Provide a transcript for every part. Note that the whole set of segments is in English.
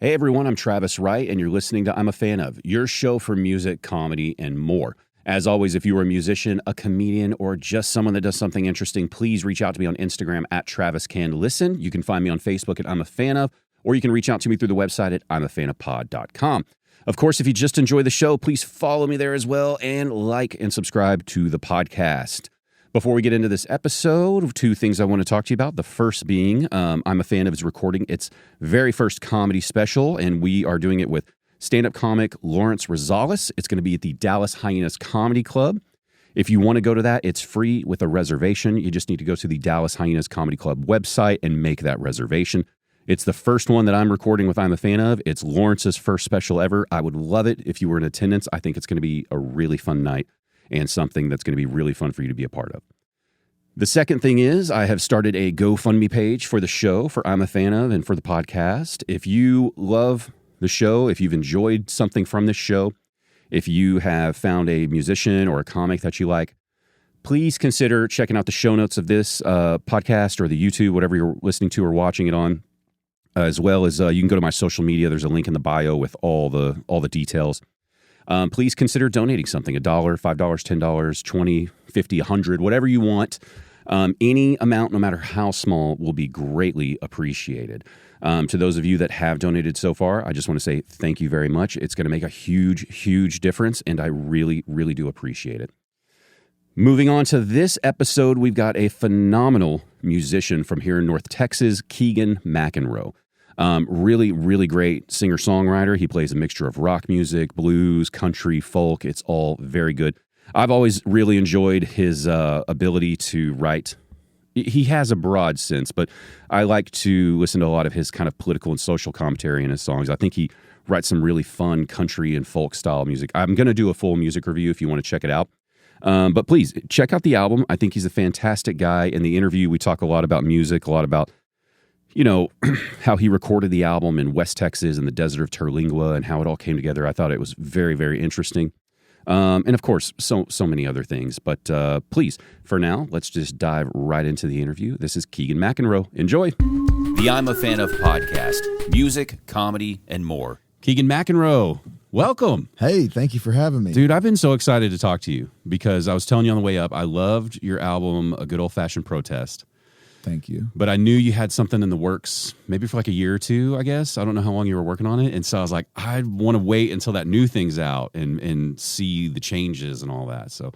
Hey everyone, I'm Travis Wright, and you're listening to I'm a Fan Of, your show for music, comedy, and more. As always, if you are a musician, a comedian, or just someone that does something interesting, please reach out to me on Instagram at TravisCanListen. You can find me on Facebook at I'm a Fan Of, or you can reach out to me through the website at I'mAFanOfPod.com. Of course, if you just enjoy the show, please follow me there as well, and like and subscribe to the podcast. Before we get into this episode, two things I want to talk to you about. The first being, I'm a Fan Of is recording its very first comedy special, and we are doing it with stand-up comic Lawrence Rosales. It's going to be at the Dallas Hyenas Comedy Club. If you want to go to that, it's free with a reservation. You just need to go to the Dallas Hyenas Comedy Club website and make that reservation. It's the first one that I'm recording with I'm a Fan Of. It's Lawrence's first special ever. I would love it if you were in attendance. I think it's going to be a really fun night and something that's going to be really fun for you to be a part of. The second thing is I have started a GoFundMe page for the show, for I'm a Fan Of, and for the podcast. If you love the show, if you've enjoyed something from this show, if you have found a musician or a comic that you like, please consider checking out the show notes of this podcast or the YouTube, whatever you're listening to or watching it on, as well as you can go to my social media. There's a link in the bio with all the details. Please consider donating something, $1, $5, $10, $20, $50, $100, whatever you want. Any amount, no matter how small, will be greatly appreciated. To those of you that have donated so far, I just want to say thank you very much. It's going to make a huge, huge difference, and I really, really do appreciate it. Moving on to this episode, we've got a phenomenal musician from here in North Texas, Keegan McInroe. Really, really great singer-songwriter. He plays a mixture of rock music, blues, country, folk. It's all very good. I've always really enjoyed his ability to write. He has a broad sense, but I like to listen to a lot of his kind of political and social commentary in his songs. I think he writes some really fun country and folk style music. I'm going to do a full music review if you want to check it out. But please, check out the album. I think he's a fantastic guy. In the interview, we talk a lot about music, a lot about how he recorded the album in West Texas in the desert of Terlingua and how it all came together. I thought it was very, very interesting. And of course, so many other things. But please, for now, let's just dive right into the interview. This is Keegan McInroe. Enjoy. The I'm a Fan Of podcast, music, comedy, and more. Keegan McInroe, welcome. Hey, thank you for having me. Dude, I've been so excited to talk to you because I was telling you on the way up, I loved your album, A Good Old Fashioned Protest. Thank you. But I knew you had something in the works, maybe for like a year or two, I guess. I don't know how long you were working on it. And so I was like, I want to wait until that new thing's out and see the changes and all that. So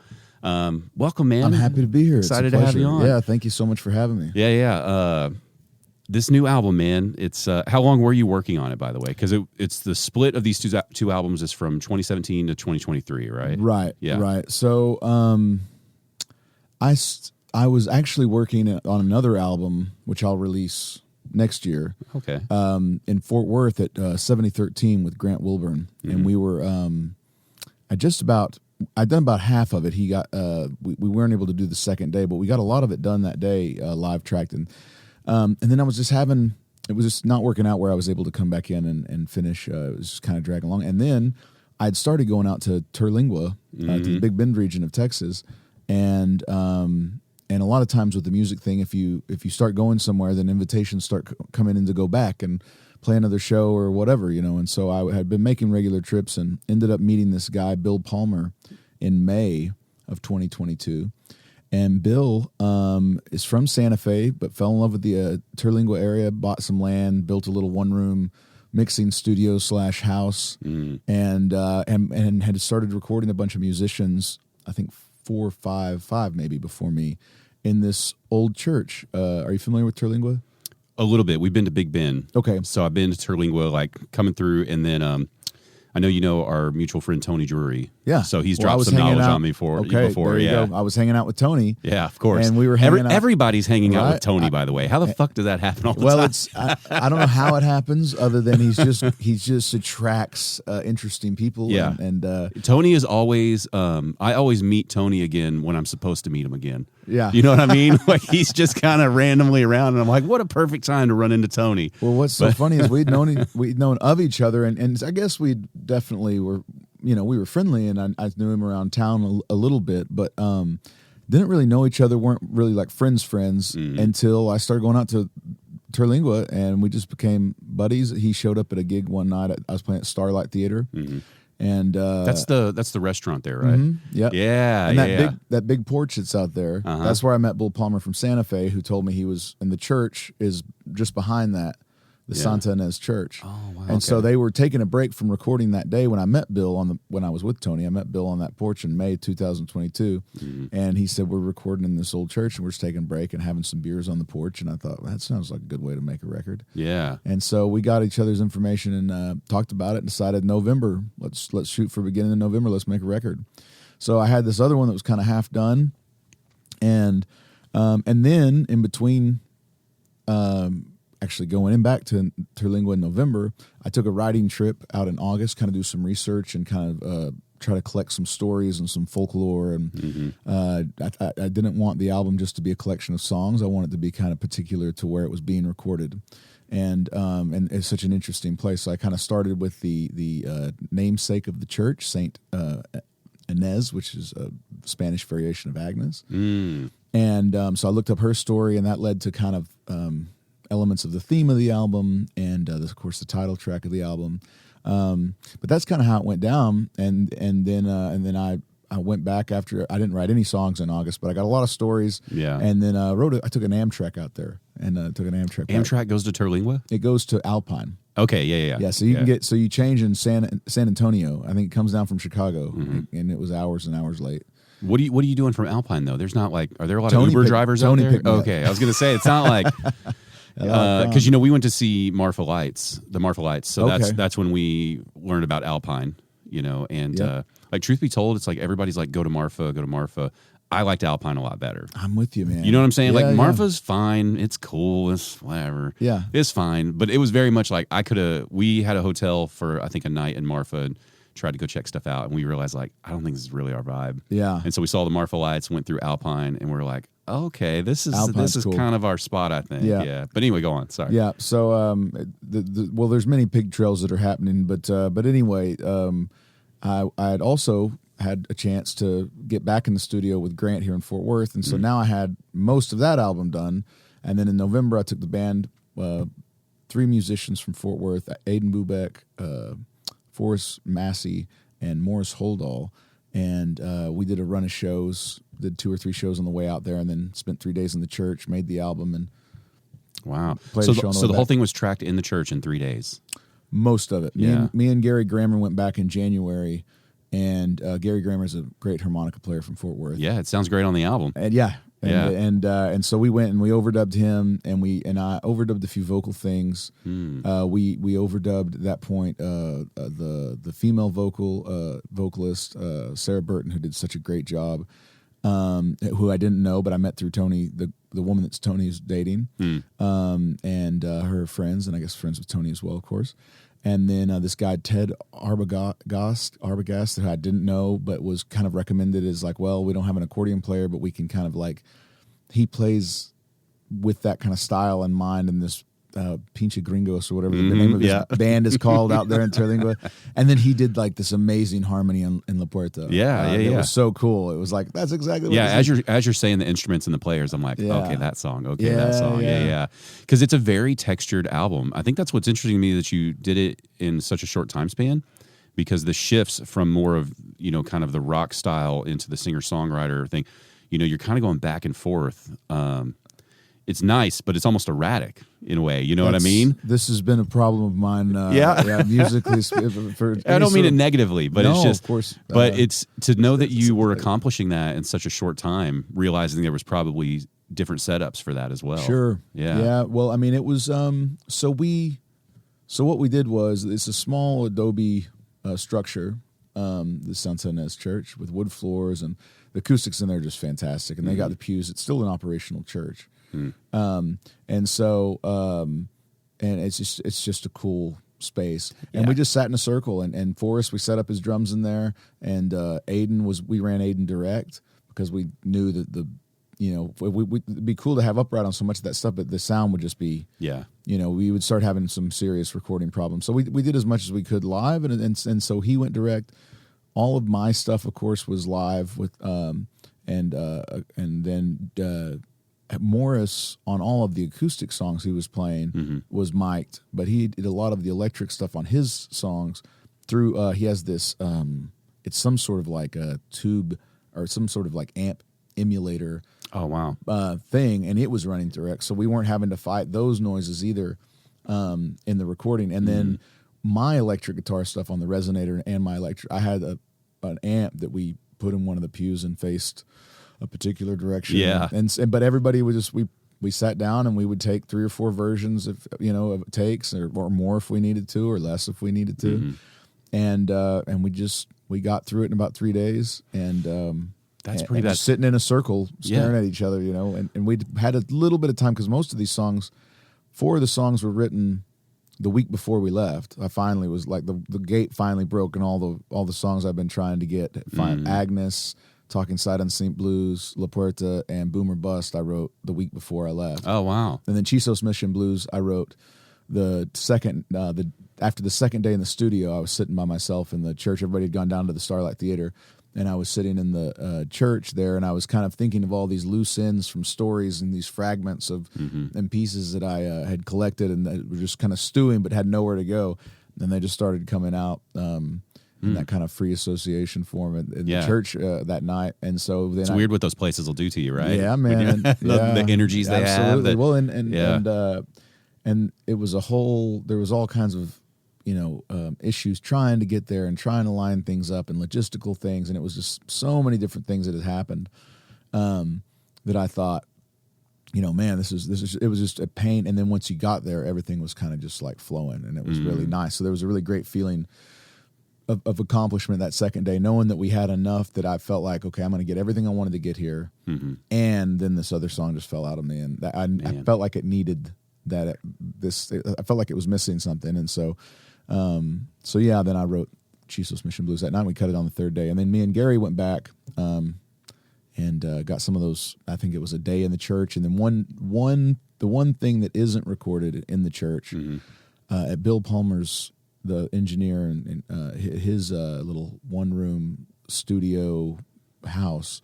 welcome, man. I'm happy to be here. Excited to have you on. Yeah, thank you so much for having me. Yeah. This new album, man, it's how long were you working on it, by the way? Because it's the split of these two albums is from 2017 to 2023, right? Right, yeah. Right. So I was actually working on another album, which I'll release next year. Okay. In Fort Worth at 7013 with Grant Wilburn. Mm-hmm. And we were, I'd done about half of it. He got, we weren't able to do the second day, but we got a lot of it done that day, live tracked. And then I was just it was just not working out where I was able to come back in and finish. It was just kind of dragging along. And then I'd started going out to Terlingua, to the Big Bend region of Texas. And a lot of times with the music thing, if you start going somewhere, then invitations start coming in to go back and play another show or whatever, And so I had been making regular trips and ended up meeting this guy, Bill Palmer, in May of 2022. And Bill is from Santa Fe, but fell in love with the Terlingua area, bought some land, built a little one-room mixing studio / house, and had started recording a bunch of musicians, I think 4 or 5 maybe before me, in this old church. Are you familiar with Terlingua? A little bit. We've been to Big Bend. Okay. So I've been to Terlingua, like coming through, and then I know you know our mutual friend Tony Drury. Yeah. So he's dropped some knowledge on me before. Okay, there you go. I was hanging out with Tony. Yeah, of course. And we were hanging out. Everybody's hanging out with Tony, by the way. How the fuck does that happen all the time? I don't know how it happens, other than he just attracts interesting people. Yeah. And Tony is always. I always meet Tony again when I'm supposed to meet him again. Yeah. You know what I mean? Like he's just kind of randomly around, and I'm like, what a perfect time to run into Tony. Well, what's so funny is we'd known of each other, and I guess we definitely were. We were friendly, and I knew him around town a little bit, but didn't really know each other, weren't really like friends until I started going out to Terlingua, and we just became buddies. He showed up at a gig one night. I was playing at Starlight Theater, and that's the restaurant there, right? Yeah, yeah, and that big porch that's out there. That's where I met Bull Palmer from Santa Fe, who told me he was, and the church is just behind that. The Santa Ynez Church. Oh, wow. And so they were taking a break from recording that day when I met Bill when I was with Tony. I met Bill on that porch in May 2022. And he said, we're recording in this old church and we're just taking a break and having some beers on the porch. And I thought, that sounds like a good way to make a record. Yeah. And so we got each other's information and talked about it and decided November, let's shoot for beginning of November. Let's make a record. So I had this other one that was kind of half done. And then in between, actually going back to Terlingua in November, I took a writing trip out in August, kind of do some research and kind of try to collect some stories and some folklore. And I didn't want the album just to be a collection of songs. I wanted it to be kind of particular to where it was being recorded. And it's such an interesting place. So I kind of started with the namesake of the church, Saint Inez, which is a Spanish variation of Agnes. And so I looked up her story, and that led to kind of elements of the theme of the album and, of course, the title track of the album. But that's kind of how it went down. And then I went back after. I didn't write any songs in August, but I got a lot of stories. Yeah. And then I took an Amtrak out there and took an Amtrak. Amtrak goes to Terlingua? It goes to Alpine. Okay, yeah. Yeah, so you can you change in San Antonio. I think it comes down from Chicago, and it was hours and hours late. What are you doing from Alpine though? There's not are there a lot of Uber drivers out there? Okay, I was gonna say it's not like because we went to see the Marfa Lights. So that's when we learned about Alpine. And like truth be told, it's like everybody's like go to Marfa. I liked Alpine a lot better. I'm with you, man. You know what I'm saying? Like Marfa's fine. It's cool. It's whatever. Yeah. It's fine. But it was very much like we had a hotel for, I think, a night in Marfa and tried to go check stuff out. And we realized like, I don't think this is really our vibe. Yeah. And so we saw the Marfa Lights, went through Alpine, and we were like, okay, this is cool. kind of our spot, I think. Yeah. But anyway, go on. Sorry. Yeah. So, well, there's many pig trails that are happening, but anyway, I had also had a chance to get back in the studio with Grant here in Fort Worth. And so now I had most of that album done. And then in November, I took the band, 3 musicians from Fort Worth, Aiden Bubeck, Forrest Massey, and Morris Holdall. And we did a run of shows, did 2 or 3 shows on the way out there, and then spent 3 days in the church, made the album, and wow. played So a show on the whole thing was tracked in the church in 3 days? Most of it. Yeah. Me and Gary Grammer went back in January, and Gary Grammer is a great harmonica player from Fort Worth. Yeah, it sounds great on the album. And and so we went and we overdubbed him, and I overdubbed a few vocal things. We overdubbed at that point the female vocalist Sarah Burton, who did such a great job, who I didn't know, but I met through Tony, the woman that's Tony's dating, and her friends, and I guess friends with Tony as well, of course. And then this guy, Ted Arbogast, that I didn't know, but was kind of recommended as like, well, we don't have an accordion player, but we can kind of like, he plays with that kind of style in mind in this Pinche Gringos or whatever the name of his band is called out there in Terlingua. And then he did like this amazing harmony in La Puerta. It was so cool. It was like, that's exactly what as you're saying the instruments and the players, I'm like, okay, that song. Okay, that song. Yeah. Because it's a very textured album. I think that's what's interesting to me, that you did it in such a short time span, because the shifts from more of, kind of the rock style into the singer-songwriter thing, you're kind of going back and forth. It's nice, but it's almost erratic in a way. You know what I mean? This has been a problem of mine. Musically. I don't mean it negatively, but it's just, of course. But it's to know that you were accomplishing that in such a short time, realizing there was probably different setups for that as well. Sure. Yeah. Yeah. Well, I mean, it was, so what we did was, it's a small adobe structure, the Santa Ynez Church, with wood floors, and the acoustics in there are just fantastic. And they got the pews. It's still an operational church. And so, and it's just a cool space. And we just sat in a circle, and Forrest, we set up his drums in there, and we ran Aiden direct, because we knew that it'd be cool to have upright on so much of that stuff, but the sound would just be, we would start having some serious recording problems. So we did as much as we could live, and so he went direct. All of my stuff, of course, was live with, and then Morris on all of the acoustic songs he was playing was mic'd, but he did a lot of the electric stuff on his songs through. He has this. It's some sort of like a tube or some sort of like amp emulator. Oh wow! Thing, and it was running direct, so we weren't having to fight those noises either in the recording. And then my electric guitar stuff on the resonator and my electric, I had an amp that we put in one of the pews and faced a particular direction. Yeah. But everybody would just we sat down and we would take 3 or 4 versions of of takes or more if we needed to, or less if we needed to, and we got through it in about 3 days. And that's pretty bad. Just sitting in a circle staring at each other, and we had a little bit of time because most of these songs, 4 of the songs were written the week before we left. I finally was like the gate finally broke, and all the songs I've been trying to get. Agnes, Talking Sight Unseen Blues, La Puerta, and Boomer Bust I wrote the week before I left. Oh wow! And then Chisos Mission Blues I wrote the second after the second day in the studio. I was sitting by myself in the church. Everybody had gone down to the Starlight Theater, and I was sitting in the church there, and I was kind of thinking of all these loose ends from stories and these fragments of and pieces that I had collected and that were just kind of stewing but had nowhere to go. And they just started coming out in that kind of free association form in the church that night. And so then it's weird what those places will do to you, right? Yeah, man. The energies they have. Well, and it was there was all kinds of issues trying to get there and trying to line things up and logistical things. And it was just so many different things that had happened that I thought, man, it was just a pain. And then once you got there, everything was kind of just like flowing, and it was really nice. So there was a really great feeling of accomplishment that second day, knowing that we had enough that I felt like, okay, I'm going to get everything I wanted to get here. And then this other song just fell out of me, and I felt like it needed that. I felt like it was missing something. And so, then I wrote Chisos Mission Blues that night. We cut it on the third day, and then me and Gary went back and got some of those. I think it was a day in the church, and then the one thing that isn't recorded in the church at Bill Palmer's, the engineer, and his little one-room studio house,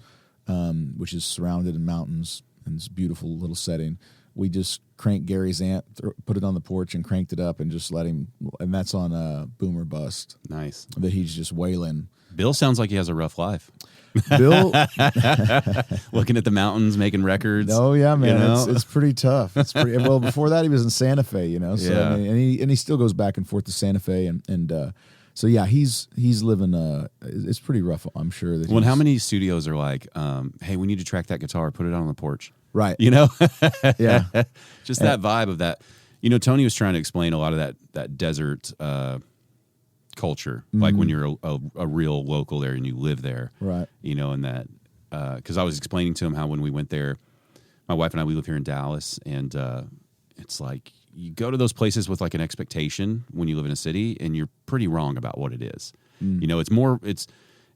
which is surrounded in mountains and this beautiful little setting. We just cranked Gary's amp, put it on the porch, and cranked it up, and just let him. And that's on Boomer Bust. Nice. That he's just wailing. Bill sounds like he has a rough life. Bill, looking at the mountains, making records. Oh yeah, man, it's pretty tough. It's pretty well. Before that, he was in Santa Fe, So yeah. I mean, and he still goes back and forth to Santa Fe, and so yeah, he's living. It's pretty rough, I'm sure. That how many studios are like, hey, we need to track that guitar, put it out on the porch, right? Yeah, just And that vibe of that. Tony was trying to explain a lot of that desert culture, like when you're a real local there and you live there, right? And that because I was explaining to him how when we went there, my wife and I, we live here in Dallas, and it's like you go to those places with like an expectation when you live in a city, and you're pretty wrong about what it is. It's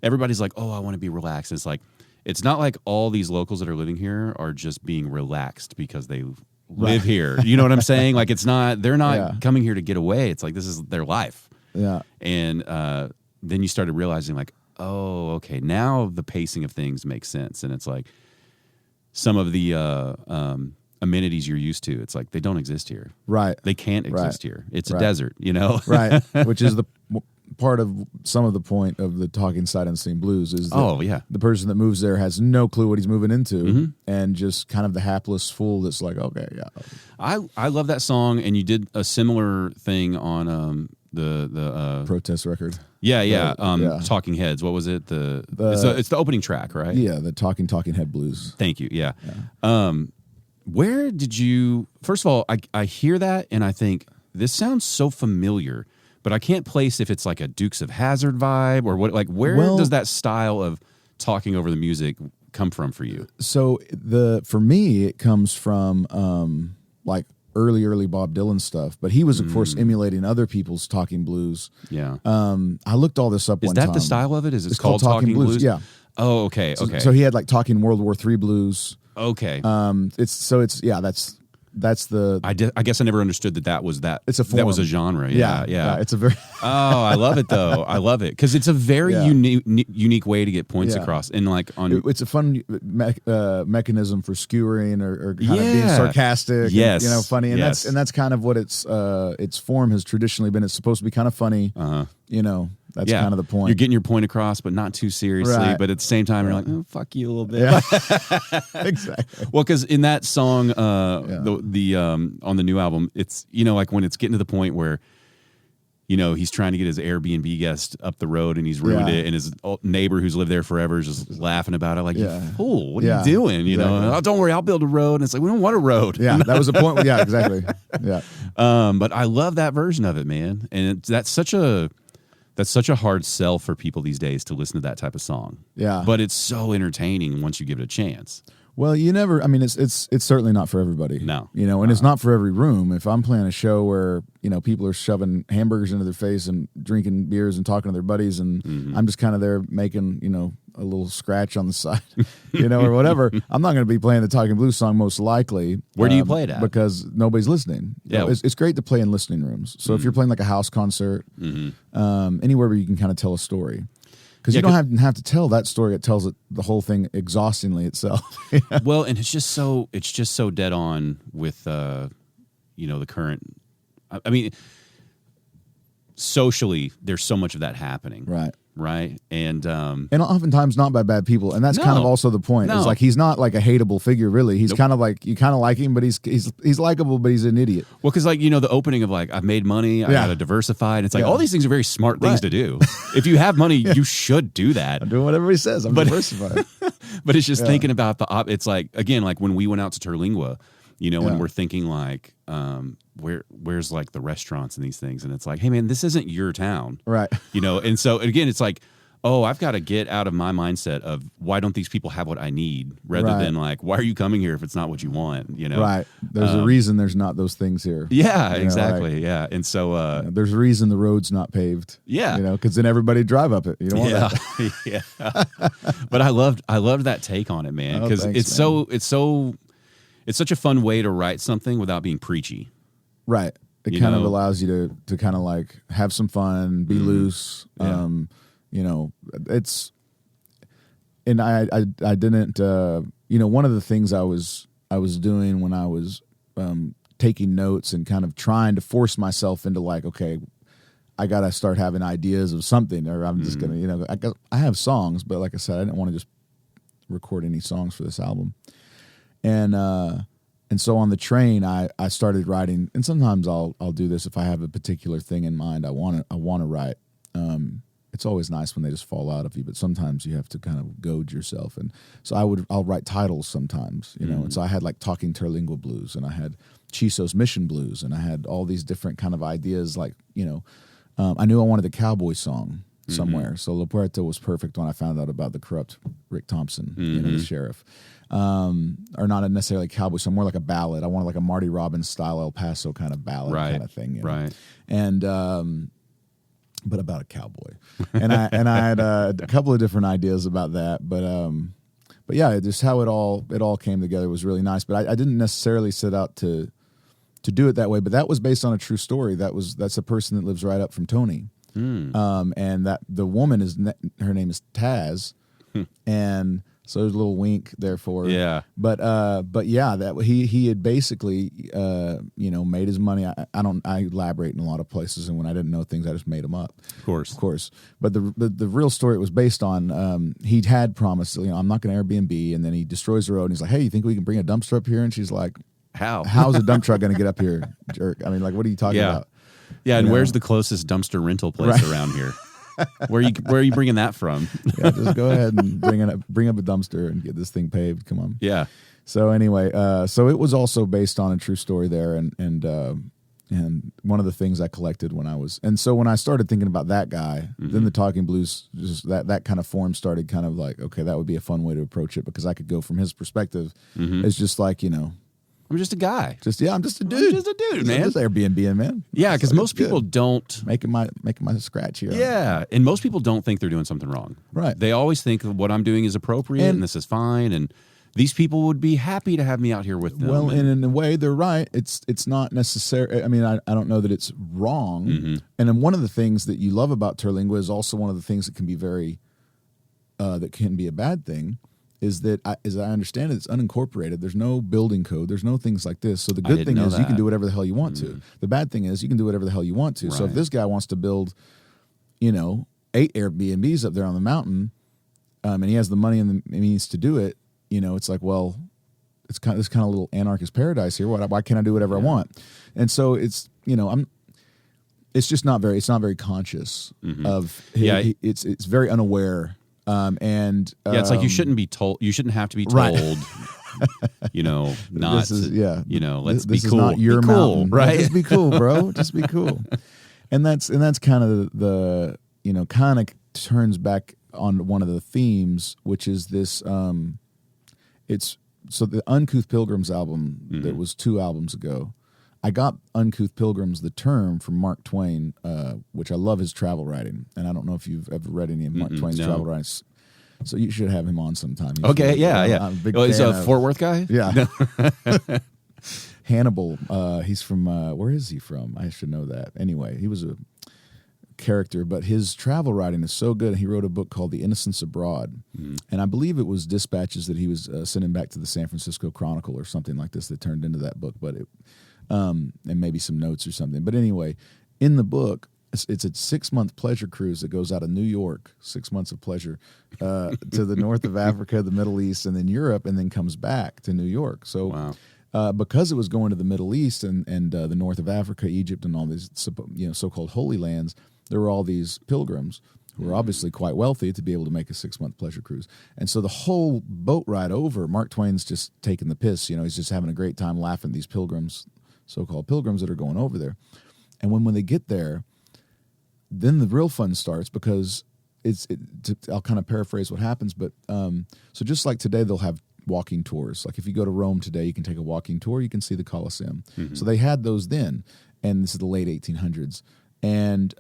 everybody's like, oh, I want to be relaxed. And it's like, it's not like all these locals that are living here are just being relaxed because they live here. You know what I'm saying? Like they're not coming here to get away. It's like, this is their life. Yeah. And then you started realizing like, oh, okay, now the pacing of things makes sense. And it's like some of the amenities you're used to, it's like they don't exist here. Right. They can't exist here. It's a desert, Right. Which is the part of some of the point of the Talking Sight Unseen Blues is that the person that moves there has no clue what he's moving into, and just kind of the hapless fool that's like, okay, yeah. I love that song, and you did a similar thing on the Protest record. Talking Heads. What was it? It's the opening track, right? Yeah, the Talking Head Blues. Thank you. Yeah. Where did you? First of all, I hear that and I think this sounds so familiar, but I can't place if it's like a Dukes of Hazzard vibe or what. Like, where does that style of talking over the music come from for you? So for me, it comes from like early Bob Dylan stuff, but he was of course emulating other people's talking blues. Yeah. I looked all this up. Is one that time. the style of it? Is it it's called talking blues? Yeah. Oh, okay. So he had like talking World War III blues. Okay. That's that's the. I guess I never understood that was that. It's a form. That was a genre. Yeah. It's a very. Oh, I love it though. I love it because it's a very unique way to get points across. And like it's a fun mechanism for skewering or kind of being sarcastic. Yes, and, funny, and that's kind of what its form has traditionally been. It's supposed to be kind of funny. That's kind of the point. You're getting your point across, but not too seriously. Right. But at the same time, you're like, oh, fuck you a little bit. Yeah. Exactly. Well, because in that song, the on the new album, it's like when it's getting to the point where he's trying to get his Airbnb guest up the road and he's ruined it, and his neighbor who's lived there forever is just laughing about it, like, you fool, what are you doing? Exactly. Oh, don't worry, I'll build a road. And it's like, we don't want a road. Yeah, that was the point. Yeah, exactly. Yeah. But I love that version of it, man, and that's such a hard sell for people these days to listen to that type of song. Yeah. But it's so entertaining once you give it a chance. Well, it's certainly not for everybody. No. And it's not for every room. If I'm playing a show where, people are shoving hamburgers into their face and drinking beers and talking to their buddies, and I'm just kind of there making, a little scratch on the side, or whatever, I'm not going to be playing the Talking Blues song most likely. Where do you play it at? Because nobody's listening. Yeah. It's great to play in listening rooms. So if you're playing like a house concert, anywhere where you can kind of tell a story. Because you don't have to tell that story; it tells the whole thing exhaustingly itself. Well, and it's just so dead on with the current. I mean, socially, there's so much of that happening, right, and oftentimes not by bad people, and that's kind of also the point. It's like he's not like a hateable figure, really. He's kind of like you kind of like him, but he's likable, but he's an idiot. Well, because the opening of like I've made money, I got to diversify, and it's like all these things are very smart things to do. If you have money, you should do that. I'm doing what everybody says. I'm diversifying. But it's just thinking about it's like again, like when we went out to Terlingua, when we're thinking like where's like the restaurants and these things, and it's like, hey man, this isn't your town, right? And so again, it's like, oh, I've got to get out of my mindset of why don't these people have what I need, rather than like, why are you coming here if it's not what you want? Right? There's a reason there's not those things here. Yeah, exactly. And so there's a reason the road's not paved. Yeah, because then everybody drive up it. You don't want that. Yeah. But I loved that take on it, man, because it's such a fun way to write something without being preachy. Right. It kind of allows you to kind of like have some fun, be loose. Yeah. It's, and I didn't, one of the things I was doing when I was taking notes and kind of trying to force myself into like, okay, I got to start having ideas of something, or I'm just going to, I have songs, but like I said, I didn't want to just record any songs for this album. And so on the train, I started writing, and sometimes I'll do this if I have a particular thing in mind I want to write. It's always nice when they just fall out of you, but sometimes you have to kind of goad yourself. And so I'll write titles sometimes, And so I had like Talking Terlingua Blues, and I had Chiso's Mission Blues, and I had all these different kind of ideas. Like I knew I wanted a cowboy song somewhere, so La Puerta was perfect when I found out about the corrupt Rick Thompson, the sheriff. Or not necessarily a cowboy song, more like a ballad. I wanted like a Marty Robbins style El Paso kind of ballad kind of thing, right? And but about a cowboy, and I had a couple of different ideas about that, but yeah, just how it all came together was really nice. But I didn't necessarily set out to do it that way. But that was based on a true story. That's a person that lives right up from Tony, and that the woman her name is Taz, and. So there's a little wink there for her. Yeah. But yeah, that he had basically made his money. I elaborate in a lot of places, and when I didn't know things, I just made them up. Of course. But the real story it was based on, he'd had promised, I'm not going to Airbnb, and then he destroys the road, and he's like, hey, you think we can bring a dump truck up here? And she's like, how's a dump truck going to get up here, jerk? I mean, like, what are you talking about? Yeah, and where's the closest dumpster rental place around here? Where are you bringing that from? Yeah, just go ahead and bring up a dumpster and get this thing paved. Come on. Yeah. So anyway, so it was also based on a true story there, and one of the things I collected when I started thinking about that guy, then the Talking Blues, just that kind of form started kind of like, okay, that would be a fun way to approach it, because I could go from his perspective. It's just like, I'm just a guy. I'm just a dude. I'm just a dude, man. Just Airbnb, man. Yeah, because most people don't making my scratch here. Yeah, and most people don't think they're doing something wrong. Right. They always think what I'm doing is appropriate and this is fine, and these people would be happy to have me out here with them. Well, and in a way, they're right. It's not necessary. I mean, I don't know that it's wrong. Mm-hmm. And then one of the things that you love about Terlingua is also one of the things that can be that can be a bad thing. Is that, as I understand it, it's unincorporated. There's no building code. There's no things like this. So the good thing is you can do whatever the hell you want to. The bad thing is you can do whatever the hell you want to. Right. So if this guy wants to build, 8 Airbnbs up there on the mountain, and he has the money and the means to do it, it's like, well, it's kind of a little anarchist paradise here. Why can't I do whatever I want? And so it's, it's just not very conscious of. It's very unaware. It's like you shouldn't be told. You shouldn't have to be told. Right. Not. This is, let's this be cool. Is not your be mountain, cool, right? Just be cool, bro. Just be cool. And that's kind of the kind of turns back on one of the themes, which is this. It's so the Uncouth Pilgrims album that was 2 albums ago. I got Uncouth Pilgrims, the term, from Mark Twain, which I love his travel writing. And I don't know if you've ever read any of Mark Twain's travel writings. So you should have him on sometime. Okay, yeah. He's a Fort Worth guy? Yeah. Hannibal. He's from, where is he from? I should know that. Anyway, he was a character, but his travel writing is so good. He wrote a book called The Innocents Abroad. And I believe it was dispatches that he was sending back to the San Francisco Chronicle or something like this that turned into that book. But and maybe some notes or something. But anyway, in the book, it's a 6-month pleasure cruise that goes out of New York, 6 months of pleasure, to the north of Africa, the Middle East, and then Europe, and then comes back to New York. So because it was going to the Middle East and the north of Africa, Egypt, and all these so-called Holy Lands, there were all these pilgrims who were obviously quite wealthy to be able to make a 6-month pleasure cruise. And so the whole boat ride over, Mark Twain's just taking the piss. He's just having a great time laughing at these pilgrims, so-called pilgrims that are going over there. And when they get there, then the real fun starts because I'll kind of paraphrase what happens, but so just like today, they'll have walking tours. Like if you go to Rome today, you can take a walking tour, you can see the Colosseum. So they had those then, and this is the late 1800s. And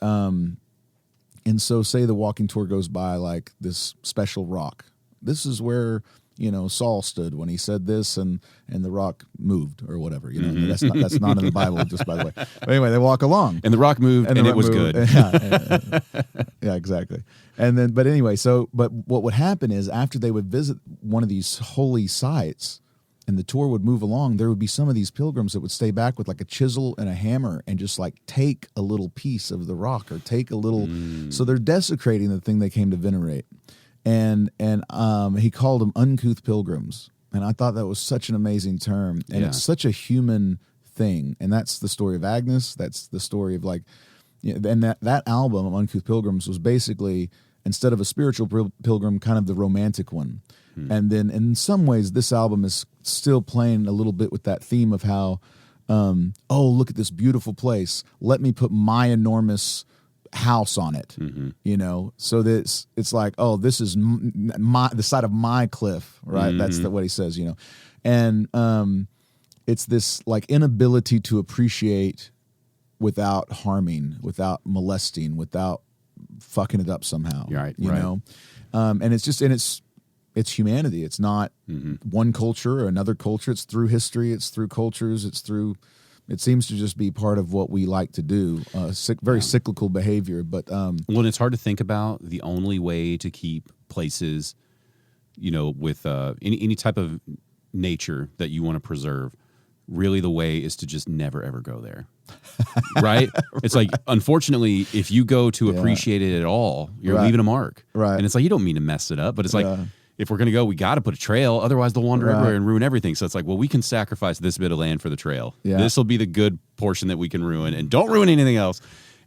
so say the walking tour goes by like this special rock. This is where Saul stood when he said this, and the rock moved or whatever. That's not in the Bible, just by the way. But anyway, they walk along, and the rock moved, and it was good. Yeah, exactly. And then, but anyway, but what would happen is after they would visit one of these holy sites, and the tour would move along, there would be some of these pilgrims that would stay back with like a chisel and a hammer and just like take a little piece of the rock or take a little. So they're desecrating the thing they came to venerate. And he called them uncouth pilgrims. And I thought that was such an amazing term. And it's such a human thing. And that's the story of Agnes. That's the story of and that album, Uncouth Pilgrims, was basically, instead of a spiritual pilgrim, kind of the romantic one. And then in some ways, this album is still playing a little bit with that theme of how, look at this beautiful place. Let me put my enormous house on it, so that it's like, oh, this is the side of my cliff, right? That's what he says, and it's this like inability to appreciate without harming, without molesting, without fucking it up somehow, you know, and it's just, and it's humanity. It's not one culture or another culture. It's through history. It's through cultures. It seems to just be part of what we like to do. Very cyclical behavior, but well, it's hard to think about the only way to keep places, with any type of nature that you want to preserve. Really, the way is to just never ever go there, right? It's like, unfortunately, if you go to appreciate it at all, you're leaving a mark, right? And it's like you don't mean to mess it up, but it's like, if we're going to go, we got to put a trail. Otherwise, they'll wander everywhere and ruin everything. So it's like, well, we can sacrifice this bit of land for the trail. Yeah. This will be the good portion that we can ruin, and don't ruin anything else.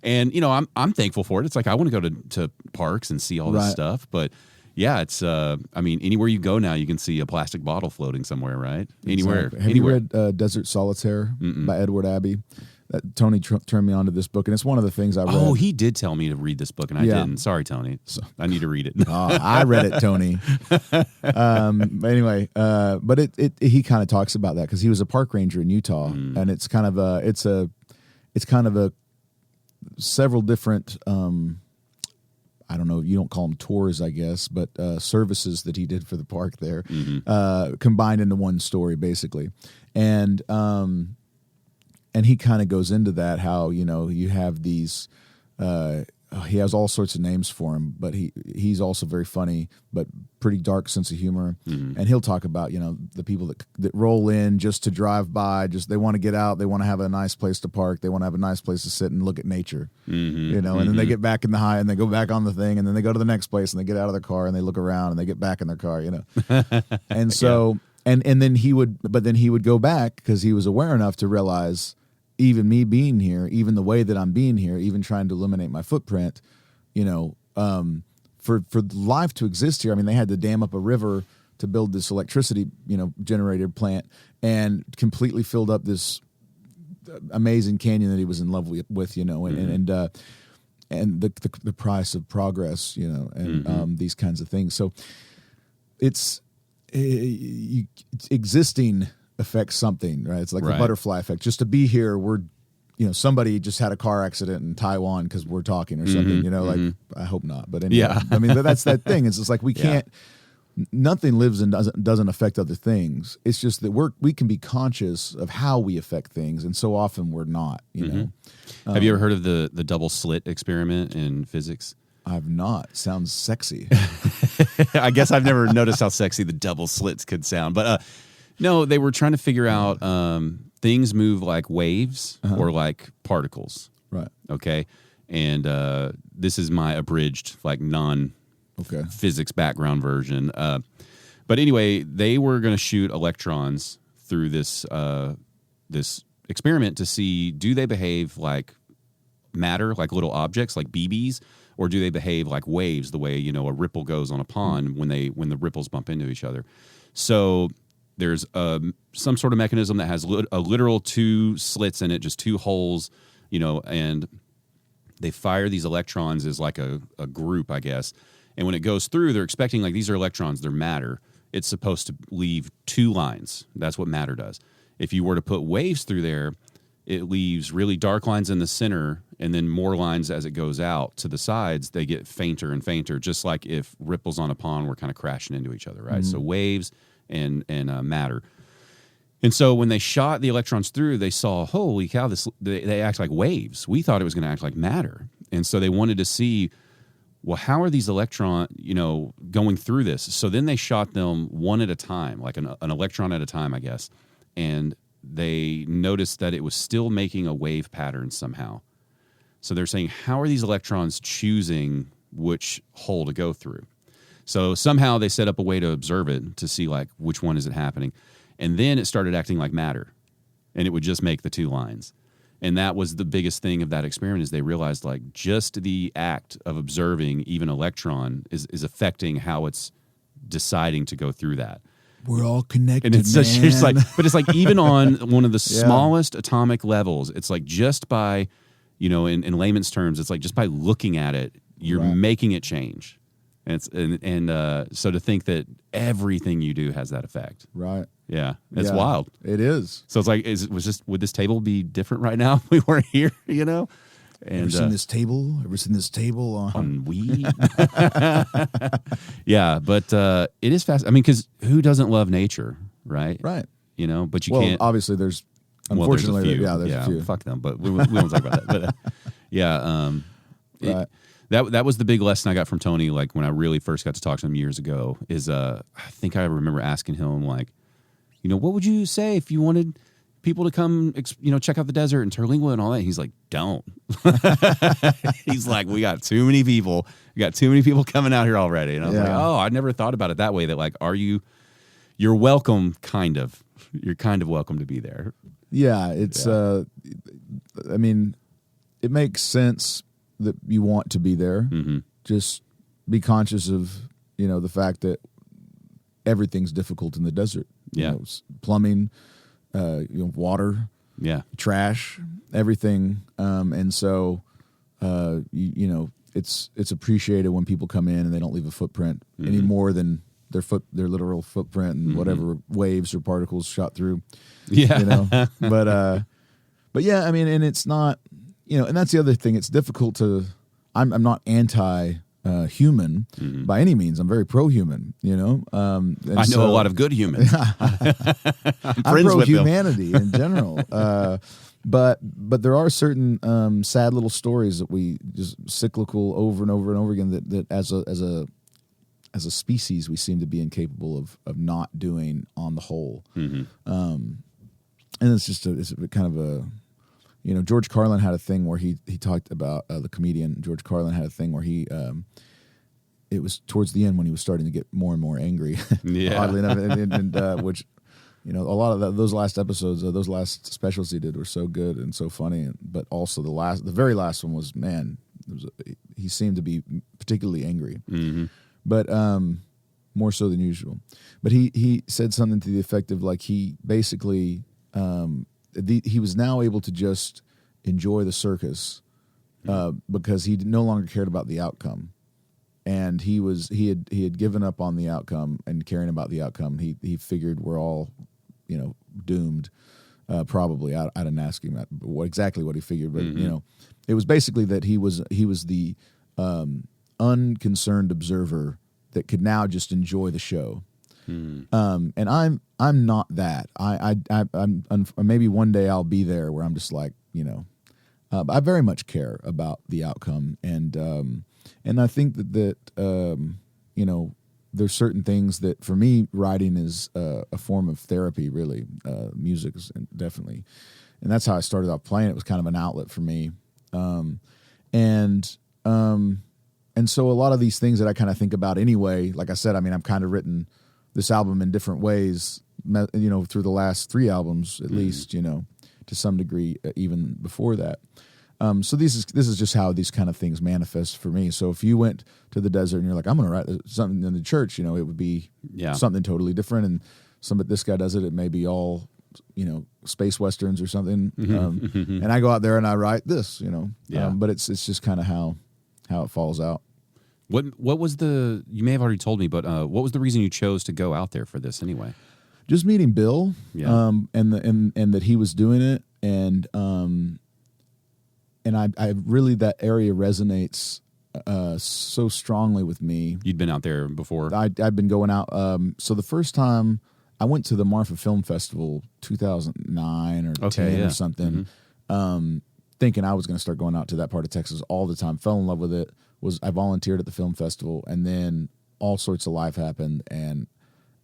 And I'm thankful for it. It's like I want to go to parks and see all this stuff, but yeah, it's anywhere you go now, you can see a plastic bottle floating somewhere, right? Anywhere. Exactly. Have you read Desert Solitaire by Edward Abbey? Tony turned me on to this book, and it's one of the things I read. Oh, he did tell me to read this book, and I didn't. Sorry, Tony. So, I need to read it. I read it, Tony. But anyway, but he kind of talks about that because he was a park ranger in Utah, and it's kind of a several different I don't know, you don't call them tours, I guess, but services that he did for the park there, combined into one story, basically. And he kind of goes into that, how, you have these, he has all sorts of names for him, but he's also very funny, but pretty dark sense of humor. And he'll talk about, the people that roll in just to drive by, just they want to get out, they want to have a nice place to park, they want to have a nice place to sit and look at nature, and then they get back in the high and they go back on the thing, and then they go to the next place and they get out of their car and they look around and they get back in their car, And so, and then he would go back because he was aware enough to realize, even me being here, even the way that I'm being here, even trying to eliminate my footprint, for life to exist here. I mean, they had to dam up a river to build this electricity, generator plant, and completely filled up this amazing canyon that he was in love with, and the price of progress, these kinds of things. So it's existing affects something, right? It's like the butterfly effect. Just to be here, we're, somebody just had a car accident in Taiwan because we're talking or something, like, I hope not. But anyway, I mean, that's that thing. It's just like, we can't, nothing lives and doesn't affect other things. It's just that we can be conscious of how we affect things. And so often we're not, know. Have you ever heard of the double slit experiment in physics? I've not. Sounds sexy. I guess I've never noticed how sexy the double slits could sound, but, no, they were trying to figure out things move like waves or like particles. Right. Okay. And this is my abridged, like non-physics background version. But anyway, they were going to shoot electrons through this experiment to see, do they behave like matter, like little objects, like BBs, or do they behave like waves, the way, a ripple goes on a pond when the ripples bump into each other. So there's some sort of mechanism that has a literal two slits in it, just two holes, and they fire these electrons as like a group, I guess. And when it goes through, they're expecting, like, these are electrons, they're matter. It's supposed to leave two lines. That's what matter does. If you were to put waves through there, it leaves really dark lines in the center and then more lines as it goes out to the sides. They get fainter and fainter, just like if ripples on a pond were kind of crashing into each other, right? So waves and matter. And so when they shot the electrons through, they saw, holy cow, they act like waves. We thought it was going to act like matter. And so they wanted to see, well, how are these electrons, going through this? So then they shot them one at a time, like an electron at a time, I guess. And they noticed that it was still making a wave pattern somehow. So they're saying, how are these electrons choosing which hole to go through? So somehow they set up a way to observe it to see, like, which one is it happening. And then it started acting like matter, and it would just make the two lines. And that was the biggest thing of that experiment, is they realized, like, just the act of observing even electron is affecting how it's deciding to go through that. We're all connected, and it's just like, but it's like, even on one of the smallest atomic levels, it's like, just by, in layman's terms, it's like, just by looking at it, you're making it change. And so to think that everything you do has that effect. Right. Yeah. It's wild. It is. So it's like, would this table be different right now if we weren't here, And, ever seen this table? On weed? Yeah, but it is fast. I mean, because who doesn't love nature, right? Right. But you can't. Obviously, there's, unfortunately, there's a few. Fuck them, but we won't talk about that. But right. That was the big lesson I got from Tony, like, when I really first got to talk to him years ago, is I think I remember asking him, like, what would you say if you wanted people to come, check out the desert and Terlingua and all that? He's like, don't. He's like, we got too many people. We got too many people coming out here already. And I was like, oh, I never thought about it that way. That, like, you're welcome, kind of. You're kind of welcome to be there. Yeah, it's, I mean, it makes sense that you want to be there. Mm-hmm. Just be conscious of, the fact that everything's difficult in the desert. Yeah. Plumbing, water, trash, everything. And so, it's appreciated when people come in and they don't leave a footprint any more than their literal footprint and whatever waves or particles shot through. Yeah. But yeah, I mean, and it's not, and that's the other thing. It's difficult to, I'm not anti human by any means. I'm very pro-human, you know. I know a lot of good humans. I'm friends with them. Humanity in general. But there are certain sad little stories that we just cyclical over and over and over again that as a species we seem to be incapable of not doing on the whole. And it's just it's kind of a, you know, George Carlin had a thing where he talked about the comedian George Carlin had a thing where he it was towards the end when he was starting to get more and more angry. Yeah. Oddly enough, and which, you know, a lot of those last episodes, those last specials he did were so good and so funny. But also the very last one was, man, he seemed to be particularly angry, but more so than usual. But he said something to the effect of, like, he basically he was now able to just enjoy the circus because he no longer cared about the outcome. And he had given up on the outcome and caring about the outcome. He figured we're all, you know, doomed. Probably I didn't ask him exactly what he figured, but you know, it was basically that he was the unconcerned observer that could now just enjoy the show. And I'm not that. I'm maybe one day I'll be there where I'm just like, you know, I very much care about the outcome, and I think that you know, there's certain things that for me writing is a form of therapy. Really, music is definitely, and that's how I started off playing. It was kind of an outlet for me, and so a lot of these things that I kind of think about anyway. Like I said, I mean, I've kind of written this album in different ways, you know, through the last 3 albums at least, you know, to some degree, even before that. So this is just how these kind of things manifest for me. So if you went to the desert and you're like, I'm going to write something in the church, you know, it would be something totally different. And this guy does it may be all, you know, space westerns or something. And I go out there and I write this, you know. But it's just kind of how it falls out. What was you may have already told me, but what was the reason you chose to go out there for this anyway? Just meeting Bill, and that he was doing it, and I really, that area resonates so strongly with me. You'd been out there before? I'd been going out. So the first time I went to the Marfa Film Festival, 2009 or 10 or something, thinking I was going to start going out to that part of Texas all the time. Fell in love with it. I volunteered at the film festival, and then all sorts of life happened, and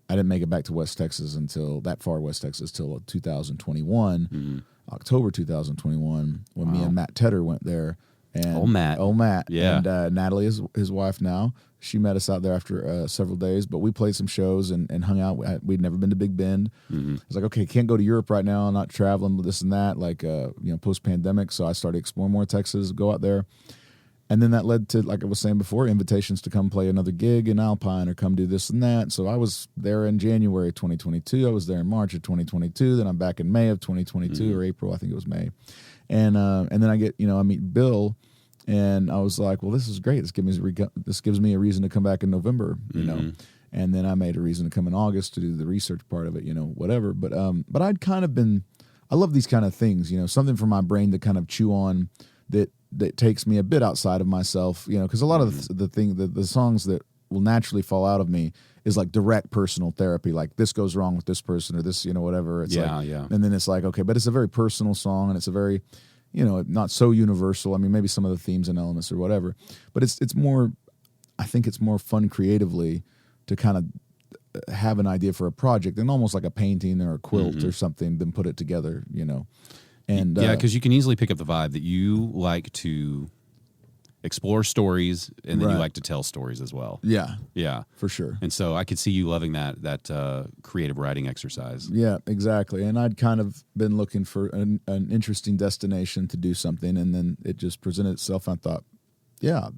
I didn't make it back to West Texas till 2021, October 2021, when me and Matt Tedder went there. And Matt. Yeah. And Natalie is his wife now. She met us out there after several days, but we played some shows and hung out. We'd never been to Big Bend. I was like, okay, can't go to Europe right now. I'm not traveling with this and that, like, you know, post-pandemic. So I started exploring more Texas, go out there. And then that led to, like I was saying before, invitations to come play another gig in Alpine or come do this and that. So I was there in January 2022. I was there in March of 2022. Then I'm back in May of 2022 or April. I think it was May. And then I meet Bill, and I was like, well, this is great. This gives me a reason to come back in November, you know. And then I made a reason to come in August to do the research part of it, you know, whatever. But I'd kind of I love these kind of things, you know, something for my brain to kind of chew on that takes me a bit outside of myself, you know, because a lot of the songs that will naturally fall out of me is like direct personal therapy, like this goes wrong with this person or this, you know, whatever. It's and then it's like, okay, but it's a very personal song, and it's a very, you know, not so universal. I mean, maybe some of the themes and elements or whatever, but it's more, I think it's more fun creatively to kind of have an idea for a project and almost like a painting or a quilt or something, then put it together, you know. And because you can easily pick up the vibe that you like to explore stories, and then you like to tell stories as well. Yeah, for sure. And so I could see you loving that creative writing exercise. Yeah, exactly. And I'd kind of been looking for an interesting destination to do something, and then it just presented itself. I thought, yeah.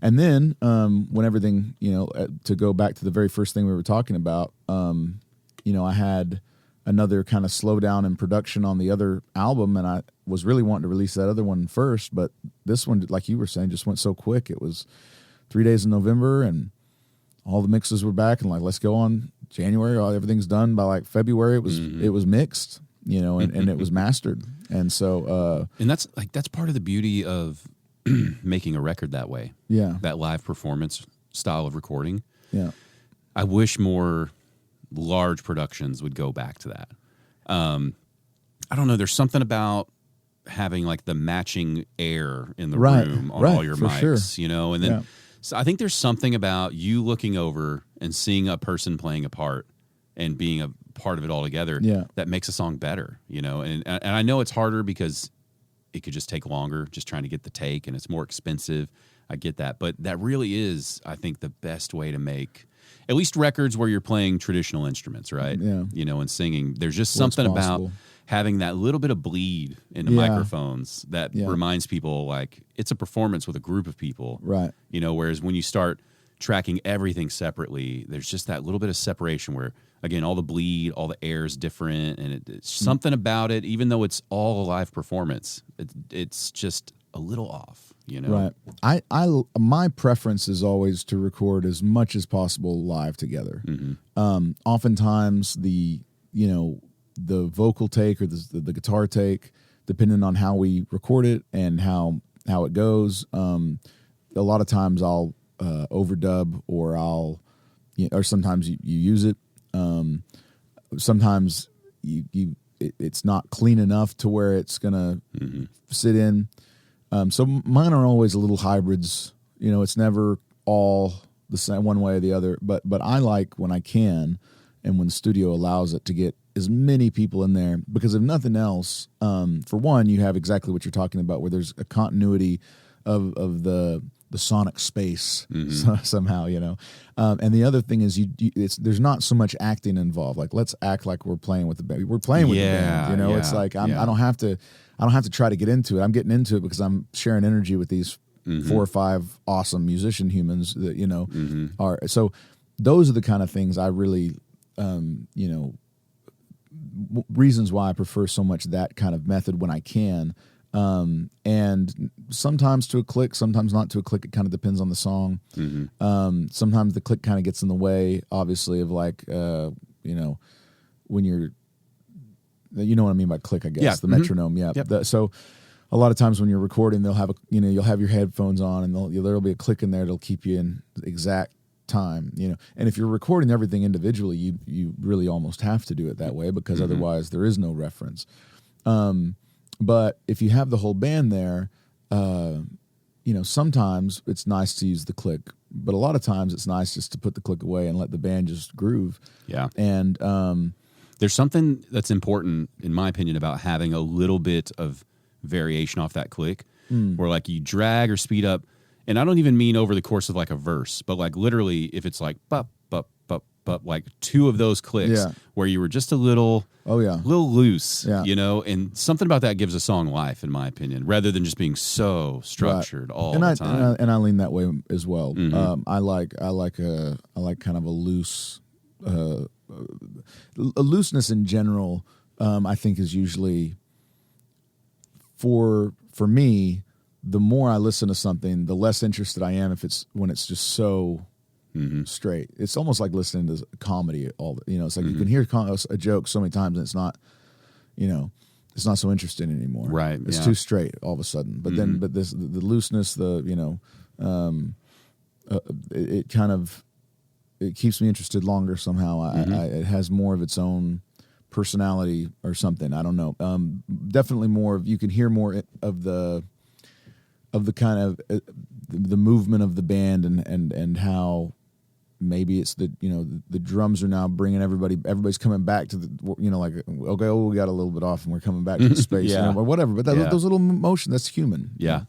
And then when everything, you know, to go back to the very first thing we were talking about, you know, I had another kind of slowdown in production on the other album, and I was really wanting to release that other one first, but this one, like you were saying, just went so quick. It was 3 days in November, and all the mixes were back, and like, let's go on January. Everything's done by like February. It was mixed, you know, and it was mastered, and so and that's part of the beauty of making a record that way. Yeah. That live performance style of recording. Yeah. I wish more large productions would go back to that. I don't know. There's something about having like the matching air in the room on all your mics, you know, and then so I think there's something about you looking over and seeing a person playing a part and being a part of it all together that makes a song better, you know, and I know it's harder because it could just take longer just trying to get the take and it's more expensive. I get that. But that really is, I think, the best way to make at least records where you're playing traditional instruments, right? Yeah. You know, and singing. There's just something about having that little bit of bleed in the microphones that reminds people like it's a performance with a group of people. Right. You know, whereas when you start tracking everything separately, there's just that little bit of separation where, again, all the bleed, all the air is different, and it's something about it, even though it's all a live performance, it's just a little off, you know? Right. My preference is always to record as much as possible live together. Oftentimes the vocal take or the guitar take, depending on how we record it and how it goes, a lot of times I'll overdub or or sometimes you use it. Sometimes it's not clean enough to where it's gonna sit in. So mine are always a little hybrids. You know, it's never all the same one way or the other. But I like when I can, and when the studio allows it, to get as many people in there, because if nothing else, for one, you have exactly what you're talking about, where there's a continuity of the sonic space somehow, you know. And the other thing is there's not so much acting involved. Like, let's act like we're playing with the band. We're playing with the band, you know. It's like I don't have to try to get into it. I'm getting into it because I'm sharing energy with these 4 or 5 awesome musician humans that, you know, are. So those are the kind of things I really, reasons why I prefer so much that kind of method when I can. And sometimes to a click, sometimes not to a click. It kind of depends on the song. Sometimes the click kind of gets in the way, obviously, of like, when you're, you know what I mean by click, I guess. Yeah. The metronome. Yeah. Yep. So a lot of times when you're recording, they'll have you'll have your headphones on, and there'll be a click in there that'll keep you in the exact time, you know. And if you're recording everything individually, you really almost have to do it that way, because otherwise there is no reference. But if you have the whole band there, sometimes it's nice to use the click, but a lot of times it's nice just to put the click away and let the band just groove. Yeah. And there's something that's important, in my opinion, about having a little bit of variation off that click, where like you drag or speed up. And I don't even mean over the course of like a verse, but like literally if it's like bup, bup, bup, bup, like 2 of those clicks where you were just a little loose, you know, and something about that gives a song life, in my opinion, rather than just being so structured all the time. And I lean that way as well. I like kind of a loose, a looseness in general. I think is usually for me. The more I listen to something, the less interested I am when it's just so straight. It's almost like listening to comedy. It's like you can hear a joke so many times and it's not, it's not so interesting anymore. Right. It's too straight all of a sudden. But then, the looseness, it keeps me interested longer somehow. It has more of its own personality or something. I don't know. Definitely more. You can hear more of the kind of the movement of the band and how maybe it's the drums are now bringing everybody's coming back to the, like, okay, we got a little bit off and we're coming back to the space, or whatever. But those little motion, that's human. Yeah.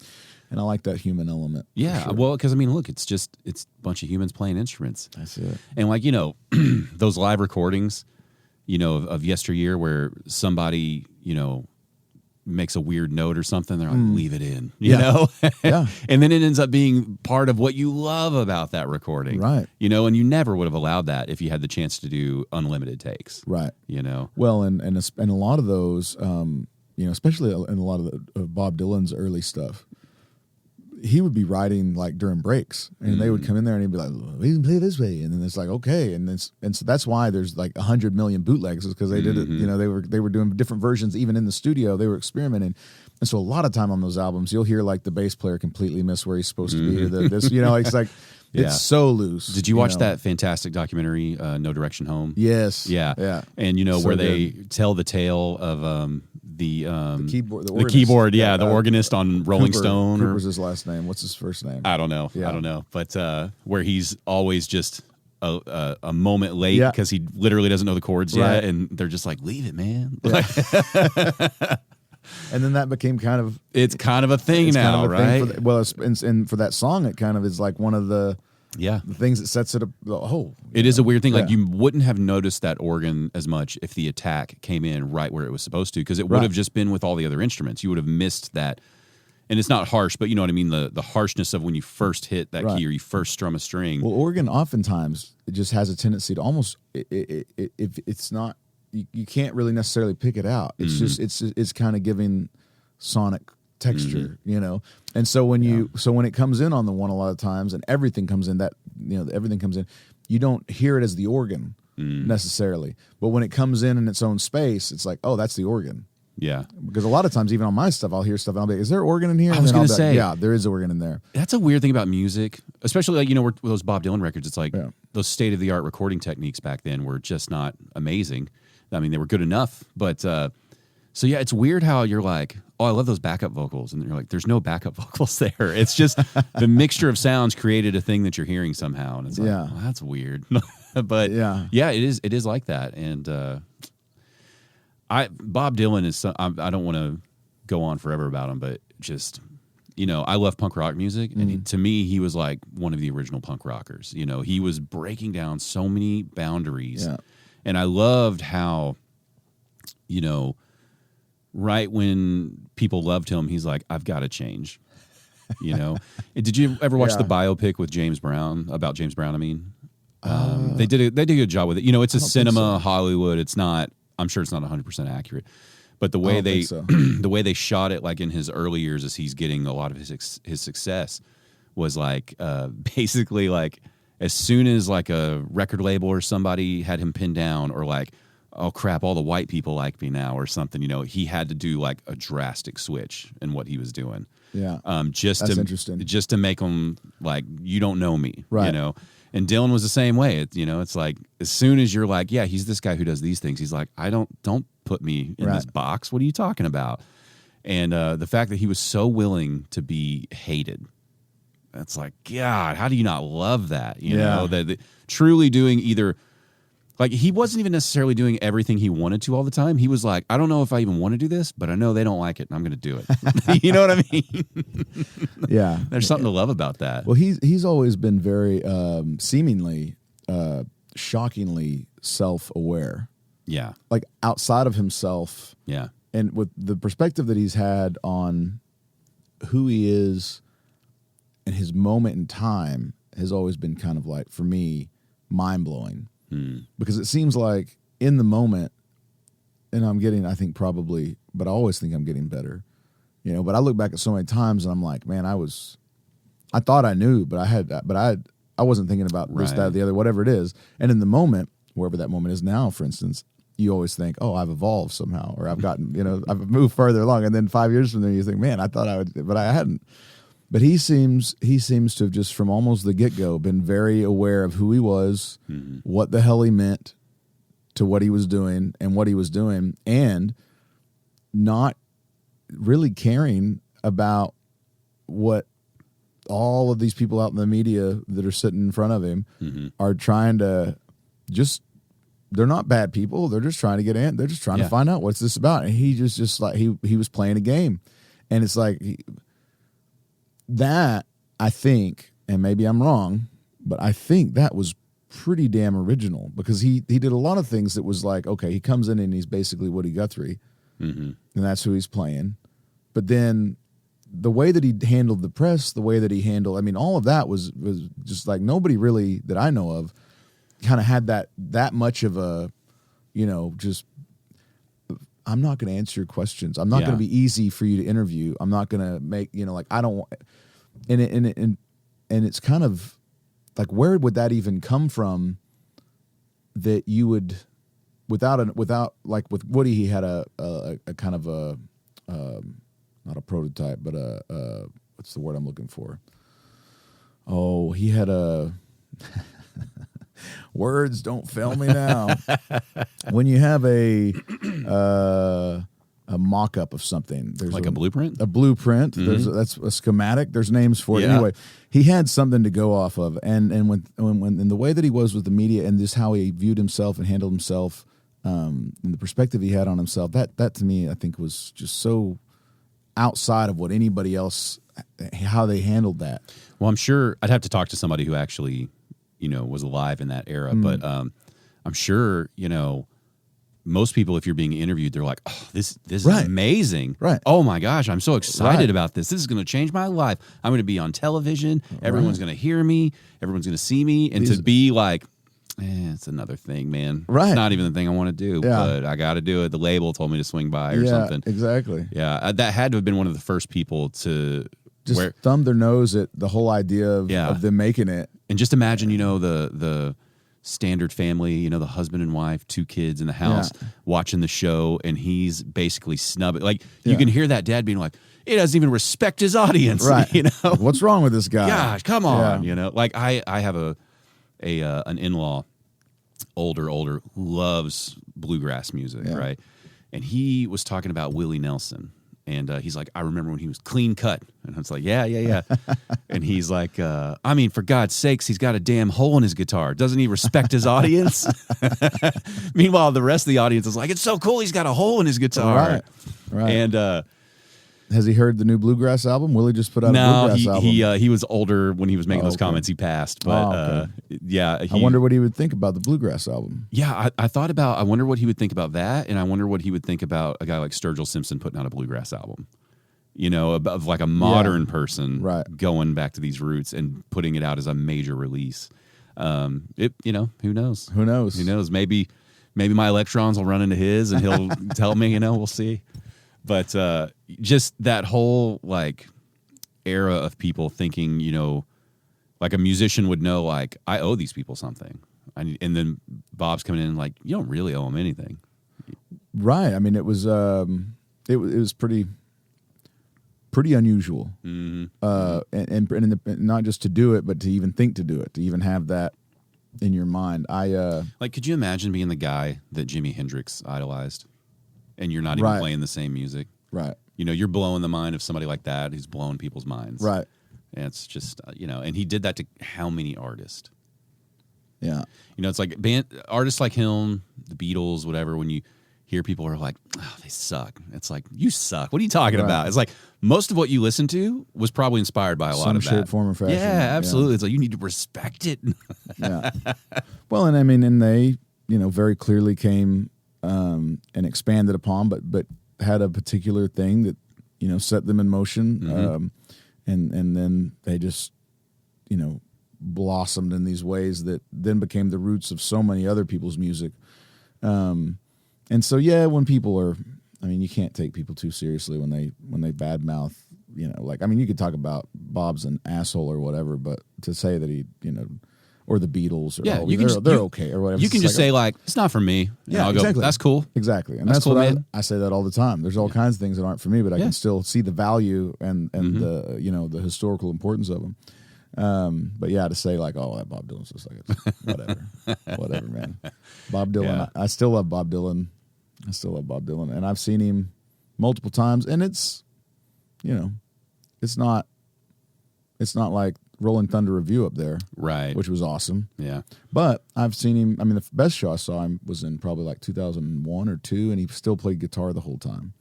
And I like that human element. Yeah. Sure. Well, because I mean, look, it's a bunch of humans playing instruments. That's it. And like, those live recordings, of yesteryear where somebody, makes a weird note or something, they're like, leave it in, you know? Yeah. And then it ends up being part of what you love about that recording. Right. And you never would have allowed that if you had the chance to do unlimited takes. Right. Well, and a lot of those, especially in a lot of Bob Dylan's early stuff, he would be writing like during breaks, and they would come in there and he'd be like, we can play this way, and then it's like, okay, and so that's why there's like 100 million bootlegs, is because they did it. They were doing different versions even in the studio. They were experimenting, And so a lot of time on those albums, you'll hear like the bass player completely miss where he's supposed to be, or this, it's like it's so loose. Did you watch that fantastic documentary, No Direction Home? Yes. Yeah. And so where they tell the tale of the keyboard, the organist on Rolling Stone. Cooper's his last name. What's his first name? I don't know. But where he's always just a moment late because he literally doesn't know the chords yet, and they're just like, leave it, man. Yeah. And then that became it's kind of a thing now, right? And for that song, it kind of is like one of the things that sets it up. It is a weird thing. Like you wouldn't have noticed that organ as much if the attack came in right where it was supposed to, because it would have just been with all the other instruments. You would have missed that. And it's not harsh, but you know what I mean? The harshness of when you first hit that key or you first strum a string. Well, organ oftentimes it just has a tendency to almost if it's not. You can't really necessarily pick it out. It's just it's kind of giving sonic texture, And so when when it comes in on the one a lot of times, and everything comes in everything comes in, you don't hear it as the organ necessarily. But when it comes in its own space, it's like, oh, that's the organ. Yeah. Because a lot of times, even on my stuff, I'll hear stuff and I'll be like, is there organ in here? I was going to say. Yeah, there is organ in there. That's a weird thing about music, especially with those Bob Dylan records. It's like those state-of-the-art recording techniques back then were just not amazing. I mean, they were good enough, but it's weird how you're like, oh, I love those backup vocals, and you're like, there's no backup vocals there. It's just the mixture of sounds created a thing that you're hearing somehow, and it's like, well, that's weird. But it is like that, and Bob Dylan is. I don't want to go on forever about him, but just I love punk rock music, and to me, he was like one of the original punk rockers. He was breaking down so many boundaries. Yeah. And I loved how, right when people loved him, he's like, I've got to change. Did you ever watch the biopic with James Brown, about James Brown? I mean, they did a good job with it. It's a cinema, Hollywood. It's not, I'm sure it's not 100% accurate, but the way the way they shot it, like in his early years as he's getting a lot of his success, was like, basically like, as soon as like a record label or somebody had him pinned down, or like, oh crap, all the white people like me now or something, he had to do like a drastic switch in what he was doing. Yeah. That's interesting. Just to make them like, you don't know me, right. And Dylan was the same way. It's like, as soon as you're like, yeah, he's this guy who does these things, he's like, don't put me in this box. What are you talking about? And the fact that he was so willing to be hated, that's like, God, how do you not love that? That truly doing either, like, he wasn't even necessarily doing everything he wanted to all the time. He was like, I don't know if I even want to do this, but I know they don't like it, and I'm going to do it. You know what I mean? Yeah. There's something to love about that. Well, he's always been very seemingly, shockingly self-aware. Yeah. Like, outside of himself. Yeah. And with the perspective that he's had on who he is, and his moment in time has always been kind of like, for me, mind-blowing. Because it seems like in the moment, and I think probably, but I always think I'm getting better. But I look back at so many times and I'm like, man, I thought I knew, but I wasn't thinking about this, that, or the other, whatever it is. And in the moment, wherever that moment is now, for instance, you always think, oh, I've evolved somehow, or I've gotten, I've moved further along. And then 5 years from there, you think, man, I thought I would, but I hadn't. But he seems to have just from almost the get-go been very aware of who he was, what the hell he meant to what he was doing and what he was doing, and not really caring about what all of these people out in the media that are sitting in front of him are trying to just, they're not bad people. They're just trying to get in. They're just trying to find out what's this about. And he just like, he was playing a game. And it's like, that, I think, and maybe I'm wrong, but I think that was pretty damn original, because he did a lot of things that was like, okay, he comes in and he's basically Woody Guthrie, and that's who he's playing. But then the way that he handled the press, the way that he handled, I mean, all of that was just like, nobody really that I know of kind of had that much of a, just, I'm not going to answer your questions. I'm not going to be easy for you to interview. I'm not going to make, like, I don't want, and it's kind of like, where would that even come from that you would, without like with Woody, he had a kind of a, not a prototype, but what's the word I'm looking for? Oh, he had a words don't fail me now. When you have a mock-up of something, there's like a blueprint. A blueprint. Mm-hmm. That's a schematic. There's names for it. Yeah. Anyway, he had something to go off of, and when in the way that he was with the media and just how he viewed himself and handled himself, and the perspective he had on himself, that to me I think was just so outside of what anybody else, how they handled that. Well, I'm sure I'd have to talk to somebody who actually, was alive in that era. But I'm sure, most people, if you're being interviewed, they're like, oh, this is amazing. Right. Oh, my gosh, I'm so excited about this. This is going to change my life. I'm going to be on television. Everyone's going to hear me. Everyone's going to see me. And to be like, it's another thing, man. Right. It's not even the thing I want to do, but I got to do it. The label told me to swing by or something. Exactly. Yeah, that had to have been one of the first people to just thumb their nose at the whole idea of them making it. And just imagine, the standard family, the husband and wife, 2 kids in the house watching the show, and he's basically snubbing. Like, you can hear that dad being like, he doesn't even respect his audience. Right. What's wrong with this guy? Gosh, come on. Like I have an in-law, older, who loves bluegrass music, right? And he was talking about Willie Nelson. And he's like, I remember when he was clean cut. And I was like, yeah. And he's like, for God's sakes, he's got a damn hole in his guitar. Doesn't he respect his audience? Meanwhile, the rest of the audience is like, it's so cool, he's got a hole in his guitar. Right. And has he heard the new bluegrass album? Willie just put out a bluegrass album. He was older when he was making those comments. He passed. But I wonder what he would think about the bluegrass album. Yeah, I wonder what he would think about that, and I wonder what he would think about a guy like Sturgill Simpson putting out a bluegrass album. Of like a modern person going back to these roots and putting it out as a major release. Who knows? Who knows? Maybe my electrons will run into his and he'll tell me, we'll see. But just that whole like era of people thinking, like a musician would know, like, I owe these people something. And then Bob's coming in like, you don't really owe them anything. Right. I mean, it was pretty unusual. Mm-hmm. And not just to do it, but to even think to do it, to even have that in your mind. Could you imagine being the guy that Jimi Hendrix idolized? And you're not even playing the same music. Right. You're blowing the mind of somebody like that who's blowing people's minds. Right. And it's just, and he did that to how many artists? Yeah. It's like artists like him, the Beatles, whatever, when you hear people are like, oh, they suck. It's like, you suck. What are you talking about? It's like most of what you listen to was probably inspired by a lot of that. Some shape, form, or fashion. Yeah, absolutely. Yeah. It's like, you need to respect it. Yeah. Well, and they, very clearly came and expanded upon, but had a particular thing that set them in motion, mm-hmm. And then they just blossomed in these ways that then became the roots of so many other people's music. And so when people are, you can't take people too seriously when they badmouth. You could talk about Bob's an asshole or whatever, but to say that he or the Beatles, or they're okay or whatever. You can just say it's not for me. Yeah, I'll exactly. Go, that's cool. Exactly, and that's cool, what I say that all the time. There's all kinds of things that aren't for me, but I can still see the value and mm-hmm. the historical importance of them. But to say that Bob Dylan's just like it's whatever, man. Bob Dylan, yeah. I still love Bob Dylan. And I've seen him multiple times, and it's not like Rolling Thunder Review up there, right? Which was awesome. Yeah, but I've seen him. The best show I saw him was in probably like 2001 or 2, and he still played guitar the whole time.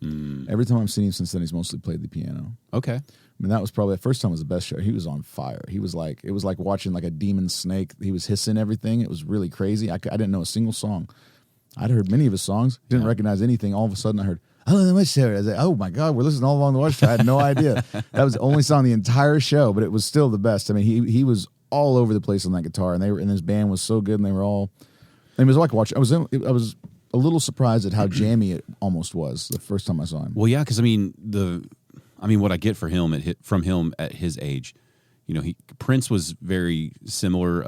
Every time I've seen him since then, he's mostly played the piano. Okay, that was probably the first time was the best show. He was on fire. It was like watching like a demon snake. He was hissing everything. It was really crazy. I didn't know a single song. I'd heard many of his songs, didn't recognize anything. All of a sudden, I heard, "Oh, my show." I was like, "Oh my God, we're listening all along the watch." I had no idea. That was the only song the entire show, but it was still the best. He was all over the place on that guitar, and his band was so good, and they were all. And it was like watching. I was a little surprised at how jammy it almost was the first time I saw him. Well, yeah, because what I get from him at his age, Prince was very similar.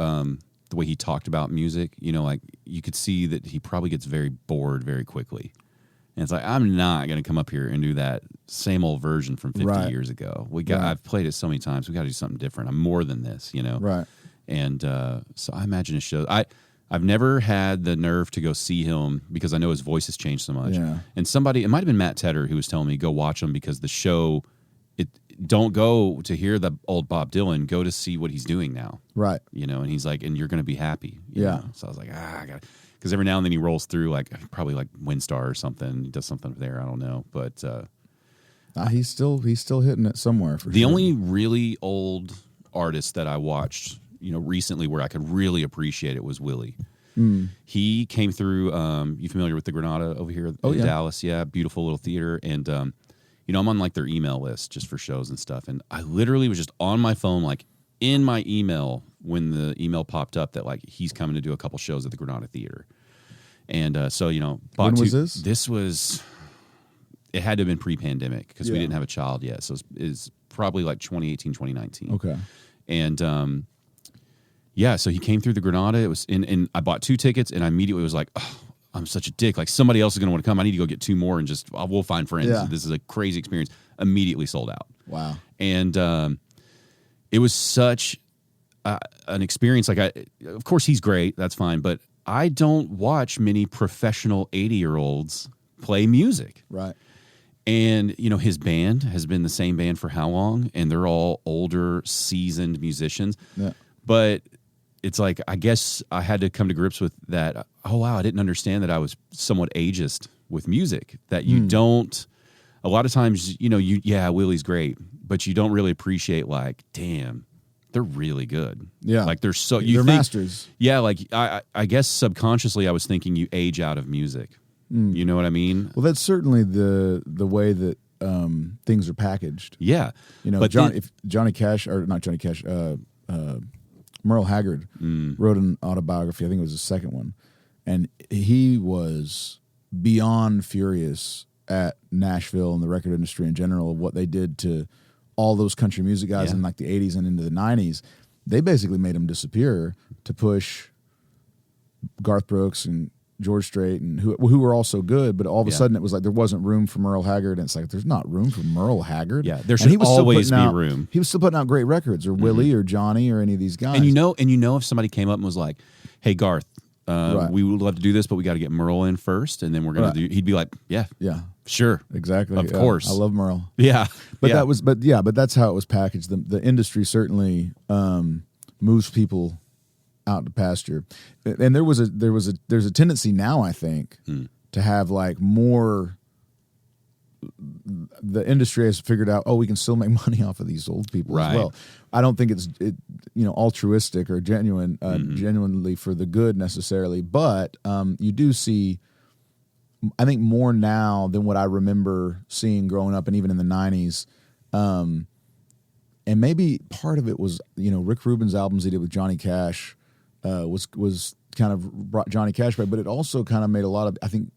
The way he talked about music, you could see that he probably gets very bored very quickly. And it's like, I'm not going to come up here and do that same old version from 50 years ago. I've played it so many times. We got to do something different. I'm more than this, you know? Right. And so I imagine his shows. I've never had the nerve to go see him because I know his voice has changed so much. Yeah. And it might have been Matt Tedder who was telling me, go watch him because the show, don't go to hear the old Bob Dylan, go to see what he's doing now. Right. You know, and he's like, and you're going to be happy. You Yeah. know? So I was like, I got to. Because every now and then he rolls through, like probably like Windstar or something. He does something there. I don't know, but he's still hitting it somewhere. For the sure. only really old artist that I watched, you know, recently where I could really appreciate it was Willie. He came through. You familiar with the Granada over here in Dallas? Yeah, beautiful little theater. And you know, I'm on like their email list just for shows and stuff. And I literally was just on my phone, like in my email, when the email popped up that like he's coming to do a couple shows at the Granada Theater. And so, you know, when was this? This was, it had to have been pre-pandemic because we didn't have a child yet. So it's probably like 2018, 2019. Okay. And yeah, so he came through the Granada. It was and I bought 2 tickets and I immediately was like, oh, I'm such a dick. Like somebody else is going to want to come. I need to go get 2 more and just, we'll find friends. Yeah. This is a crazy experience. Immediately sold out. Wow. And it was such an experience. Like of course he's great. That's fine. But I don't watch many professional 80-year-olds play music. Right. And, you know, his band has been the same band for how long? And they're all older, seasoned musicians. Yeah. But it's like, I guess I had to come to grips with that. Oh, wow, I didn't understand that I was somewhat ageist with music. That you don't, a lot of times, you know, Willie's great, but you don't really appreciate like, damn, they're really good. Yeah. Like they're masters. Yeah. Like I guess subconsciously I was thinking you age out of music. You know what I mean? Well, that's certainly the way that things are packaged. Yeah. You know, but Johnny Cash, or not Johnny Cash, Merle Haggard wrote an autobiography. I think it was the second one. And he was beyond furious at Nashville and the record industry in general of what they did to all those country music guys in like the 80s and into the 90s. They basically made them disappear to push Garth Brooks and George Strait and who were also good, but all of a sudden it was like there wasn't room for Merle Haggard, and it's like there's not room for Merle Haggard. Yeah, there should always be room. He was still putting out great records, or Willie or Johnny or any of these guys. And you know, if somebody came up and was like, "Hey Garth, we would love to do this, but we got to get Merle in first, and then we're gonna do," he'd be like, "Yeah, sure, exactly, of course, I love Merle." Yeah, but that's how it was packaged. The industry certainly moves people out to pasture, and there's a tendency now, I think, to have like more. The industry has figured out, we can still make money off of these old people as well. I don't think it's altruistic or genuinely for the good necessarily, but you do see, I think, more now than what I remember seeing growing up, and even in the 90s. And maybe part of it was, Rick Rubin's albums he did with Johnny Cash was kind of brought Johnny Cash back, but it also kind of made a lot of, I think,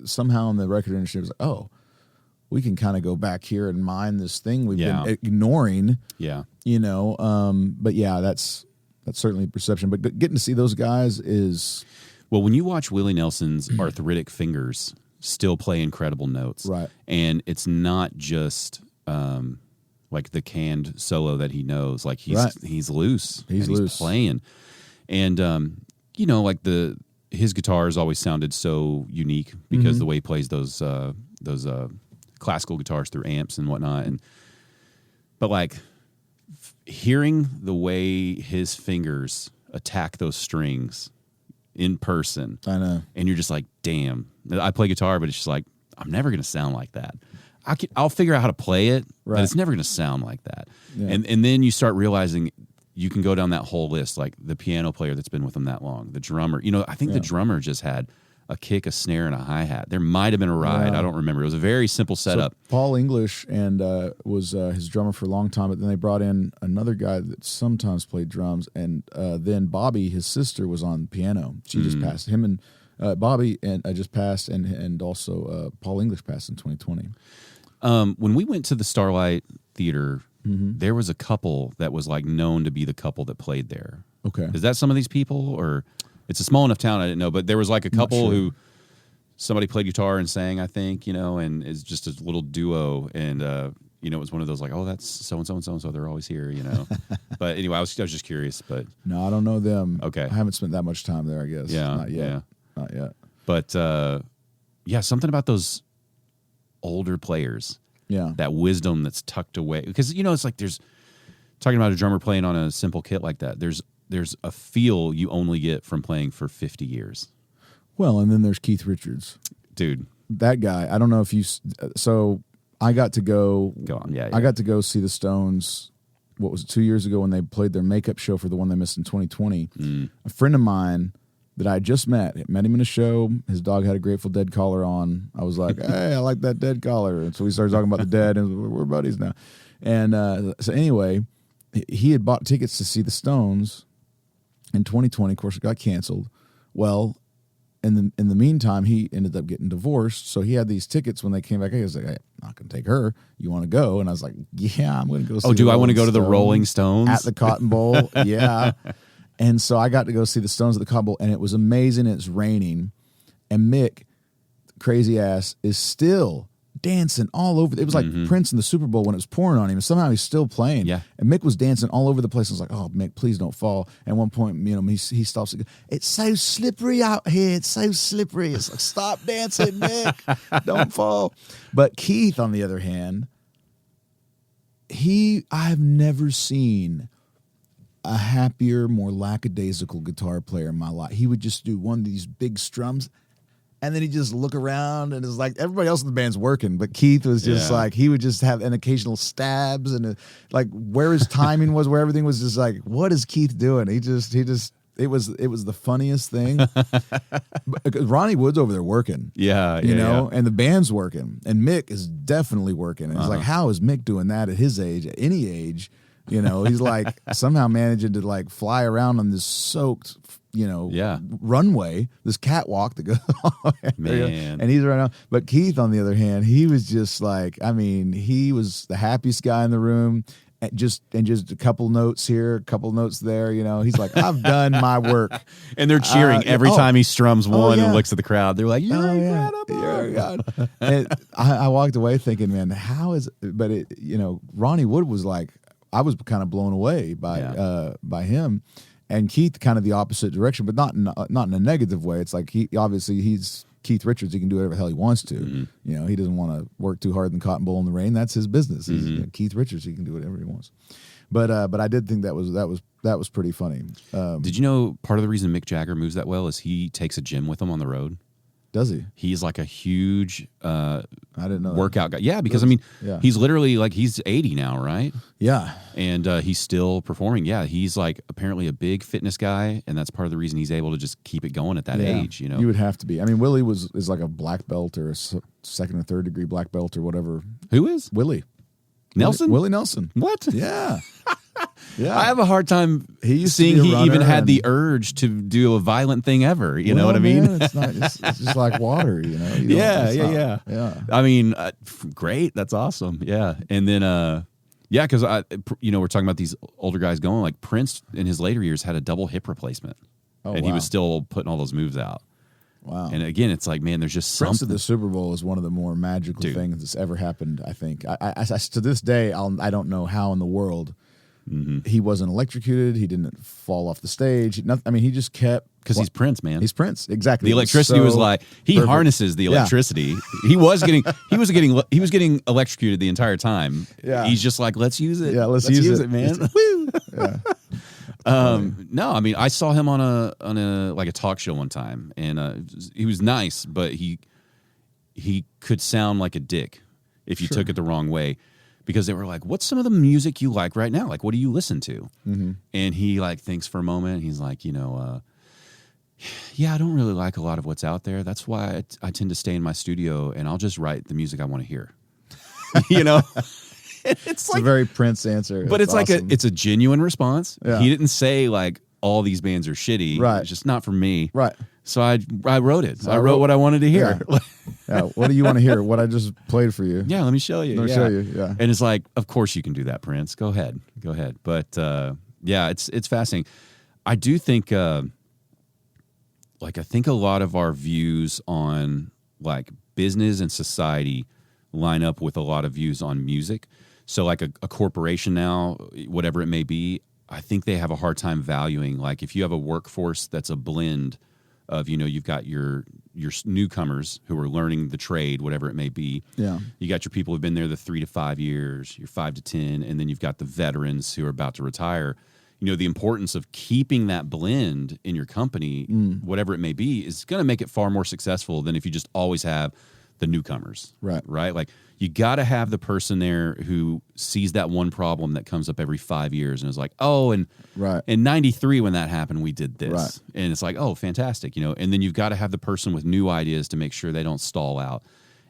somehow in the record industry, it was like, we can kind of go back here and mine this thing we've been ignoring. Yeah. But yeah, that's certainly perception. But getting to see those guys is... Well, when you watch Willie Nelson's arthritic fingers still play incredible notes. Right. And it's not just like the canned solo that he knows. Like he's loose. He's playing. And, like his guitars always sounded so unique because the way he plays those classical guitars through amps and whatnot. But like hearing the way his fingers attack those strings in person, I know, and you're just like, damn. I play guitar, but it's just like, I'm never going to sound like that. I'll figure out how to play it, but it's never going to sound like that. Yeah. And then you start realizing you can go down that whole list, like the piano player that's been with them that long, the drummer. I think the drummer just had a kick, a snare, and a hi-hat. There might have been a ride. I don't remember. It was a very simple setup. So Paul English was his drummer for a long time, but then they brought in another guy that sometimes played drums, and then Bobby, his sister, was on piano. She just passed. Him and Bobby just passed, and also Paul English passed in 2020. When we went to the Starlight Theater, there was a couple that was like known to be the couple that played there. Okay. Is that some of these people, or... It's a small enough town, I didn't know, but there was like a couple who somebody played guitar and sang, I think, and it's just a little duo. And, it was one of those like, oh, that's so-and-so and so-and-so. They're always here, But anyway, I was just curious. But no, I don't know them. Okay. I haven't spent that much time there, I guess. Yeah. Not yet. Yeah. Not yet. But, something about those older players. Yeah. That wisdom that's tucked away. Because, it's like there's, talking about a drummer playing on a simple kit like that, there's a feel you only get from playing for 50 years. Well, and then there's Keith Richards. Dude. That guy, I don't know if you... So I got to go... Go on, yeah. I got to go see the Stones, what was it, 2 years ago when they played their makeup show for the one they missed in 2020. A friend of mine that I just met him in a show. His dog had a Grateful Dead collar on. I was like, hey, I like that Dead collar. And so we started talking about the Dead, and we're buddies now. And so anyway, he had bought tickets to see the Stones in 2020. Of course, it got canceled. Well, in the meantime, he ended up getting divorced. So he had these tickets when they came back. He was like, hey, I'm not going to take her. You want to go? And I was like, yeah, I'm going to go see do I want to go to the Rolling Stones? At the Cotton Bowl, yeah. And so I got to go see the Stones at the Cotton Bowl, and it was amazing. It's raining. And Mick, crazy ass, is still dancing all over. It was like Prince in the Super Bowl when it was pouring on him, and somehow he's still playing. Yeah. And Mick was dancing all over the place. I was like, oh, Mick, please don't fall. And at one point, he stops and goes, it's so slippery out here. It's so slippery. It's like, stop dancing, Mick. Don't fall. But Keith, on the other hand, I've never seen a happier, more lackadaisical guitar player in my life. He would just do one of these big strums, and then he'd just look around, and it's like everybody else in the band's working, but Keith was just like, he would just have an occasional stabs, and like where his timing was, where everything was just like, what is Keith doing? It was the funniest thing. Ronnie Wood's over there working. Yeah, and the band's working, and Mick is definitely working. And it's like, how is Mick doing that at his age, at any age? He's like somehow managing to like fly around on this soaked, runway, this catwalk that goes man. And he's right now. But Keith, on the other hand, he was just like, he was the happiest guy in the room. And just a couple notes here, a couple notes there. He's like, I've done my work. And they're cheering every time he strums one and looks at the crowd. They're like, you're incredible. You're God. And I walked away thinking, man, how is it? But Ronnie Wood was like, I was kind of blown away by him, and Keith kind of the opposite direction, but not in a negative way. It's like he's Keith Richards. He can do whatever the hell he wants to. Mm-hmm. He doesn't want to work too hard in the Cotton Bowl in the rain. That's his business. He's Keith Richards. He can do whatever he wants. But I did think that was pretty funny. Did you know part of the reason Mick Jagger moves that well is he takes a gym with him on the road? Does he? He's like a huge I didn't know workout guy. Yeah, because he's literally like he's 80 now, right? Yeah. And he's still performing. Yeah, he's like apparently a big fitness guy, and that's part of the reason he's able to just keep it going at that age. You would have to be. Willie is like a black belt or a second or third degree black belt or whatever. Who is Willie Nelson? Willie Nelson. What? Yeah. Yeah, I have a hard time seeing he even had the urge to do a violent thing ever. You know what I mean? Man, it's just like water. Yeah. Great. That's awesome. Yeah, and then because we're talking about these older guys going like Prince in his later years had a double hip replacement, he was still putting all those moves out. Wow. And again, it's like, man, there's just Prince something. At the Super Bowl is one of the more magical things that's ever happened. I think. I to this day, I don't know how in the world. He wasn't electrocuted. He didn't fall off the stage. He just kept because he's Prince, man. He's Prince, exactly. The electricity was like he harnesses the electricity. He was getting electrocuted the entire time. Yeah, he's just like, let's use it. Yeah, let's use it, man. Woo. Yeah. No, I saw him on a like a talk show one time, and he was nice, but he could sound like a dick if you took it the wrong way. Because they were like, what's some of the music you like right now? Like, what do you listen to? Mm-hmm. And he like thinks for a moment. He's like, I don't really like a lot of what's out there. That's why I tend to stay in my studio and I'll just write the music I want to hear. It's like a very Prince answer. But it's awesome. like it's a genuine response. Yeah. He didn't say like all these bands are shitty. Right. It's just not for me. Right. So I wrote it. So I wrote what I wanted to hear. Yeah. What do you want to hear? What I just played for you. Yeah, let me show you. Let me show you. Yeah. And it's like, of course you can do that, Prince. Go ahead. But it's fascinating. I do think I think a lot of our views on like business and society line up with a lot of views on music. So like a corporation now, whatever it may be, I think they have a hard time valuing, like if you have a workforce that's a blend of, you've got your newcomers who are learning the trade, whatever it may be. Yeah. You got your people who've been there the 3 to 5 years, your 5 to 10, and then you've got the veterans who are about to retire. The importance of keeping that blend in your company, whatever it may be, is going to make it far more successful than if you just always have the newcomers. Right? Like, you got to have the person there who sees that one problem that comes up every 5 years and is like, oh, and in 93 when that happened, we did this. Right. And it's like, oh, fantastic. And then you've got to have the person with new ideas to make sure they don't stall out.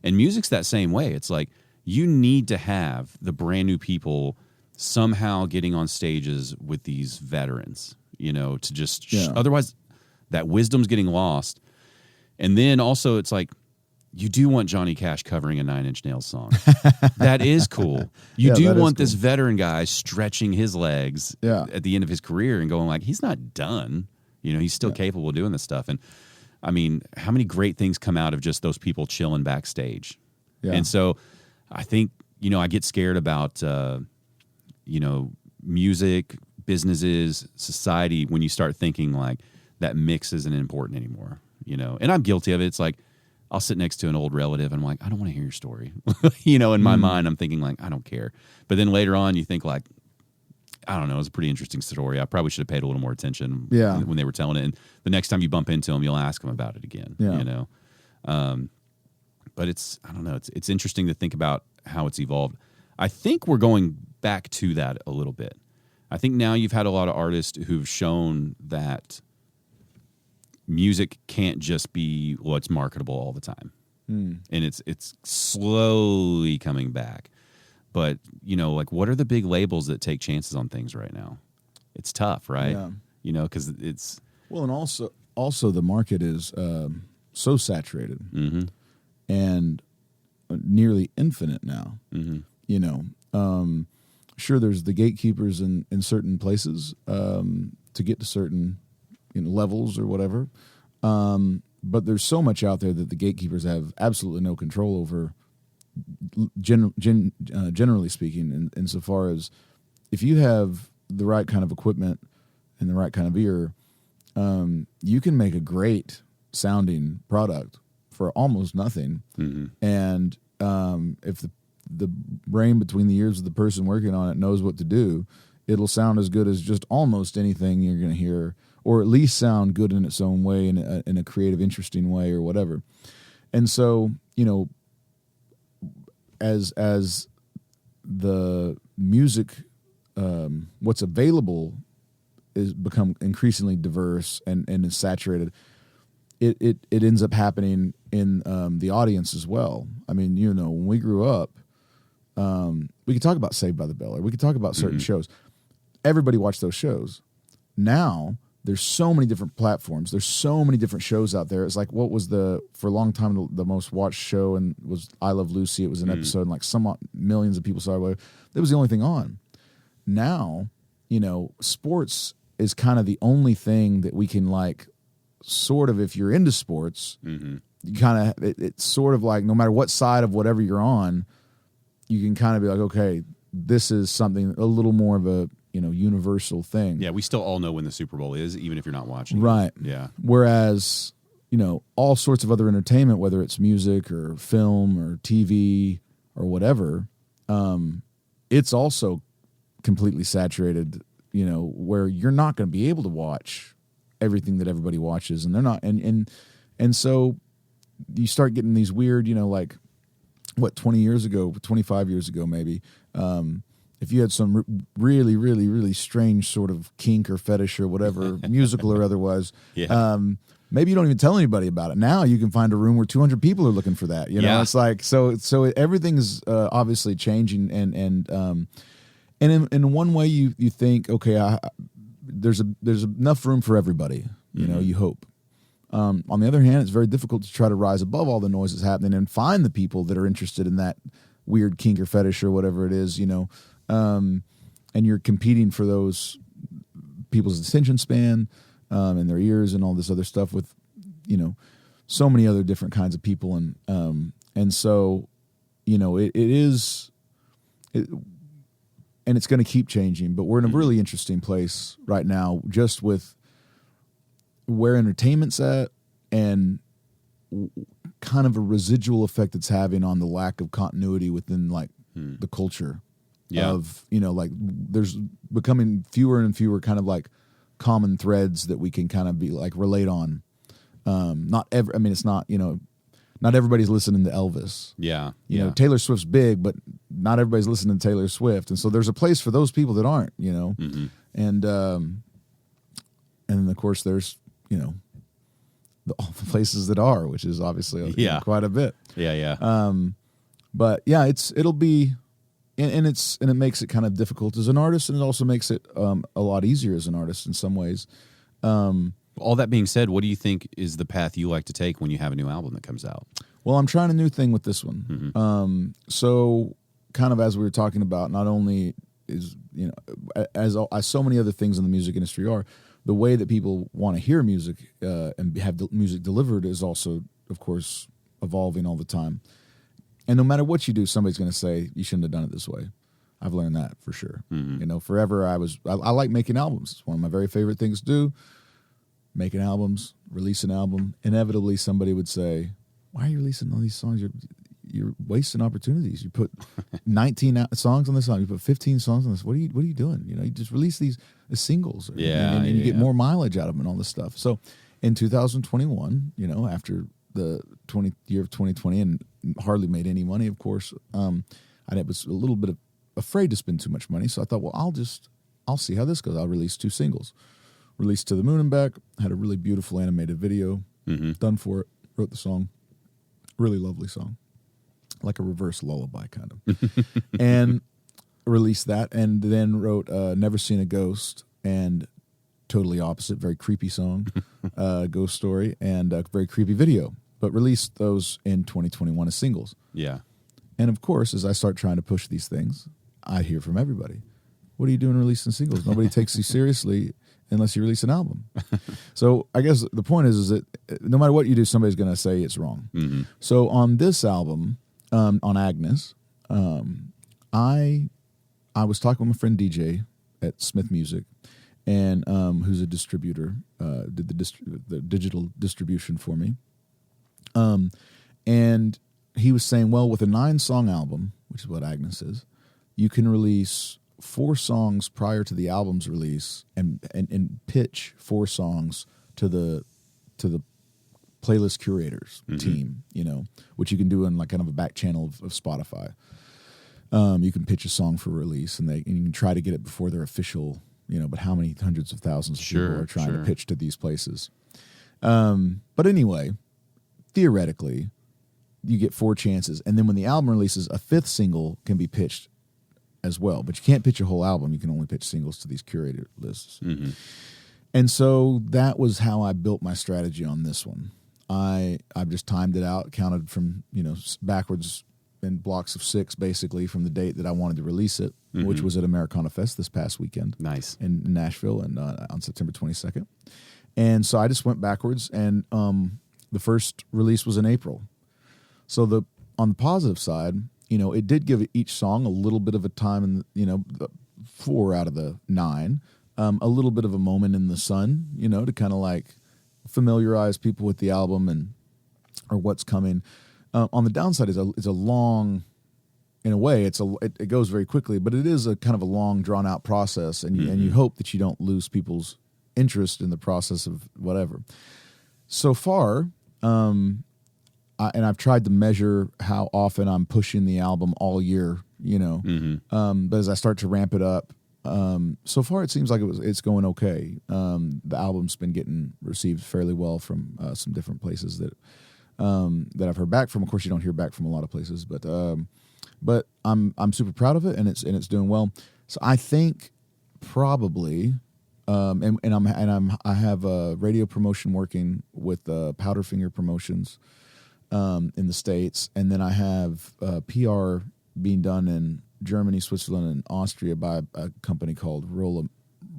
And music's that same way. It's like, you need to have the brand new people somehow getting on stages with these veterans, to just, otherwise that wisdom's getting lost. And then also it's like, you do want Johnny Cash covering a Nine Inch Nails song. That is cool. You do want this veteran guy stretching his legs at the end of his career and going like, he's not done. He's still capable of doing this stuff. And I mean, how many great things come out of just those people chilling backstage? Yeah. And so I think, I get scared about, music, businesses, society, when you start thinking like that mix isn't important anymore, and I'm guilty of it. It's like, I'll sit next to an old relative and I'm like, I don't want to hear your story. In my mind, I'm thinking like, I don't care. But then later on, you think like, I don't know, it's a pretty interesting story. I probably should have paid a little more attention when they were telling it. And the next time you bump into them, you'll ask them about it again, But I don't know, it's interesting to think about how it's evolved. I think we're going back to that a little bit. I think now you've had a lot of artists who've shown that music can't just be what's marketable all the time. And it's slowly coming back. But, like, what are the big labels that take chances on things right now? It's tough, right? Yeah. Because it's... Well, and also the market is so saturated and nearly infinite now. Sure, there's the gatekeepers in certain places to get to certain levels or whatever. But there's so much out there that the gatekeepers have absolutely no control over, generally speaking, insofar as if you have the right kind of equipment and the right kind of ear, you can make a great sounding product for almost nothing. And if the brain between the ears of the person working on it knows what to do, it'll sound as good as just almost anything you're going to hear, or at least sound good in its own way, in a creative, interesting way, or whatever. And so, as the music, what's available is become increasingly diverse and is saturated, it ends up happening in the audience as well. I mean, when we grew up, we could talk about Saved by the Bell, or we could talk about certain shows. Everybody watched those shows. Now there's so many different platforms. There's so many different shows out there. It's like, what was for a long time the most watched show, and was I Love Lucy. It was an episode, and like somewhat millions of people saw it. That was the only thing on. Now, sports is kind of the only thing that we can like, sort of, if you're into sports, you kind of, it's sort of like no matter what side of whatever you're on, you can kind of be like, okay, this is something a little more of a universal thing. Yeah, we still all know when the Super Bowl is, even if you're not watching. Right. Yeah. Whereas, all sorts of other entertainment, whether it's music or film or TV or whatever, it's also completely saturated, where you're not going to be able to watch everything that everybody watches, and they're not. And so you start getting these weird, like, 20 years ago, 25 years ago, maybe, if you had some really, really, really strange sort of kink or fetish or whatever, musical or otherwise, maybe you don't even tell anybody about it. Now you can find a room where 200 people are looking for that. It's like, so everything's obviously changing, and in one way you think, okay, there's enough room for everybody. You hope. On the other hand, it's very difficult to try to rise above all the noise that's happening and find the people that are interested in that weird kink or fetish or whatever it is, and you're competing for those people's attention span and their ears and all this other stuff with, so many other different kinds of people, and so, you know, it is, and it's going to keep changing. But we're in a really interesting place right now, just with where entertainment's at and kind of a residual effect it's having on the lack of continuity within like the culture of, you know, like there's becoming fewer and fewer kind of like common threads that we can kind of be like relate on. It's not, you know, not everybody's listening to Elvis. Yeah. You know, Taylor Swift's big, but not everybody's listening to Taylor Swift. And so there's a place for those people that aren't, you know. And then of course there's, you know, all the places that are, which is obviously quite a bit. But yeah, it'll be, and it makes it kind of difficult as an artist, and it also makes it a lot easier as an artist in some ways. All that being said, what do you think is the path you like to take when you have a new album that comes out? Well, I'm trying a new thing with this one. So kind of as we were talking about, not only is, you know, as so many other things in the music industry are, the way that people want to hear music and have music delivered is also, of course, evolving all the time. And no matter what you do, somebody's going to say, you shouldn't have done it this way. I've learned that for sure. You know, forever I like making albums. It's one of my very favorite things to do. Making albums, release an album. Inevitably, somebody would say, why are you releasing all these songs? You're wasting opportunities. You put 19 songs on this song. You put 15 songs on this. What are you doing? You know, you just release these as singles. And you get more mileage out of them and all this stuff. So in 2021, you know, after the year of 2020 and hardly made any money, of course, I was a little bit afraid to spend too much money. So I thought, well, I'll see how this goes. I'll release 2 singles. Released To the Moon and Back, had a really beautiful animated video done for it, wrote the song, really lovely song, like a reverse lullaby kind of, and released that, and then wrote Never Seen a Ghost, and totally opposite, very creepy song, ghost story, and a very creepy video, but released those in 2021 as singles. Yeah. And of course, as I start trying to push these things, I hear from everybody, what are you doing releasing singles? Nobody takes you seriously unless you release an album. So I guess the point is that no matter what you do, somebody's going to say it's wrong. So on this album, on Agnes, I was talking with my friend DJ at Smith Music, and who's a distributor, did the digital distribution for me. And he was saying, well, with a 9-song album, which is what Agnes is, you can release 4 songs prior to the album's release and pitch 4 songs to the playlist curators team, you know, which you can do in like kind of a back channel of Spotify. You can pitch a song for release, and you can try to get it before they're official, you know, but how many hundreds of thousands of people are trying to pitch to these places? But anyway, theoretically, you get 4 chances, and then when the album releases, a 5th single can be pitched as well, but you can't pitch a whole album. You can only pitch singles to these curated lists. And so that was how I built my strategy on this one. I've just timed it out, counted from, you know, backwards in blocks of 6, basically, from the date that I wanted to release it, which was at Americana Fest this past weekend. Nice. In Nashville, and on September 22nd. And so I just went backwards, and the first release was in April. So on the positive side, you know, it did give each song a little bit of a time, and, you know, 4 out of the 9, a little bit of a moment in the sun, you know, to kind of like familiarize people with the album or what's coming. On the downside is a long, in a way, it goes very quickly, but it is a kind of a long, drawn out process, and you hope that you don't lose people's interest in the process of whatever. So far, and I've tried to measure how often I'm pushing the album all year, you know. But as I start to ramp it up, so far it seems like it's going okay. The album's been getting received fairly well from some different places that I've heard back from. Of course, you don't hear back from a lot of places, but I'm super proud of it, and it's doing well. So I think probably. I have a radio promotion working with Powderfinger Promotions in the States, and then I have PR being done in Germany, Switzerland, and Austria by a company called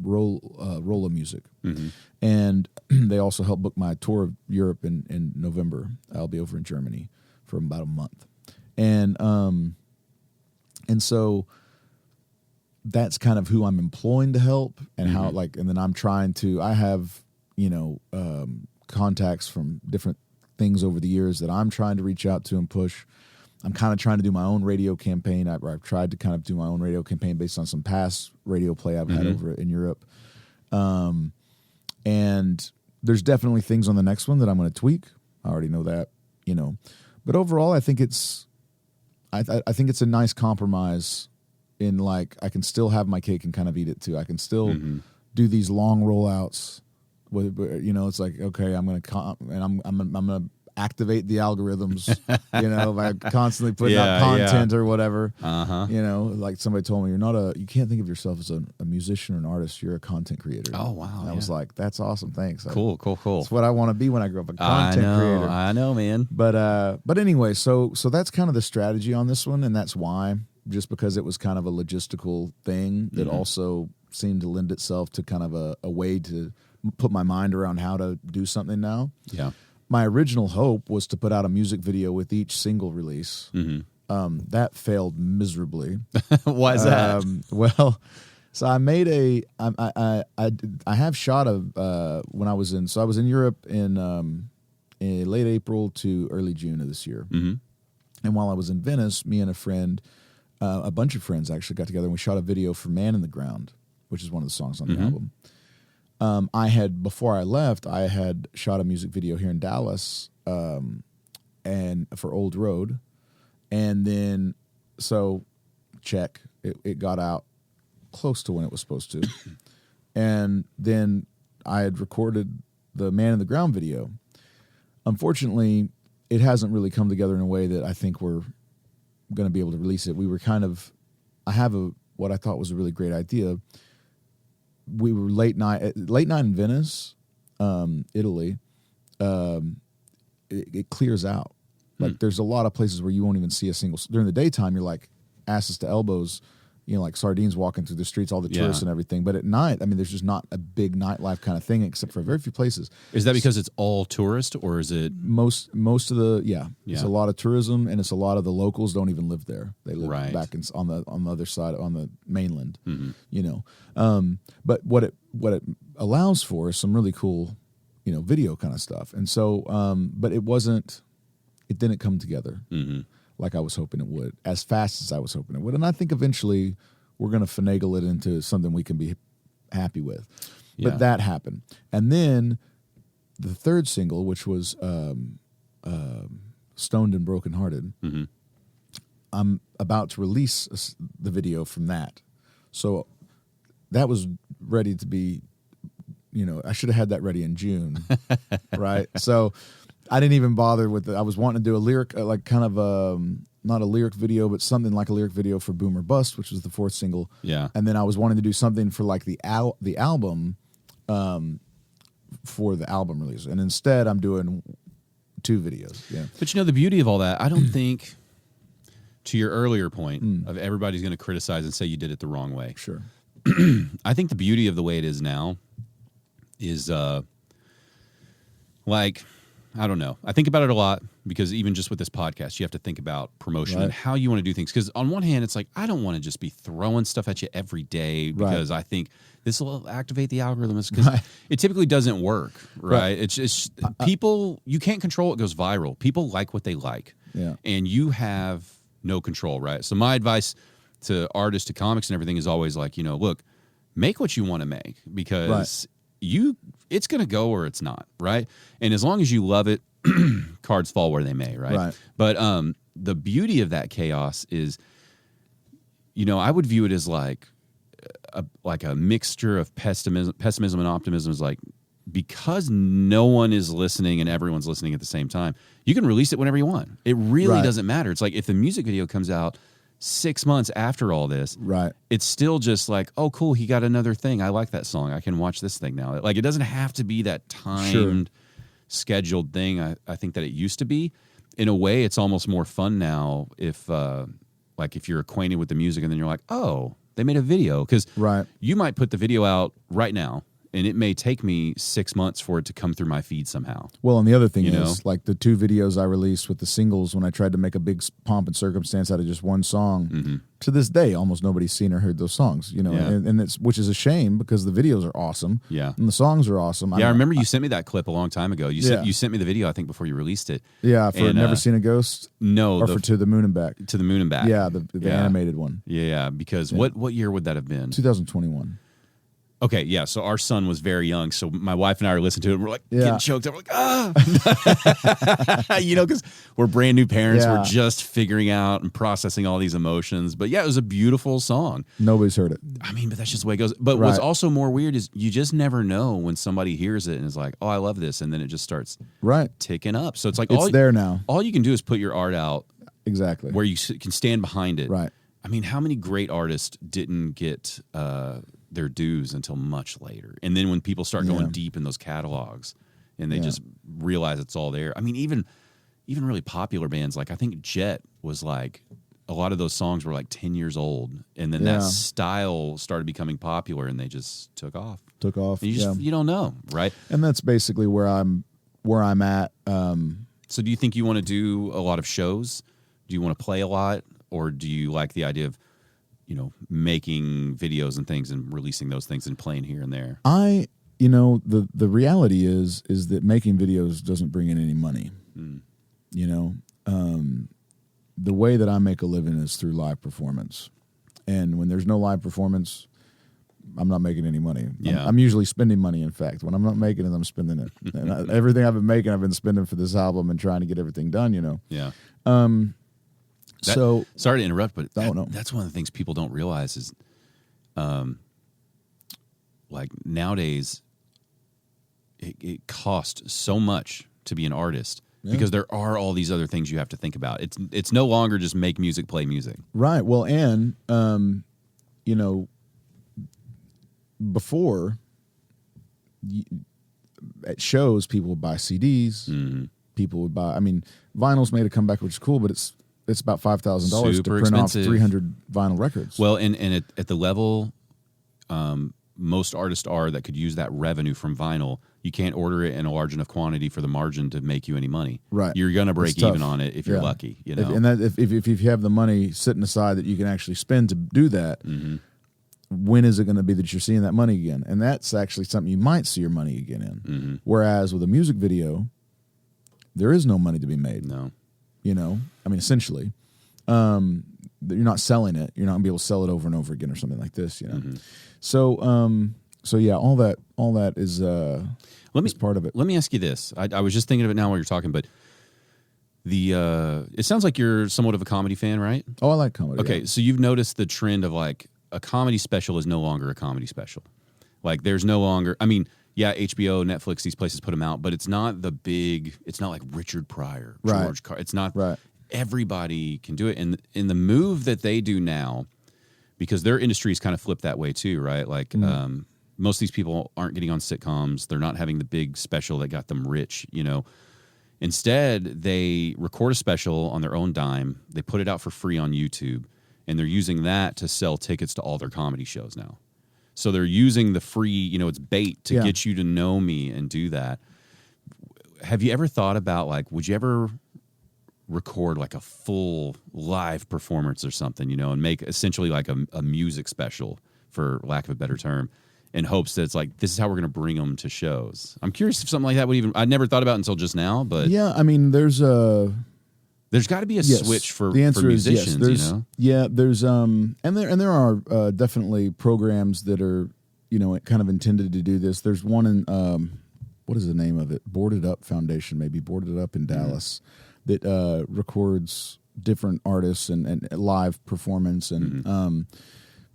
Rolla Music, and they also helped book my tour of Europe in November. I'll be over in Germany for about a month, and so that's kind of who I'm employing to help, and how and then I'm trying to. I have contacts from different things over the years that I'm trying to reach out to and push. I'm kind of trying to do my own radio campaign. I've tried to kind of do my own radio campaign based on some past radio play I've had over in Europe. And there's definitely things on the next one that I'm going to tweak. I already know that, But overall, I think it's I think it's a nice compromise in I can still have my cake and kind of eat it too. I can still do these long rollouts. It's like, okay, I'm going to I'm going to activate the algorithms, by constantly putting out content or whatever. Like somebody told me, you can't think of yourself as a musician or an artist. You're a content creator. Oh, wow. And I was like, that's awesome. Thanks. Cool. That's what I want to be when I grow up, a content creator. I know, man. But anyway, so that's kind of the strategy on this one. And that's why, just because it was kind of a logistical thing that also seemed to lend itself to kind of a way to put my mind around how to do something now. Yeah. My original hope was to put out a music video with each single release. That failed miserably. Why is that? Well, so I made I have shot when I was in Europe in late April to early June of this year. And while I was in Venice, me and a friend, a bunch of friends actually got together and we shot a video for Man in the Ground, which is one of the songs on the album. Before I left, I had shot a music video here in Dallas, and for Old Road. And then, check, it got out close to when it was supposed to. And then I had recorded the Man in the Ground video. Unfortunately, it hasn't really come together in a way that I think we're going to be able to release it. We were I have what I thought was a really great idea. We were late night in Venice, Italy. It clears out. There's a lot of places where you won't even see a single. During the daytime, you're like asses to elbows, like sardines walking through the streets, all the tourists and everything. But at night, there's just not a big nightlife kind of thing, except for very few places. Is that because it's all tourist, or is it most of the It's a lot of tourism, and it's a lot of the locals don't even live there. They live back on the other side, on the mainland. But what it allows for is some really cool, video kind of stuff. And so, but it didn't come together like I was hoping it would, as fast as I was hoping it would. And I think eventually we're going to finagle it into something we can be happy with. Yeah. But that happened. And then the third single, which was Stoned and Brokenhearted, I'm about to release the video from that. So that was ready to be, I should have had that ready in June, right? So I didn't even bother with it. I was wanting to do a lyric, not a lyric video, but something like a lyric video for Boom or Bust, which was the fourth single. Yeah. And then I was wanting to do something for the album, for the album release. And instead I'm doing 2 videos. Yeah. But the beauty of all that, I don't think, to your earlier point of everybody's going to criticize and say you did it the wrong way. Sure. I think the beauty of the way it is now is I don't know. I think about it a lot because even just with this podcast, you have to think about promotion and how you want to do things. Because on one hand, it's like, I don't want to just be throwing stuff at you every day because I think this will activate the algorithms, because it typically doesn't work, right? It's just people, you can't control what goes viral. People like what they like. Yeah. And you have no control, right? So my advice to artists, to comics and everything is always look, make what you want to make, because it's going to go or it's not, right? And as long as you love it, cards fall where they may, right? But the beauty of that chaos is, I would view it as like a mixture of pessimism and optimism. Is because no one is listening and everyone's listening at the same time, you can release it whenever you want. It really doesn't matter. It's like if the music video comes out 6 months after all this, it's still just oh, cool, he got another thing. I like that song. I can watch this thing now. It doesn't have to be that timed, scheduled thing. I think that it used to be. In a way, it's almost more fun now if you're acquainted with the music and then you're like, oh, They made a video because Right. you might put the video out right now, and it may take me 6 months for it to come through my feed somehow. Well, and the other thing You is, know? like the 2 videos I released with the singles when I tried to make a big pomp and circumstance out of just one song, to this day, almost nobody's seen or heard those songs, you know, Yeah. and it's, which is a shame because the videos are awesome. Yeah. And the songs are awesome. Yeah, I remember you sent me that clip a long time ago. You Yeah. sent me the video, I think, before you released it. Yeah, for And, Never Seen a Ghost? No, Or for To the Moon and Back? To the Moon and Back. Yeah, the Yeah. animated one. Yeah, because what year would that have been? 2021. Okay, yeah. So our son was very young. So my wife and I are listening to it, and we're like Yeah. getting choked up. We're like, you know, because we're brand new parents. Yeah. We're just figuring out and processing all these emotions. But yeah, it was a beautiful song. Nobody's heard it. I mean, but that's just the way it goes. But what's Right. also more weird is you just never know when somebody hears it and is like, oh, I love this. And then it just starts Right. ticking up. So it's like It's there now. all you can do is put your art out Exactly. where you can stand behind it. Right. I mean, how many great artists didn't get their dues until much later? And then when people start going Yeah. deep in those catalogs and they just realize it's all there. I mean, even really popular bands, like I think Jet was like, a lot of those songs were like 10 years old. And then that Yeah. style started becoming popular and they just took off. Took off. And you don't know, right? And that's basically where I'm at. So do you think you want to do a lot of shows? Do you want to play a lot? Or do you like the idea of, you know, making videos and things and releasing those things and playing here and there? You know, the reality is that making videos doesn't bring in any money. You know, the way that I make a living is through live performance. And when there's no live performance, I'm not making any money. Yeah. I'm usually spending money, in fact. When I'm not making it, I'm spending it. And everything I've been making, I've been spending for this album and trying to get everything done, you know. Yeah. So Sorry to interrupt, but no. that's one of the things people don't realize is, like nowadays, it costs so much to be an artist because there are all these other things you have to think about. It's no longer just make music, play music. Right. Well, and, you know, before at shows, people would buy CDs. People would buy, I mean, vinyl's made a comeback, which is cool, but it's about $5,000 to Super print expensive. off 300 vinyl records. Well, and at the level most artists are that could use that revenue from vinyl, you can't order it in a large enough quantity for the margin to make you any money. Right. You're going to break It's tough. even on it if you're lucky. You know. If you have the money sitting aside that you can actually spend to do that, when is it going to be that you're seeing that money again? And that's actually something you might see your money again in. Whereas with a music video, there is no money to be made. No. You know, I mean, essentially, you're not selling it. You're not gonna be able to sell it over and over again or something like this. You know, so yeah, all that is is part of it. Let me ask you this. I was just thinking of it now while you're talking, but it sounds like you're somewhat of a comedy fan, right? Oh, I like comedy. Okay, yeah. so you've noticed the trend of like a comedy special is no longer a comedy special. Like there's no longer, I mean, yeah, HBO, Netflix, these places put them out, but it's not the big, it's not like Richard Pryor, George Carlin. It's not, everybody can do it. And in the move that they do now, because their industry is kind of flipped that way too, right? Like most of these people aren't getting on sitcoms. They're not having the big special that got them rich, you know. Instead, they record a special on their own dime. They put it out for free on YouTube, and they're using that to sell tickets to all their comedy shows now. So they're using the free, you know, it's bait to get you to know me and do that. Have you ever thought about, like, would you ever record like a full live performance or something, you know, and make essentially like a music special, for lack of a better term, in hopes that it's like, this is how we're going to bring them to shows? I'm curious if something like that would even, I'd never thought about it until just now, but yeah, I mean, there's got to be a switch for the answer musicians, is yes. You know? Yeah, there's and there are definitely programs that are, you know, kind of intended to do this. There's one in what is the name of it? Boarded Up Foundation, maybe Boarded Up in Dallas, that records different artists and live performance and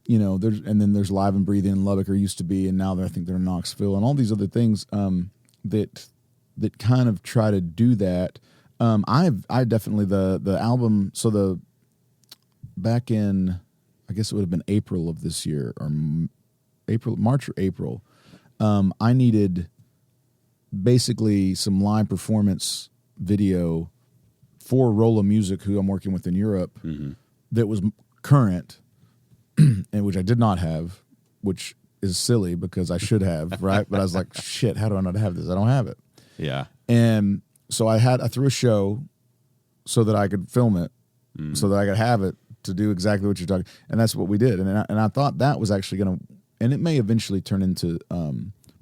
you know, there's Live and Breathing in Lubbock, or used to be, and now I think they're in Knoxville, and all these other things that kind of try to do that. I definitely the album. So back in, I guess it would have been April of this year, or March or April. I needed basically some live performance video for Rolla Music, who I'm working with in Europe, that was current. and which I did not have, which is silly because I should have, right? But I was like, shit, how do I not have this? I don't have it. Yeah. And so I threw a show so that I could film it, so that I could have it to do exactly what you're talking. And that's what we did. And I thought that was actually going to, and it may eventually turn into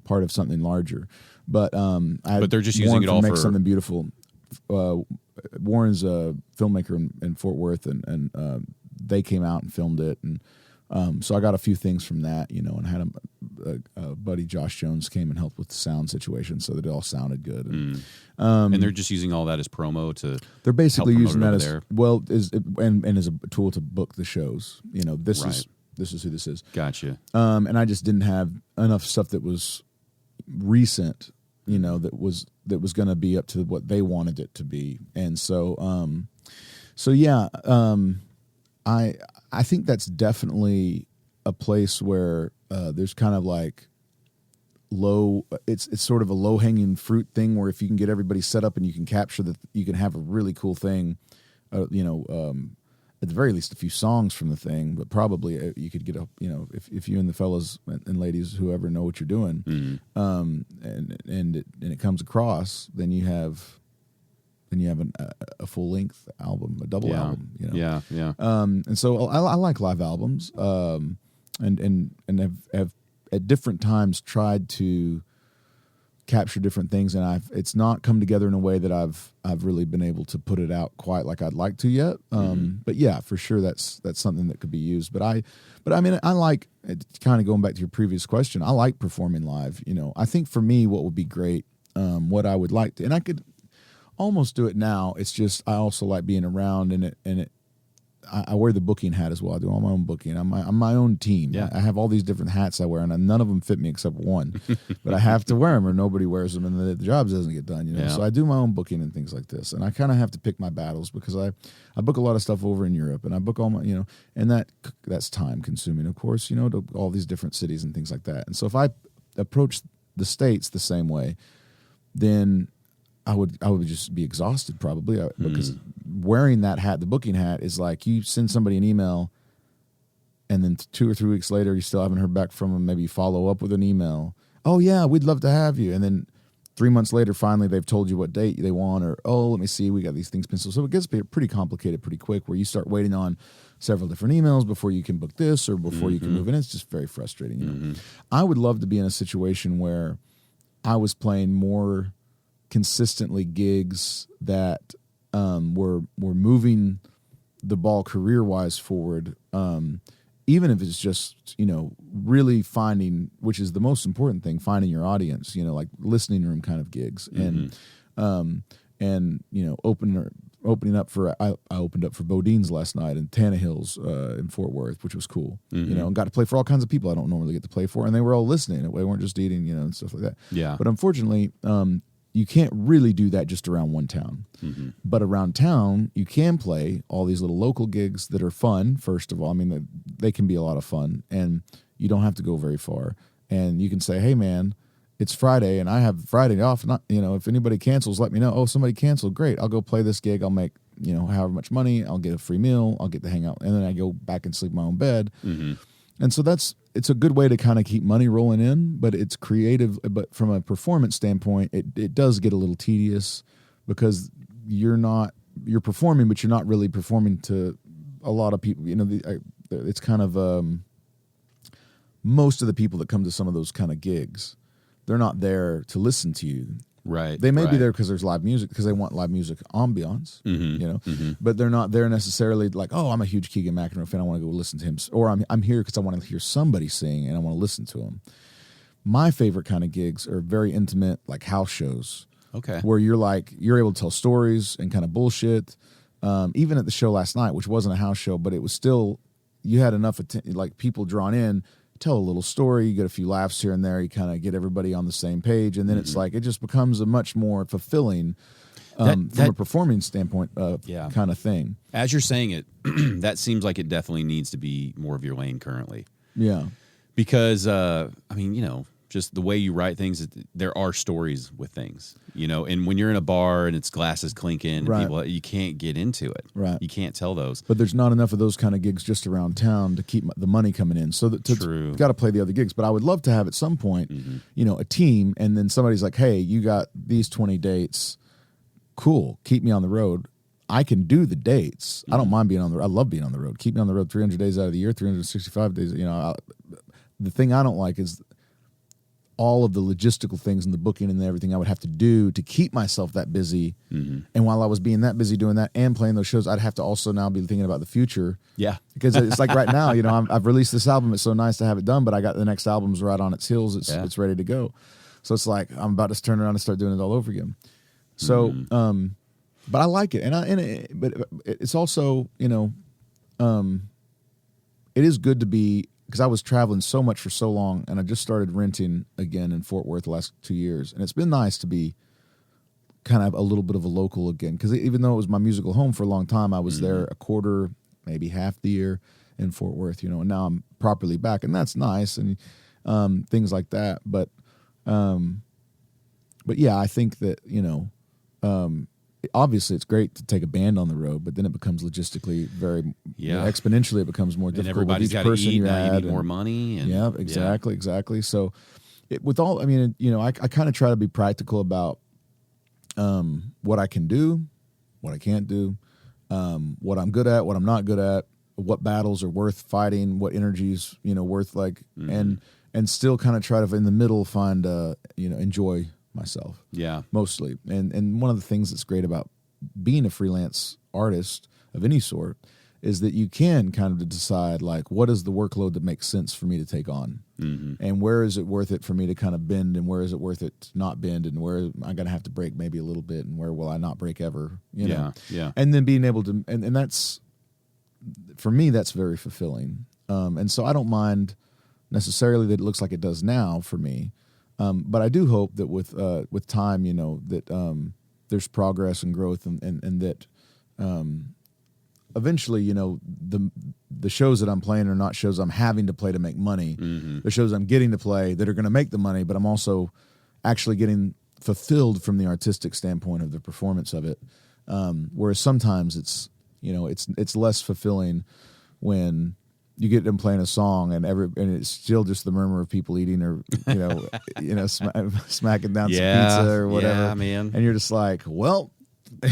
part of something larger. But but they're just using it all make for something beautiful. Warren's a filmmaker in Fort Worth, and they came out and filmed it, and so I got a few things from that, and had a buddy, Josh Jones, came and helped with the sound situation so that it all sounded good. And they're just using all that as promo to. They're basically using that as there. well and as a tool to book the shows. This Right. is who this is. Gotcha. And I just didn't have enough stuff that was recent, that was going to be up to what they wanted it to be. And so, yeah, I think that's definitely a place where there's kind of like it's sort of a low hanging fruit thing where if you can get everybody set up and you can capture that, you can have a really cool thing, at the very least a few songs from the thing, but probably you could get if you and the fellas and ladies, whoever, know what you're doing, and it comes across, then you have a full length album, a double album, Yeah. And so I like live albums, and have at different times tried to capture different things, and it's not come together in a way that I've really been able to put it out quite like I'd like to yet. But yeah, for sure that's something that could be used. But I mean, I like, kind of going back to your previous question, I like performing live. I think for me, what would be great, what I would like to, and I could almost do it now. It's just I also like being around, and I wear the booking hat as well. I do all my own booking. I'm my own team. Yeah. I have all these different hats I wear, and none of them fit me except one. But I have to wear them, or nobody wears them, and the job doesn't get done. Yeah. So I do my own booking and things like this, and I kind of have to pick my battles because I book a lot of stuff over in Europe, and I book all my and that's time consuming, of course. To all these different cities and things like that. And so if I approach the States the same way, then I would just be exhausted probably because wearing that hat, the booking hat, is like you send somebody an email and then 2 or 3 weeks later you still haven't heard back from them. Maybe follow up with an email. Oh yeah, we'd love to have you. And then 3 months later, finally they've told you what date they want, or let me see, we got these things penciled. So it gets pretty complicated pretty quick, where you start waiting on several different emails before you can book this or before you can move in. It's just very frustrating. I would love to be in a situation where I was playing more consistently gigs that were moving the ball career-wise forward, even if it's just really finding, which is the most important thing, finding your audience, like listening room kind of gigs, and opening up for I opened up for Bodine's last night and Tannehill's in Fort Worth, which was cool, and got to play for all kinds of people I don't normally get to play for, and they were all listening. They weren't just eating, and stuff like that. Yeah. But unfortunately, you can't really do that just around one town. But around town, you can play all these little local gigs that are fun, first of all. I mean, they can be a lot of fun, and you don't have to go very far. And you can say, hey, man, it's Friday, and I have Friday off. Not, if anybody cancels, let me know. Oh, somebody canceled. Great. I'll go play this gig. I'll make, however much money. I'll get a free meal. I'll get to hang out. And then I go back and sleep in my own bed. And so it's a good way to kind of keep money rolling in, but it's creative. But from a performance standpoint, it does get a little tedious because you're performing, but you're not really performing to a lot of people. It's kind of most of the people that come to some of those kind of gigs, they're not there to listen to you. Right. They may be there because there's live music, because they want live music ambiance, but they're not there necessarily like, oh, I'm a huge Keegan McInroe fan, I want to go listen to him, or I'm here because I want to hear somebody sing and I want to listen to him. My favorite kind of gigs are very intimate, like house shows. Okay. Where you're able to tell stories and kind of bullshit. Even at the show last night, which wasn't a house show, but it was still, you had enough like people drawn in. Tell a little story, you get a few laughs here and there, you kind of get everybody on the same page, and then it's like it just becomes a much more fulfilling from a performing standpoint kind of thing. As you're saying it, that seems like it definitely needs to be more of your lane currently. Yeah. Because, just the way you write things, there are stories with things, you know, and when you're in a bar and it's glasses clinking and Right. people, you can't get into it. Right. You can't tell those. But there's not enough of those kind of gigs just around town to keep the money coming in. So True. got to play the other gigs. But I would love to have at some point, you know, a team, and then somebody's like, hey, you got these 20 dates. Cool. Keep me on the road. I can do the dates. I don't mind being on the road. I love being on the road. Keep me on the road 300 days out of the year, 365 days. You know, the thing I don't like is all of the logistical things and the booking and everything I would have to do to keep myself that busy. And while I was being that busy doing that and playing those shows, I'd have to also now be thinking about the future. Yeah. Because it's like right now, you know, I've released this album. It's so nice to have it done, but I got the next album's right on its heels. It's ready to go. So it's like I'm about to turn around and start doing it all over again. So, but I like it, but it's also, you know, it is good to be, because I was traveling so much for so long, and I just started renting again in Fort Worth the last 2 years, and it's been nice to be kind of a little bit of a local again, because even though it was my musical home for a long time, I was there a quarter, maybe half the year in Fort Worth, you know, and now I'm properly back, and that's nice, and things like that. But yeah, I think that, you know, obviously it's great to take a band on the road, but then it becomes logistically very exponentially. It becomes more difficult. And everybody's got to eat. Now you need more money. And, yeah, exactly. So, I mean, you know, I kind of try to be practical about what I can do, what I can't do, what I'm good at, what I'm not good at, what battles are worth fighting, what energies, you know, worth like, and still kind of try to in the middle find you know, enjoy myself. Yeah. Mostly. And one of the things that's great about being a freelance artist of any sort is that you can kind of decide, like, what is the workload that makes sense for me to take on? And where is it worth it for me to kind of bend, and where is it worth it to not bend, and where I'm going to have to break maybe a little bit, and where will I not break ever? You know? Yeah. And then being able to, and that's, for me, that's very fulfilling. And so I don't mind necessarily that it looks like it does now for me. But I do hope that with time, you know, that there's progress and growth, and that eventually, you know, the shows that I'm playing are not shows I'm having to play to make money. The shows I'm getting to play that are going to make the money, but I'm also actually getting fulfilled from the artistic standpoint of the performance of it. Whereas sometimes it's, you know, it's less fulfilling when you get them playing a song and it's still just the murmur of people eating, or you know, smacking down some pizza or whatever. Yeah, man. And you're just like, well,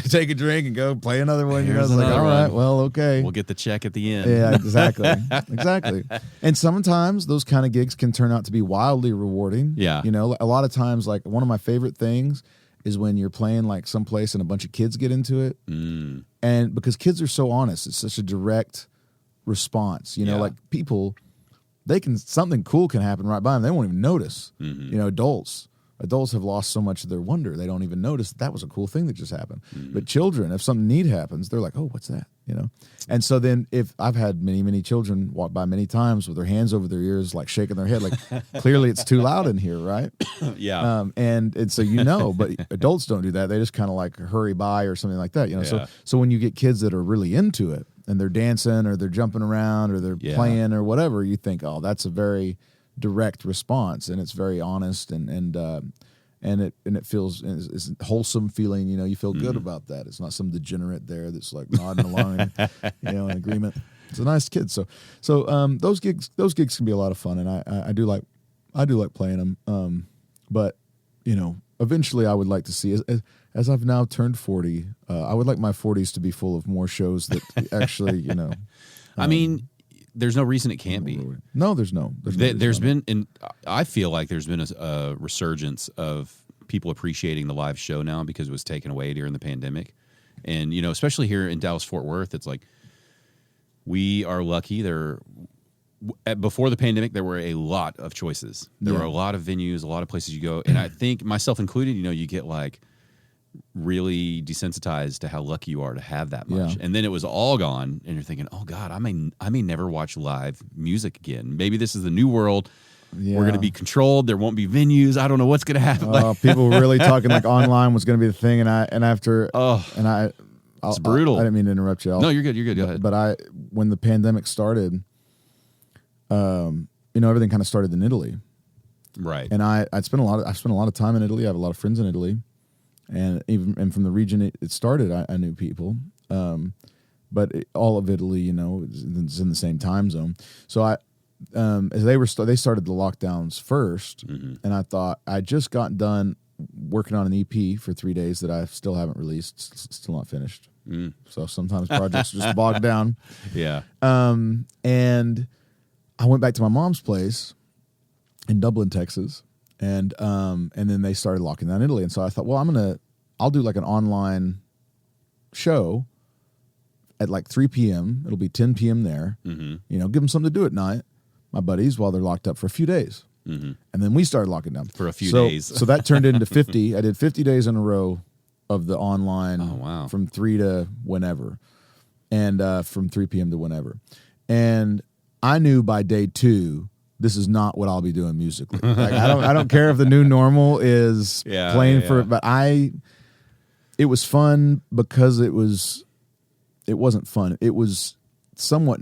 take a drink and go play another one. You know, it's like, all right, well, okay, we'll get the check at the end. Yeah, exactly. And sometimes those kind of gigs can turn out to be wildly rewarding. Yeah, you know, a lot of times, like one of my favorite things is when you're playing like someplace and a bunch of kids get into it, and because kids are so honest, it's such a direct response, you know, like people, something cool can happen right by them, they won't even notice. You know, adults have lost so much of their wonder, they don't even notice that was a cool thing that just happened. But children, if something neat happens, they're like, oh, what's that, you know? And so then, if I've had many children walk by many times with their hands over their ears, like shaking their head, like clearly it's too loud in here, right? Yeah. And so, you know, but adults don't do that, they just kind of like hurry by or something like that, you know? So when you get kids that are really into it, and they're dancing or they're jumping around or they're playing or whatever, you think, oh, that's a very direct response, and it's very honest, and it feels, it's a wholesome feeling. You know, you feel good about that. It's not some degenerate there that's like nodding along, you know, in agreement. It's a nice kid. So those gigs can be a lot of fun, and I do like playing them. But you know, eventually I would like to see, as I've now turned 40, I would like my 40s to be full of more shows that actually, you know. I mean, there's no reason it can't be. No, there's no. There's been, and I feel like there's been a resurgence of people appreciating the live show now because it was taken away during the pandemic. And, you know, especially here in Dallas-Fort Worth, it's like we are lucky. Before the pandemic, there were a lot of choices. There were a lot of venues, a lot of places you go. And I think, myself included, you know, you get like really desensitized to how lucky you are to have that much. And then it was all gone, and you're thinking, oh God, I may never watch live music again. Maybe this is the new world. We're going to be controlled. There won't be venues. I don't know what's going to happen. People were really talking like online was going to be the thing, it's brutal. I didn't mean to interrupt you. No, you're good. You're good. Go ahead. But when the pandemic started, you know, everything kind of started in Italy. Right. And I spent a lot of time in Italy. I have a lot of friends in Italy, and from the region it started, I knew people. But all of Italy, you know, is in the same time zone. So as they started the lockdowns first, and I thought I just got done working on an EP for 3 days that I still haven't released, still not finished. So sometimes projects just bog down. Yeah. And I went back to my mom's place in Dublin, Texas, and then they started locking down Italy, and so I thought, well, I'll do like an online show at like 3 p.m. It'll be 10 p.m. there. You know, give them something to do at night, my buddies, while they're locked up for a few days. And then we started locking down for a few days. So that turned into 50. I did 50 days in a row of the online. Oh, wow. From 3 to whenever, and from 3 p.m. to whenever. And I knew by day 2, this is not what I'll be doing musically. Like, I don't care if the new normal is playing for it, but it was fun because it wasn't fun. It was somewhat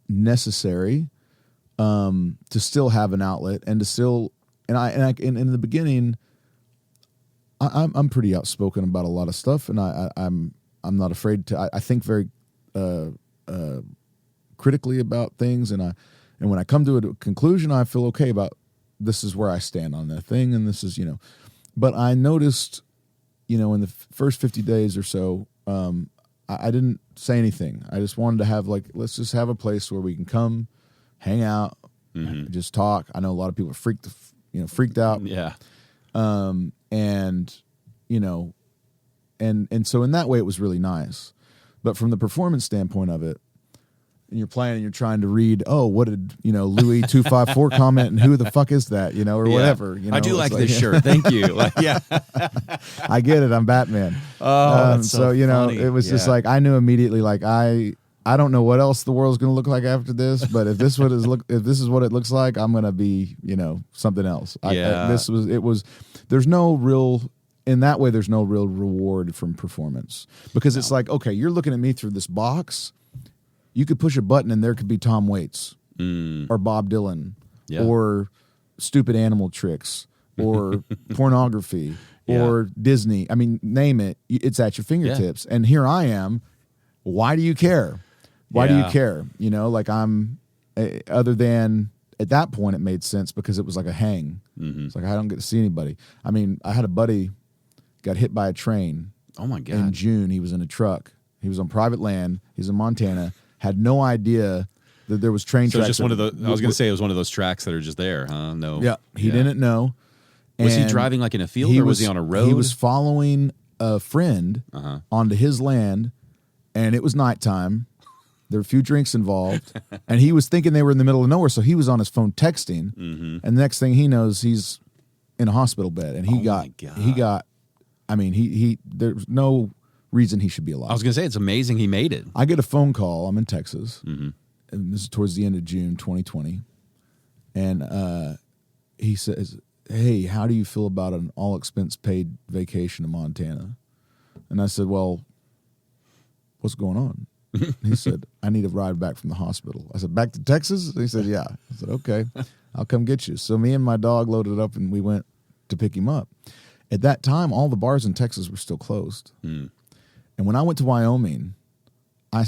necessary to still have an outlet and to still, and in the beginning, I'm pretty outspoken about a lot of stuff, and I'm not afraid to. I think very critically about things, and when I come to a conclusion, I feel okay about this is where I stand on that thing, and this is, you know. But I noticed, you know, in the first 50 days or so, I didn't say anything. I just wanted to have, like, let's just have a place where we can come, hang out, just talk. I know a lot of people are freaked out. Yeah. And, you know, and so in that way it was really nice. But from the performance standpoint of it, and you're playing and you're trying to read, oh, what did, you know, Louis 254 comment, and who the fuck is that, you know, or whatever. You know, I do like this shirt. Thank you. Like, yeah. I get it. I'm Batman. Oh, that's so you know, funny. it was just like, I knew immediately, like, I don't know what else the world's going to look like after this, but if this is what it looks like, I'm going to be, you know, something else. There's no real, in that way, there's no real reward from performance, because it's like, okay, you're looking at me through this box. You could push a button and there could be Tom Waits or Bob Dylan or stupid animal tricks or pornography or Disney. I mean, name it. It's at your fingertips. And here I am. Why do you care? Why do you care? You know, like, other than at that point, it made sense because it was like a hang. It's like, I don't get to see anybody. I mean, I had a buddy got hit by a train. Oh my God. In June, he was in a truck. He was on private land. He's in Montana. Had no idea that there was train tracks. Just one of the. I was going to say it was one of those tracks that are just there, huh? No. Yeah, he didn't know. Was he driving like in a field, or was he on a road? He was following a friend onto his land, and it was nighttime. There were a few drinks involved, and he was thinking they were in the middle of nowhere, so he was on his phone texting. And the next thing he knows, he's in a hospital bed, and he got. I mean, he there's no reason he should be alive. I was going to say, it's amazing he made it. I get a phone call. I'm in Texas, and this is towards the end of June 2020, and he says, "Hey, how do you feel about an all-expense-paid vacation to Montana?" And I said, "Well, what's going on?" He said, "I need a ride back from the hospital." I said, "Back to Texas?" He said, "Yeah." I said, "Okay, I'll come get you." So me and my dog loaded up, and we went to pick him up. At that time, all the bars in Texas were still closed. And when I went to Wyoming, I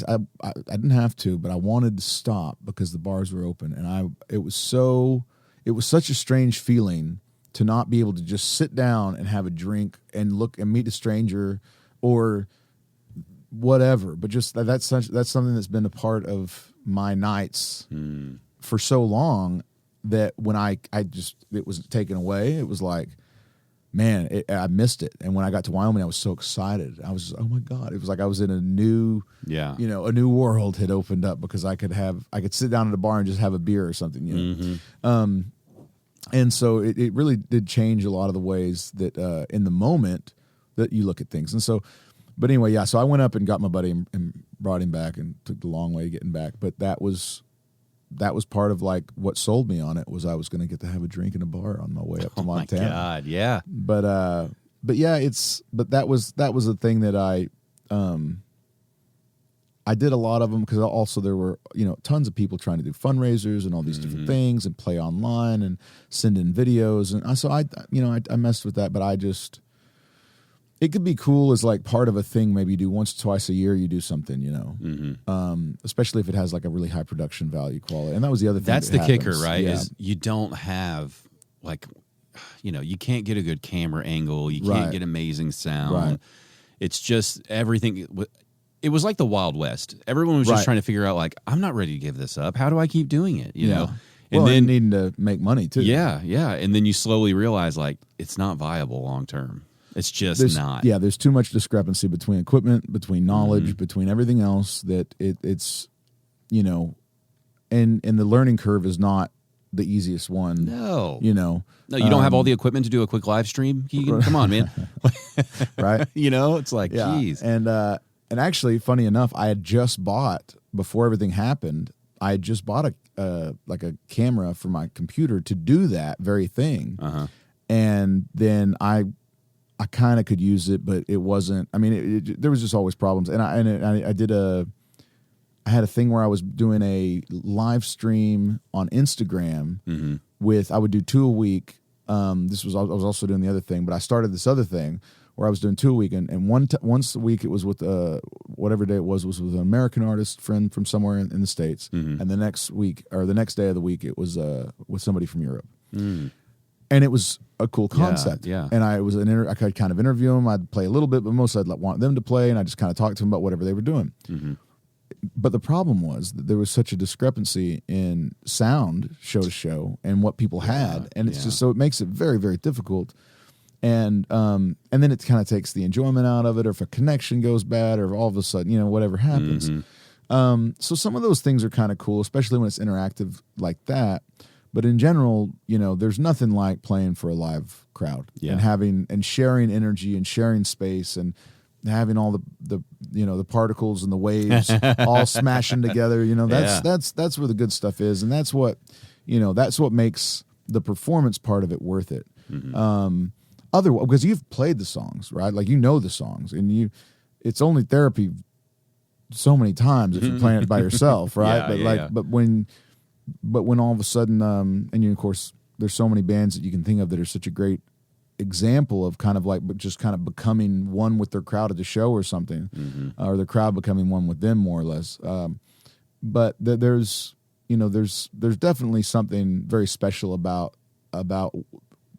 didn't have to, but I wanted to stop because the bars were open, and it was such a strange feeling to not be able to just sit down and have a drink and look and meet a stranger or whatever. But just that's something that's been a part of my nights for so long that when it was taken away, it was like, man, I missed it. And when I got to Wyoming, I was so excited. I was just, oh my God. It was like I was in a new, a new world had opened up because I could sit down at a bar and just have a beer or something, you know? And so it really did change a lot of the ways that in the moment that you look at things. And so, but anyway, so I went up and got my buddy and brought him back, and took the long way getting back. But that was part of like what sold me on it, was I was going to get to have a drink in a bar on my way up to Montana. Oh my God, yeah. But yeah, that was the thing that I did a lot of them because also there were, tons of people trying to do fundraisers and all these different things and play online and send in videos. And so I messed with that, but it could be cool as like part of a thing. Maybe you do once, twice a year, you do something, especially if it has like a really high production value quality. And that was the other thing. That's the kicker, right? Yeah. Is you don't have like, you can't get a good camera angle. You can't get amazing sound. Right. It's just everything. It was like the Wild West. Everyone was just trying to figure out like, I'm not ready to give this up. How do I keep doing it? You know? And then needing to make money too. Yeah. Yeah. And then you slowly realize like, it's not viable long term. It's just not. Yeah, there's too much discrepancy between equipment, between knowledge, between everything else that it's, and the learning curve is not the easiest one. No. No, you don't have all the equipment to do a quick live stream, Keegan. Come on, man. Right? It's like, geez. And actually, funny enough, I had just bought, before everything happened, I had just bought a camera for my computer to do that very thing. And then I kind of could use it, but it wasn't. I mean, there was just always problems. And I had a thing where I was doing a live stream on Instagram with, I would do 2 a week. I was also doing the other thing, but I started this other thing where I was doing 2 a week, and once a week it was with whatever day it was with an American artist friend from somewhere in the States, and the next week or the next day of the week it was with somebody from Europe. And it was a cool concept. Yeah. And I could kind of interview them. I'd play a little bit, but mostly I'd want them to play, and I just kind of talk to them about whatever they were doing. But the problem was that there was such a discrepancy in sound show to show and what people had. And it's just, so it makes it very, very difficult. And then it kind of takes the enjoyment out of it, or if a connection goes bad, or all of a sudden, whatever happens. So some of those things are kind of cool, especially when it's interactive like that. But in general, there's nothing like playing for a live crowd and sharing energy and sharing space and having all the particles and the waves all smashing together. That's where the good stuff is, and that's what makes the performance part of it worth it. Otherwise, because you've played the songs, right? Like the songs, and it's only therapy so many times if you're playing it by yourself, right? But when all of a sudden, of course, there's so many bands that you can think of that are such a great example of kind of like just kind of becoming one with their crowd at the show or something, or the crowd becoming one with them, more or less. But there's definitely something very special about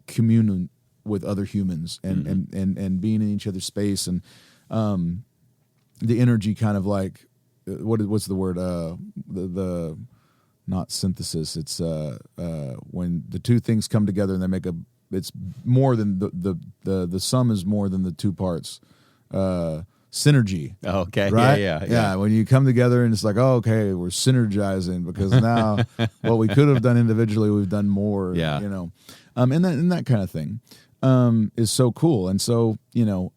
communing with other humans and being in each other's space, and the energy kind of like what's the word, the not synthesis, it's when the two things come together and they make it's more than the sum is more than the two parts. Synergy. Oh, okay. Right? Yeah. When you come together and it's like, oh, okay, we're synergizing, because now what we could have done individually, we've done more. Yeah. And that kind of thing is so cool. And so,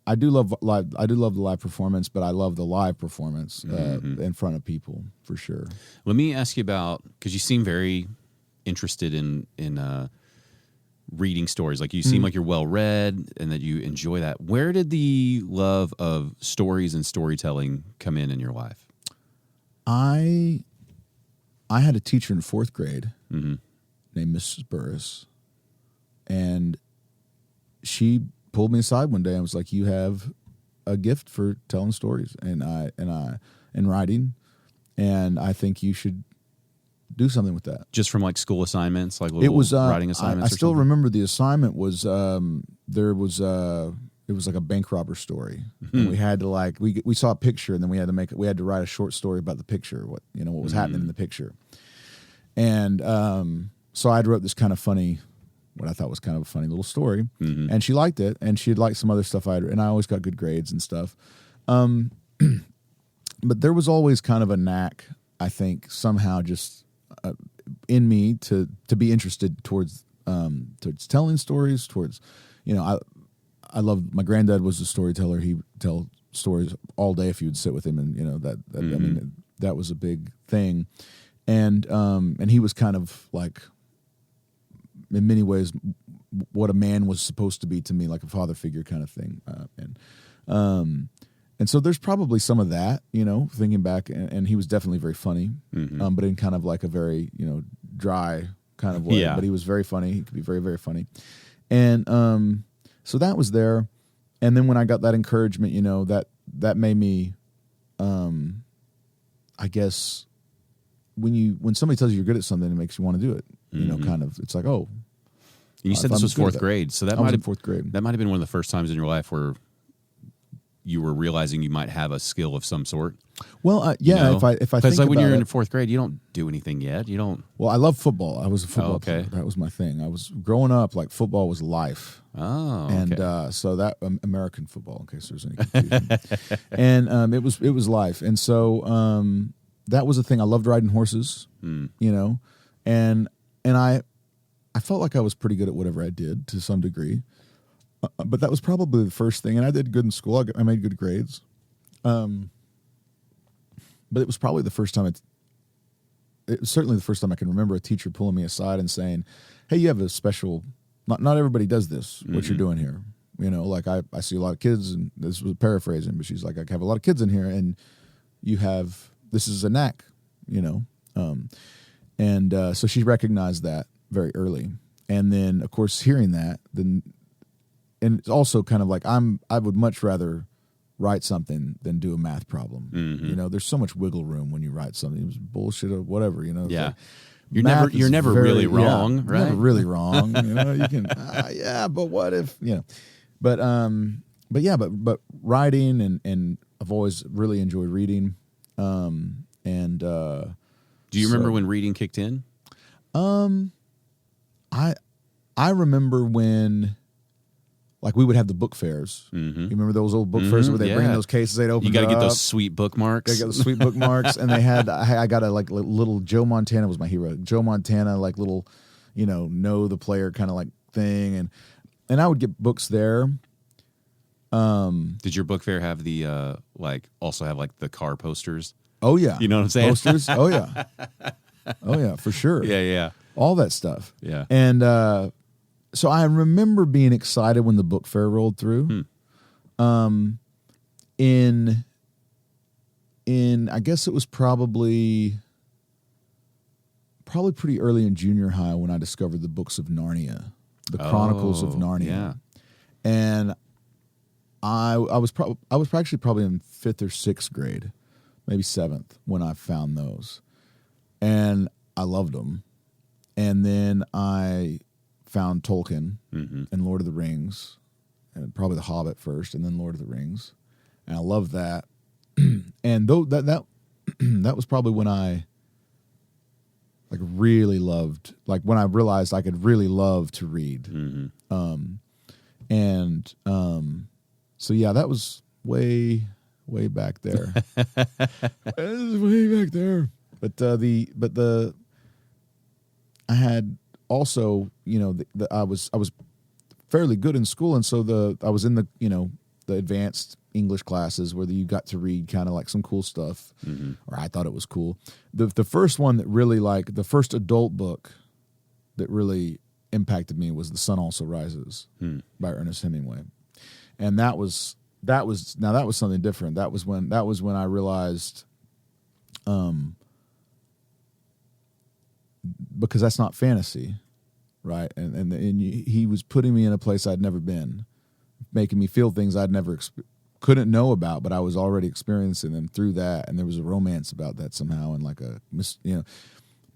I do love the live performance, but I love the live performance in front of people for sure. Let me ask you about, because you seem very interested in reading stories. Like you seem like you're well read and that you enjoy that. Where did the love of stories and storytelling come in your life? I had a teacher in 4th grade named Mrs. Burris, and she pulled me aside one day and was like, "You have a gift for telling stories and writing, and I think you should do something with that." Just from like school assignments, like little writing assignments. I still remember the assignment was it was like a bank robber story, and we had to we saw a picture, and then we had to write a short story about the picture, what was happening in the picture, and so I wrote this kind of funny, what I thought was kind of a funny little story, and she liked it, and she had liked some other stuff and I always got good grades and stuff, but there was always kind of a knack, I think, somehow just in me to be interested towards telling stories, towards I loved, my granddad was a storyteller. He would tell stories all day if you would sit with him, and I mean, that was a big thing, and he was kind of like, in many ways, what a man was supposed to be to me, like a father figure kind of thing, And so there's probably some of that, thinking back, and he was definitely very funny, but in kind of like a very, dry kind of way. Yeah. But he was very funny. He could be very, very funny. And so that was there. And then when I got that encouragement, that made me, I guess, when somebody tells you you're good at something, it makes you want to do it. Kind of, it's like, oh. You said this was fourth grade, so that I was might in have fourth grade. That might have been one of the first times in your life where you were realizing you might have a skill of some sort. Well, yeah. If I think like when about you're it, in fourth grade, you don't do anything yet. You don't. Well, I love football. I was a football okay. player. That was my thing. I was growing up like football was life. Oh, okay. And so that American football, in case there's any confusion, and it was life. And so that was a thing. I loved riding horses. And I felt like I was pretty good at whatever I did to some degree. But that was probably the first thing, and I did good in school. I made good grades. But it was probably the first time. It was certainly the first time I can remember a teacher pulling me aside and saying, "Hey, you have a special. Not everybody does this. What you're doing here. Like I see a lot of kids, and this was paraphrasing, but she's like, I have a lot of kids in here, and you have this is a knack, so she recognized that very early, and then of course hearing that, then. And it's also kind of like I would much rather write something than do a math problem. There's so much wiggle room when you write something. It was bullshit or whatever. Yeah, like, you're never really wrong, right? Never really wrong. You can but what if But writing and I've always really enjoyed reading. Do you remember when reading kicked in? I remember when. Like we would have the book fairs. You remember those old book fairs where they bring in those cases, they'd open. You got to get those sweet bookmarks. Got to get the sweet bookmarks, and they had. I got a like little Joe Montana was my hero. Joe Montana like little, know the player kind of like thing, and I would get books there. Did your book fair have the also have like the car posters? Oh yeah, you know what I'm saying? Posters. Oh yeah, for sure. Yeah. All that stuff. Yeah, and. So I remember being excited when the book fair rolled through. In I guess it was probably pretty early in junior high when I discovered the books of Narnia, the Chronicles of Narnia. Yeah. And I was actually probably in 5th or 6th grade, maybe 7th when I found those. And I loved them. And then I found Tolkien and Lord of the Rings, and probably The Hobbit first, and then Lord of the Rings, and I loved that. And though that was probably when I really loved, when I realized I could really love to read. So yeah, that was way back there. It was way back there. But I had. Also, I was fairly good in school, and so I was in the advanced English classes where you got to read kind of like some cool stuff, or I thought it was cool. The first one that really the first adult book that really impacted me was The Sun Also Rises by Ernest Hemingway, and that was something different. That was when I realized. Because that's not fantasy, right? And he was putting me in a place I'd never been, making me feel things I'd never couldn't know about, but I was already experiencing them through that. And there was a romance about that somehow, and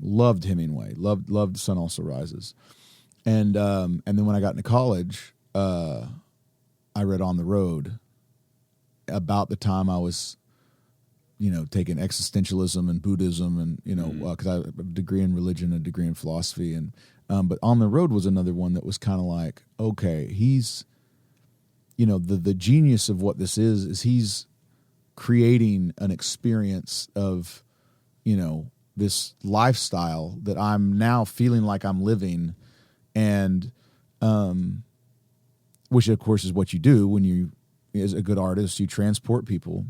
loved Hemingway, loved The Sun Also Rises, and then when I got into college, I read On the Road. About the time I was. Taking existentialism and Buddhism, and because I have a degree in religion, a degree in philosophy, and but On the Road was another one that was kind of like, okay, he's, the genius of what this is he's creating an experience of, this lifestyle that I'm now feeling like I'm living, and which of course is what you do when you, as a good artist, you transport people,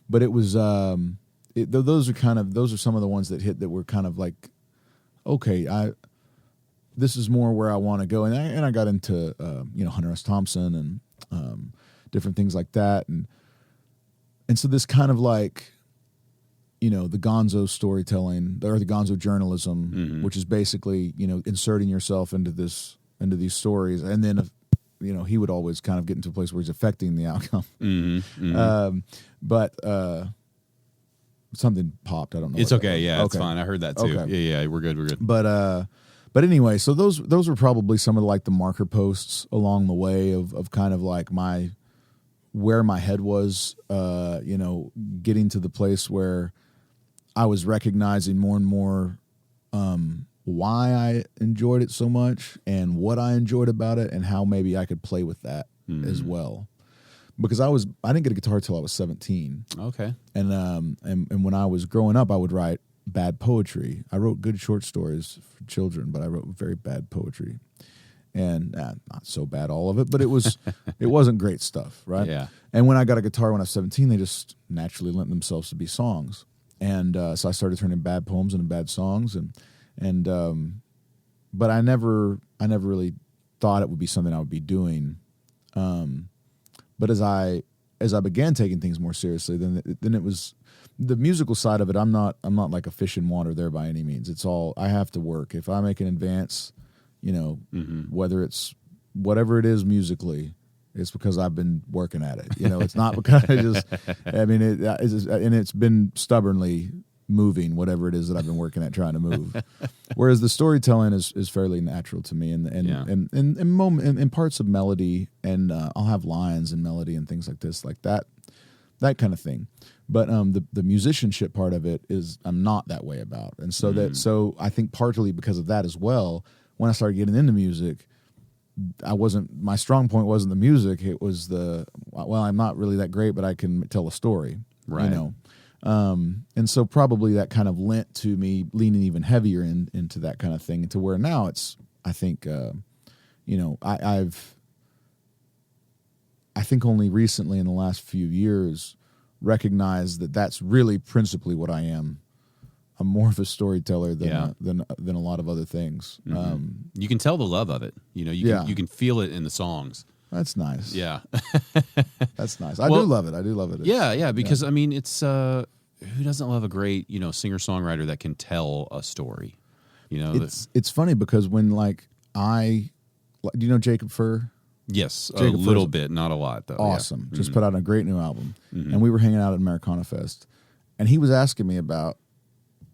But it was those are some of the ones that hit that were kind of like, okay, this is more where I want to go, and I got into Hunter S. Thompson and different things like that, and and so this kind of like, you know, the gonzo storytelling or the gonzo journalism, which is basically, you know, inserting yourself into these stories, and then, you know, he would always kind of get into a place where he's affecting the outcome. But something popped. I don't know. It's okay. Yeah, it's fine. I heard that too. Okay. Yeah, we're good. But anyway, so those were probably some of like the marker posts along the way of kind of like where my head was, you know, getting to the place where I was recognizing more and more why I enjoyed it so much and what I enjoyed about it and how maybe I could play with that as well. Because I didn't get a guitar till I was 17. Okay. And when I was growing up, I would write bad poetry. I wrote good short stories for children, but I wrote very bad poetry. And not so bad, all of it, but it wasn't great stuff, right? Yeah. And when I got a guitar when I was 17, they just naturally lent themselves to be songs. And so I started turning bad poems into bad songs, but I never really thought it would be something I would be doing. But as I began taking things more seriously, then it was the musical side of it. I'm not like a fish in water there by any means. It's all I have to work. If I make an advance, you know, whether it's whatever it is musically, it's because I've been working at it. You know, it's not because it's been stubbornly moving, whatever it is that I've been working at trying to move. Whereas the storytelling is fairly natural to me, and parts of melody, and I'll have lines and melody and things like this, like that kind of thing. But the musicianship part of it is I'm not that way about, and so I think partly because of that as well. When I started getting into music, my strong point wasn't the music. It was I'm not really that great, but I can tell a story, right? You know. And so probably that kind of lent to me leaning even heavier into that kind of thing, to where now it's, I think, you know, I think only recently in the last few years recognized that that's really principally what I am. I'm more of a storyteller than a lot of other things. You can tell the love of it. You know, you can feel it in the songs. That's nice. Yeah. That's nice. I do love it. Yeah, because I mean, it's who doesn't love a great, you know, singer-songwriter that can tell a story? You know, it's funny because when do you know Jacob Furr? Yes, Jacob a little bit, not a lot though. Awesome. Yeah. Just put out a great new album. And we were hanging out at Americana Fest, and he was asking me about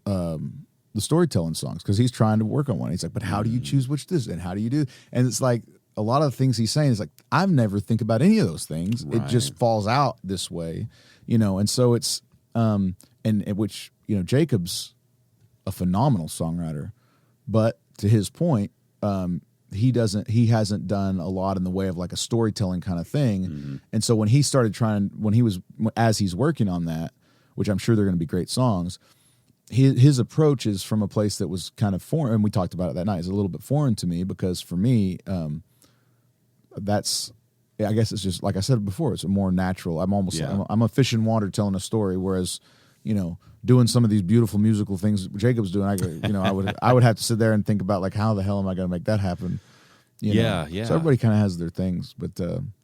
the storytelling songs, because he's trying to work on one. He's like, but how do you choose which this, and how do you do? And it's like, a lot of the things he's saying is like, I've never think about any of those things. Right. It just falls out this way, you know? And so it's, which, you know, Jacob's a phenomenal songwriter, but to his point, he hasn't done a lot in the way of like a storytelling kind of thing. And so when he started as he's working on that, which I'm sure they're going to be great songs, his approach is from a place that was kind of foreign, and we talked about it that night. It's a little bit foreign to me, because for me, I guess it's just like I said before, it's a more natural. I'm a fish in water telling a story, whereas, you know, doing some of these beautiful musical things Jacob's doing, I would have to sit there and think about like, how the hell am I going to make that happen? You know? Yeah. So everybody kind of has their things, but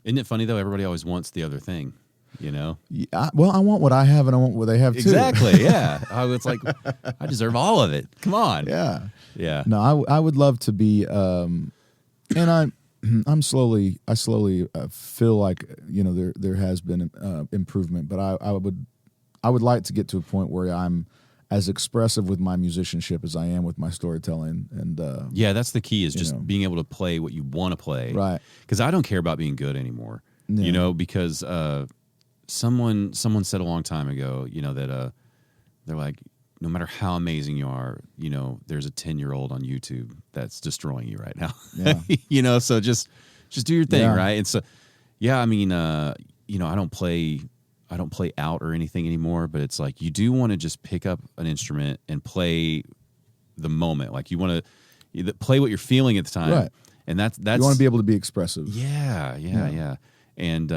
isn't it funny though? Everybody always wants the other thing. You know, I want what I have, and I want what they have too. Exactly. Yeah. It's like, I deserve all of it. Come on. Yeah. No, I would love to be, and I slowly feel like, you know, there has been improvement, but I would like to get to a point where I'm as expressive with my musicianship as I am with my storytelling. And that's the key, is just being able to play what you want to play. Right. Because I don't care about being good anymore. Yeah. You know, because someone said a long time ago, you know, that they're like, no matter how amazing you are, you know, there's a 10-year-old on YouTube that's destroying you right now. Yeah. You know, so just do your thing, right? And so, I mean, you know, I don't play out or anything anymore, but it's like, you do want to just pick up an instrument and play the moment. Like, you want to play what you're feeling at the time. Right. And that's you want to be able to be expressive. Yeah. And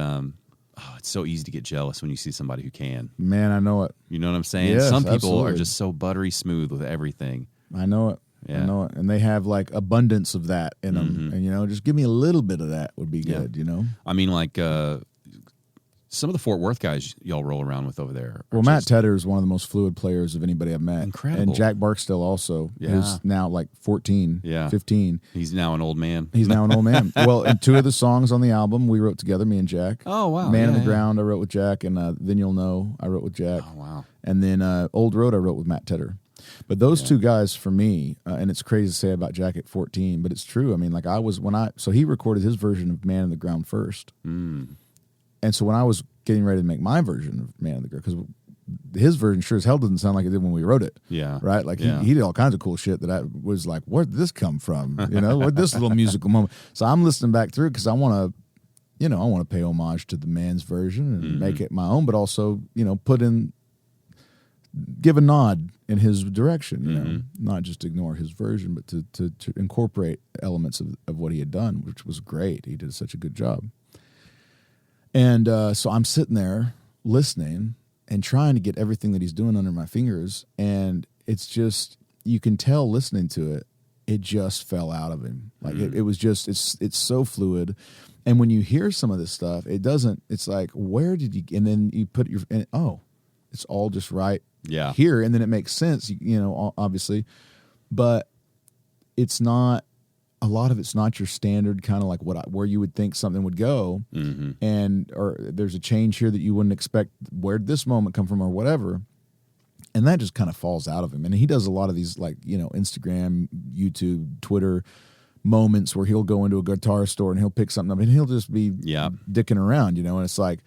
it's so easy to get jealous when you see somebody who can. Man, I know it. You know what I'm saying? Yes, some people absolutely. are just so buttery smooth with everything. I know it. Yeah. I know it. And they have like abundance of that in them. And, you know, just give me a little bit of that would be good, you know? I mean, like, Some of the Fort Worth guys y'all roll around with over there. Well, Matt Tedder is one of the most fluid players of anybody I've met. Incredible. And Jack Barksdale also, who's now like 14, 15. He's now an old man. He's now an old man. Well, and 2 of the songs on the album we wrote together, me and Jack. Oh, wow. Man on the Ground I wrote with Jack, and Then You'll Know I wrote with Jack. Oh, wow. And then Old Road I wrote with Matt Tedder. But those 2 guys for me, and it's crazy to say about Jack at 14, but it's true. I mean, like so he recorded his version of Man on the Ground first. Mm. And so when I was getting ready to make my version of Man on the Ground, because his version sure as hell doesn't sound like it did when we wrote it. Yeah. Right? Like he did all kinds of cool shit that I was like, where'd this come from? Where'd this little musical moment? So I'm listening back through because I want to pay homage to the man's version and make it my own, but also, give a nod in his direction, not just ignore his version, but to incorporate elements of what he had done, which was great. He did such a good job. And so I'm sitting there listening and trying to get everything that he's doing under my fingers. And it's just, you can tell listening to it, it just fell out of him. Like it was just, it's so fluid. And when you hear some of this stuff, it's like, where did you, and then you put it's all just right here. And then it makes sense, obviously, but it's not, a lot of it's not your standard kind of like where you would think something would go, or there's a change here that you wouldn't expect. Where'd this moment come from, or whatever, and that just kind of falls out of him. And he does a lot of these Instagram, YouTube, Twitter moments where he'll go into a guitar store and he'll pick something up and he'll just be dicking around, and it's like,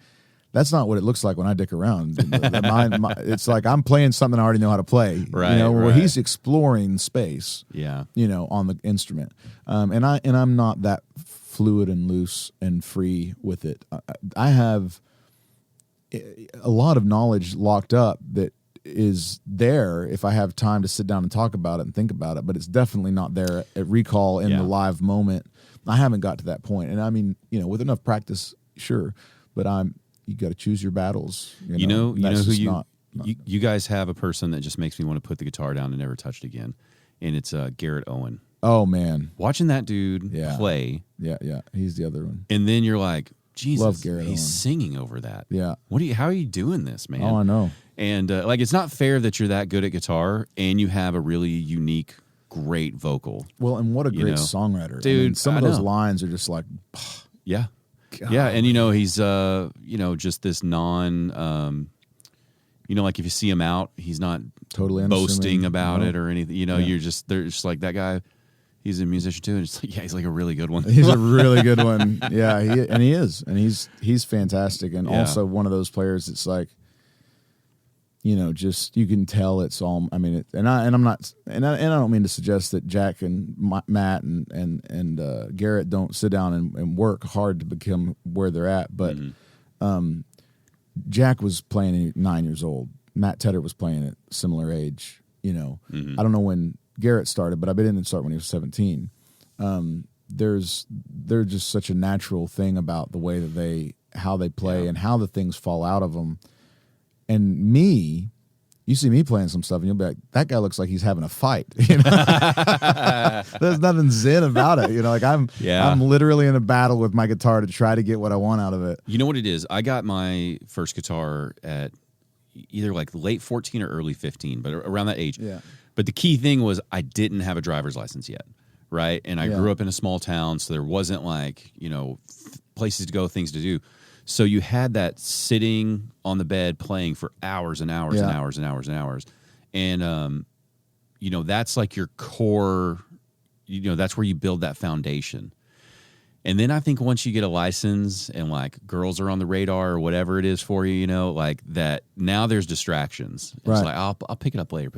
that's not what it looks like when I dick around. It's like I'm playing something I already know how to play, where he's exploring space, on the instrument. And I'm not that fluid and loose and free with it. I have a lot of knowledge locked up that is there if I have time to sit down and talk about it and think about it, but it's definitely not there at recall in the live moment. I haven't got to that point. And I mean, with enough practice, sure, but you got to choose your battles. You know who you guys have a person that just makes me want to put the guitar down and never touch it again, and it's Garrett Owen. Oh man, watching that dude play, he's the other one. And then you're like, Jesus, love Garrett Owen. Singing over that. Yeah, how are you doing this, man? Oh, I know. And it's not fair that you're that good at guitar and you have a really unique, great vocal. Well, and what a great songwriter, dude! I mean, some of those lines are just like, yeah. God. Yeah, and he's just this non like if you see him out, he's not totally boasting about it or anything. You're just they're just like, that guy, he's a musician too, and it's like, he's like a really good one. He's a really good one. Yeah, he is, and he's fantastic, and also one of those players that's like, just you can tell it's all. I mean, I don't mean to suggest that Jack and Matt and Garrett don't sit down and work hard to become where they're at, but Jack was playing at 9 years old. Matt Tedder was playing at similar age. I don't know when Garrett started, but I bet he didn't start when he was 17. There's just such a natural thing about the way that how they play and how the things fall out of them. And you see me playing some stuff, and you'll be like, that guy looks like he's having a fight. There's nothing zen about it. I'm literally in a battle with my guitar to try to get what I want out of it. You know what it is? I got my first guitar at either like late 14 or early 15, but around that age. Yeah. But the key thing was I didn't have a driver's license yet, right? And I grew up in a small town, so there wasn't like, places to go, things to do. So you had that sitting on the bed playing for hours and hours and hours and hours and hours. And, that's like your core, that's where you build that foundation. And then I think once you get a license and like girls are on the radar or whatever it is for you, like that, now there's distractions. It's like, I'll pick it up later,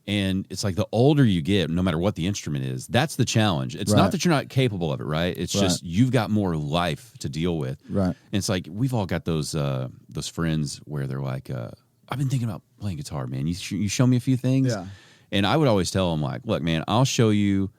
And it's like the older you get, no matter what the instrument is, that's the challenge. It's not that you're not capable of it, right? It's just you've got more life to deal with. Right. And it's like we've all got those friends where they're like, I've been thinking about playing guitar, man. You show me a few things? Yeah. And I would always tell them, like, look, man, I'll show you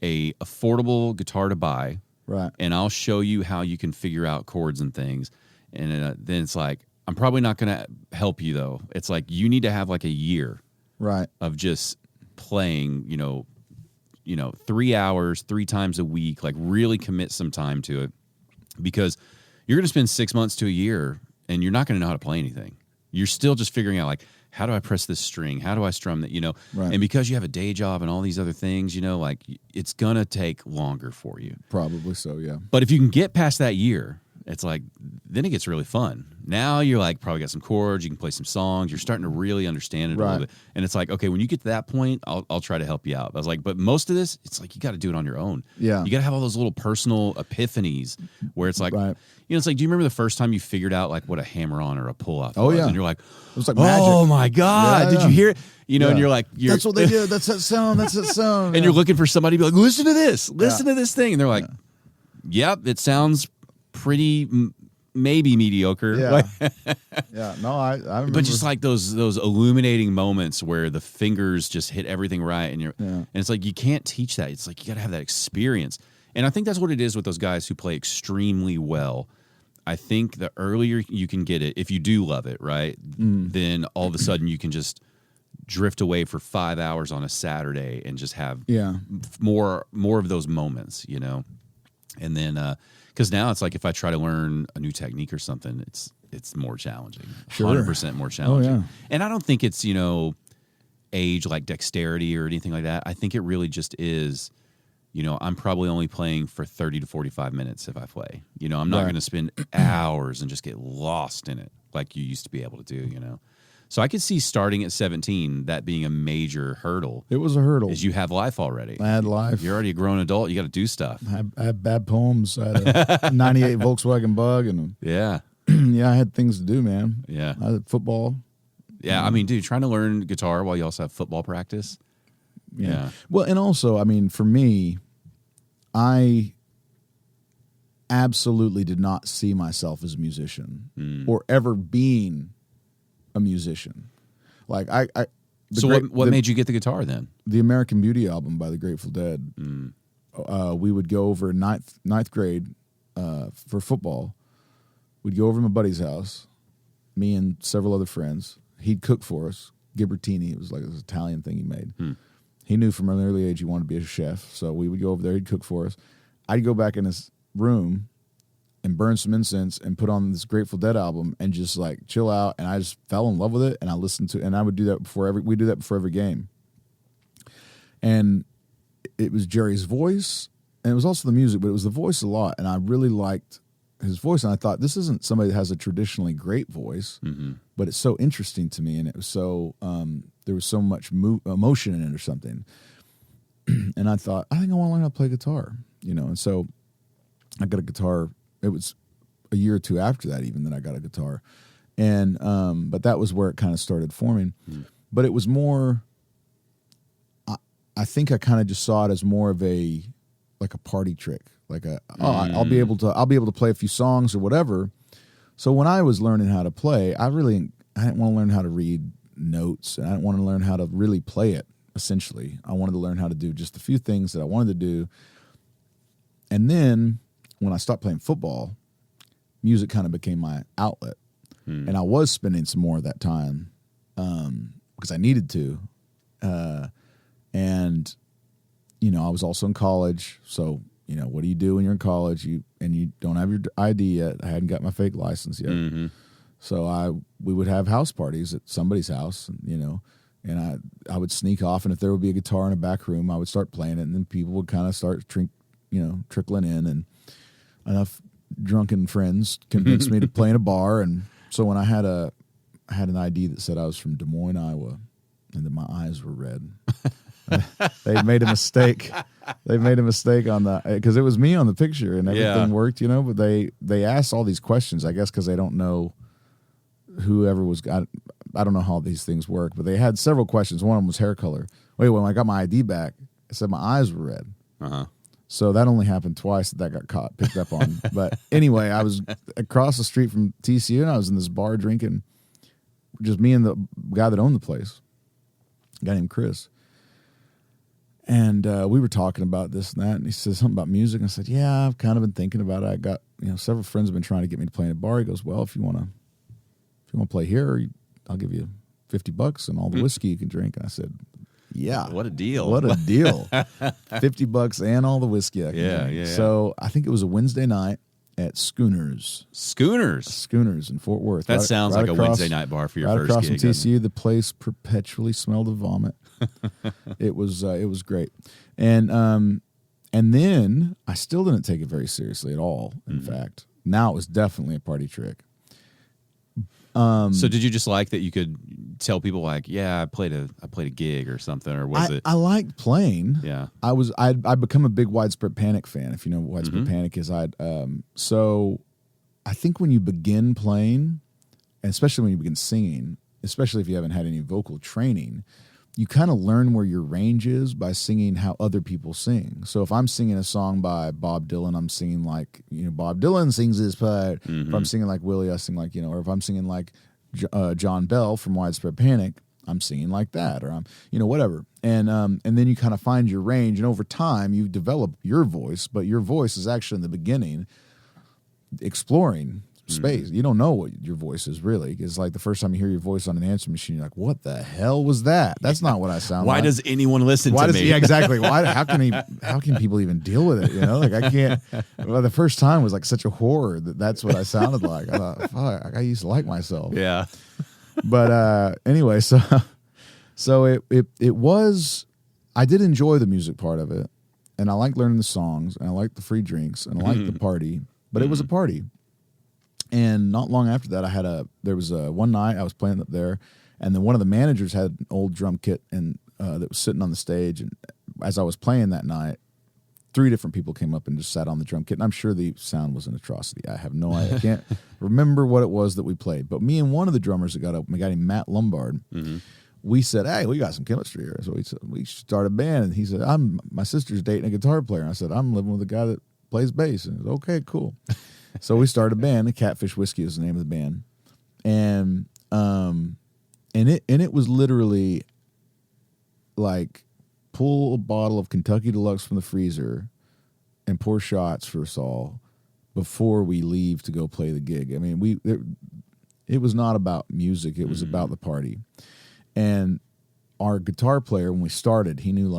a affordable guitar to buy. Right. And I'll show you how you can figure out chords and things. And then it's like, I'm probably not going to help you, though. It's like you need to have like a year. Right. Of just playing, 3 hours, 3 times a week, like really commit some time to it, because you're going to spend 6 months to a year and you're not going to know how to play anything. You're still just figuring out, like, how do I press this string? How do I strum that? Right. And because you have a day job and all these other things, like, it's going to take longer for you. Probably so, yeah. But if you can get past that year, it's like, then it gets really fun. Now you're like, probably got some chords, you can play some songs, you're starting to really understand it a little bit. And it's like, okay, when you get to that point, I'll try to help you out. I was like, but most of this, it's like, you got to do it on your own. Yeah. You got to have all those little personal epiphanies where it's like, Right. it's like, do you remember the first time you figured out like what a hammer-on or a pull-off was? Oh, yeah. And you're like, it was like magic. Oh my God, did you hear it? And you're like, that's what they do. That's that sound. That's that sound. And you're looking for somebody to be like, listen to this. Listen to this thing. And they're like, yep, it sounds pretty maybe mediocre. Yeah. Yeah. No, I remember. But just like those illuminating moments where the fingers just hit everything right, and and it's like, you can't teach that. It's like, you got to have that experience. And I think that's what it is with those guys who play extremely well. I think the earlier you can get it, if you do love it, right, then all of a sudden you can just drift away for 5 hours on a Saturday and just have more of those moments, And then because now it's like, if I try to learn a new technique or something, it's more challenging, 100% more challenging. Oh, yeah. And I don't think it's age like dexterity or anything like that. I think it really just is. I'm probably only playing for 30 to 45 minutes if I play. I'm not going to spend hours and just get lost in it like you used to be able to do, So I could see starting at 17, that being a major hurdle. It was a hurdle. Is you have life already. I had life. You're already a grown adult. You got to do stuff. I had bad poems. I had a 98 Volkswagen Bug. And Yeah. I had things to do, man. Yeah. I had football. Yeah, I mean, dude, trying to learn guitar while you also have football practice. Yeah. Well, and also, I mean, for me, I absolutely did not see myself as a musician or ever being a musician. Like what made you get the guitar then? The American Beauty album by the Grateful Dead. We would go over ninth grade for football. We'd go over to my buddy's house, me and several other friends. He'd cook for us. Gibbertini, it was like this Italian thing he made. He knew from an early age he wanted to be a chef, so we would go over there. He'd cook for us. I'd go back in his room and burn some incense and put on this Grateful Dead album and just like chill out. And I just fell in love with it, and I listened to. And I would do that before every game. And it was Jerry's voice, and it was also the music, but it was the voice a lot. And I really liked his voice, and I thought, this isn't somebody that has a traditionally great voice, but it's so interesting to me, and it was so there was so much emotion in it or something. And I thought, I think I want to learn how to play guitar, and so I got a guitar. It was a year or two after that even that I got a guitar, and but that was where it kind of started forming. But it was more, I think I kind of just saw it as more of a party trick. I'll be able to play a few songs or whatever. So when I was learning how to play, I didn't want to learn how to read notes, and I didn't want to learn how to really play it. Essentially, I wanted to learn how to do just a few things that I wanted to do. And then when I stopped playing football, music kind of became my outlet, and I was spending some more of that time because I needed to. And I was also in college, so. What do you do when you're in college? You don't have your ID yet. I hadn't got my fake license yet. So we would have house parties at somebody's house, and I would sneak off, and if there would be a guitar in a back room, I would start playing it, and then people would kind of start trickling in, and enough drunken friends convinced me to play in a bar. And so when I had an ID that said I was from Des Moines, Iowa, and that my eyes were red. They made a mistake. They made a mistake on that because it was me on the picture and everything worked, But they asked all these questions, I guess, because they don't know whoever was. I don't know how these things work, but they had several questions. One of them was hair color. Wait, when I got my ID back, it said my eyes were red. So that only happened twice that got picked up on. But anyway, I was across the street from TCU, and I was in this bar drinking, just me and the guy that owned the place, a guy named Chris. And we were talking about this and that, and he said something about music. And I said, yeah, I've kind of been thinking about it. I got, several friends have been trying to get me to play in a bar. He goes, well, if you want to play here, I'll give you $50 and all the whiskey you can drink. And I said, yeah. What a deal. What a deal. $50 and all the whiskey I can drink. Yeah. So I think it was a Wednesday night, at Schooners in Fort Worth. That sounds like a Wednesday night bar for your first across gig. From TCU, the place perpetually smelled of vomit. It was great, and then I still didn't take it very seriously at all. In fact, now it was definitely a party trick. So did you just like that you could tell people like, yeah, I played a gig or something, or was it? I liked playing. Yeah, I'd become a big Widespread Panic fan. If you know what Widespread Panic is, so I think when you begin playing, and especially when you begin singing, especially if you haven't had any vocal training, you kind of learn where your range is by singing how other people sing. So if I'm singing a song by Bob Dylan, I'm singing like, Bob Dylan sings this part. If I'm singing like Willie, I sing like, or if I'm singing like John Bell from Widespread Panic, I'm singing like that, or I'm, whatever. And then you kind of find your range, and over time you develop your voice, but your voice is actually in the beginning exploring space. You don't know what your voice is really. It's like the first time you hear your voice on an answering machine, you're like, what the hell was that? That's not what I sound like. Why does anyone listen to me? Yeah, exactly. How can people even deal with it? Like I can't. Well, the first time was like such a horror that's what I sounded like. I thought, fuck, I used to like myself. Yeah. But anyway, so it was, I did enjoy the music part of it, and I liked learning the songs, and I liked the free drinks, and I liked the party, but it was a party. And not long after that, there was one night I was playing up there, and then one of the managers had an old drum kit and that was sitting on the stage. And as I was playing that night, 3 different people came up and just sat on the drum kit. And I'm sure the sound was an atrocity. I have no idea. I can't remember what it was that we played. But me and one of the drummers that got up, a guy named Matt Lombard, we said, hey, we got some chemistry here. So we started a band. And he said, my sister's dating a guitar player. And I said, I'm living with a guy that plays bass. And he said, okay, cool. So we started a band. Catfish Whiskey was the name of the band, and it was literally like pull a bottle of Kentucky Deluxe from the freezer and pour shots for us all before we leave to go play the gig. I mean, it was not about music; it was about the party. And our guitar player, when we started, he knew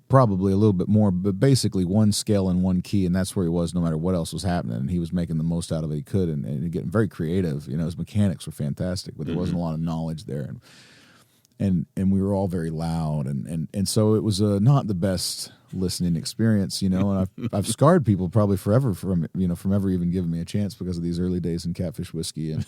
probably a little bit more, but basically one scale and one key, and that's where he was no matter what else was happening. And he was making the most out of it he could, and getting very creative. His mechanics were fantastic, but there wasn't a lot of knowledge there. And we were all very loud, and so it was not the best listening experience, and I've scarred people probably forever from ever even giving me a chance because of these early days in Catfish Whiskey and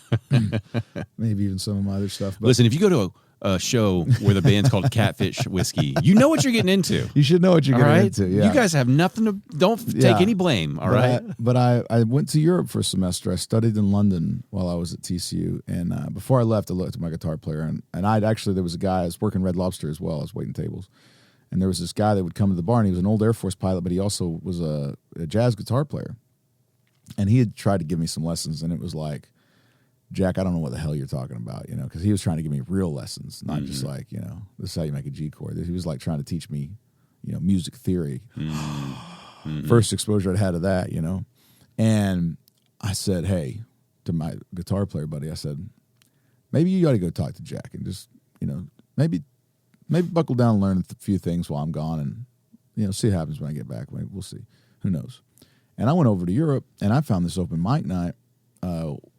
maybe even some of my other stuff. But listen, if you go to a show where the band's called Catfish Whiskey, you know what you're getting into. You should know what you're getting into. Yeah. You guys have nothing to, don't take any blame. All right. But I went to Europe for a semester. I studied in London while I was at TCU. And before I left, I looked at my guitar player. And there was a guy, I was working Red Lobster as well. I was waiting tables. And there was this guy that would come to the bar, and he was an old Air Force pilot, but he also was a jazz guitar player. And he had tried to give me some lessons, and it was like, Jack, I don't know what the hell you're talking about, because he was trying to give me real lessons, not just like, this is how you make a G chord. He was like trying to teach me, music theory. First exposure I'd had to that, And I said, hey, to my guitar player buddy, I said, maybe you ought to go talk to Jack and just, maybe buckle down and learn a few things while I'm gone and, see what happens when I get back. Maybe we'll see. Who knows? And I went over to Europe, and I found this open mic night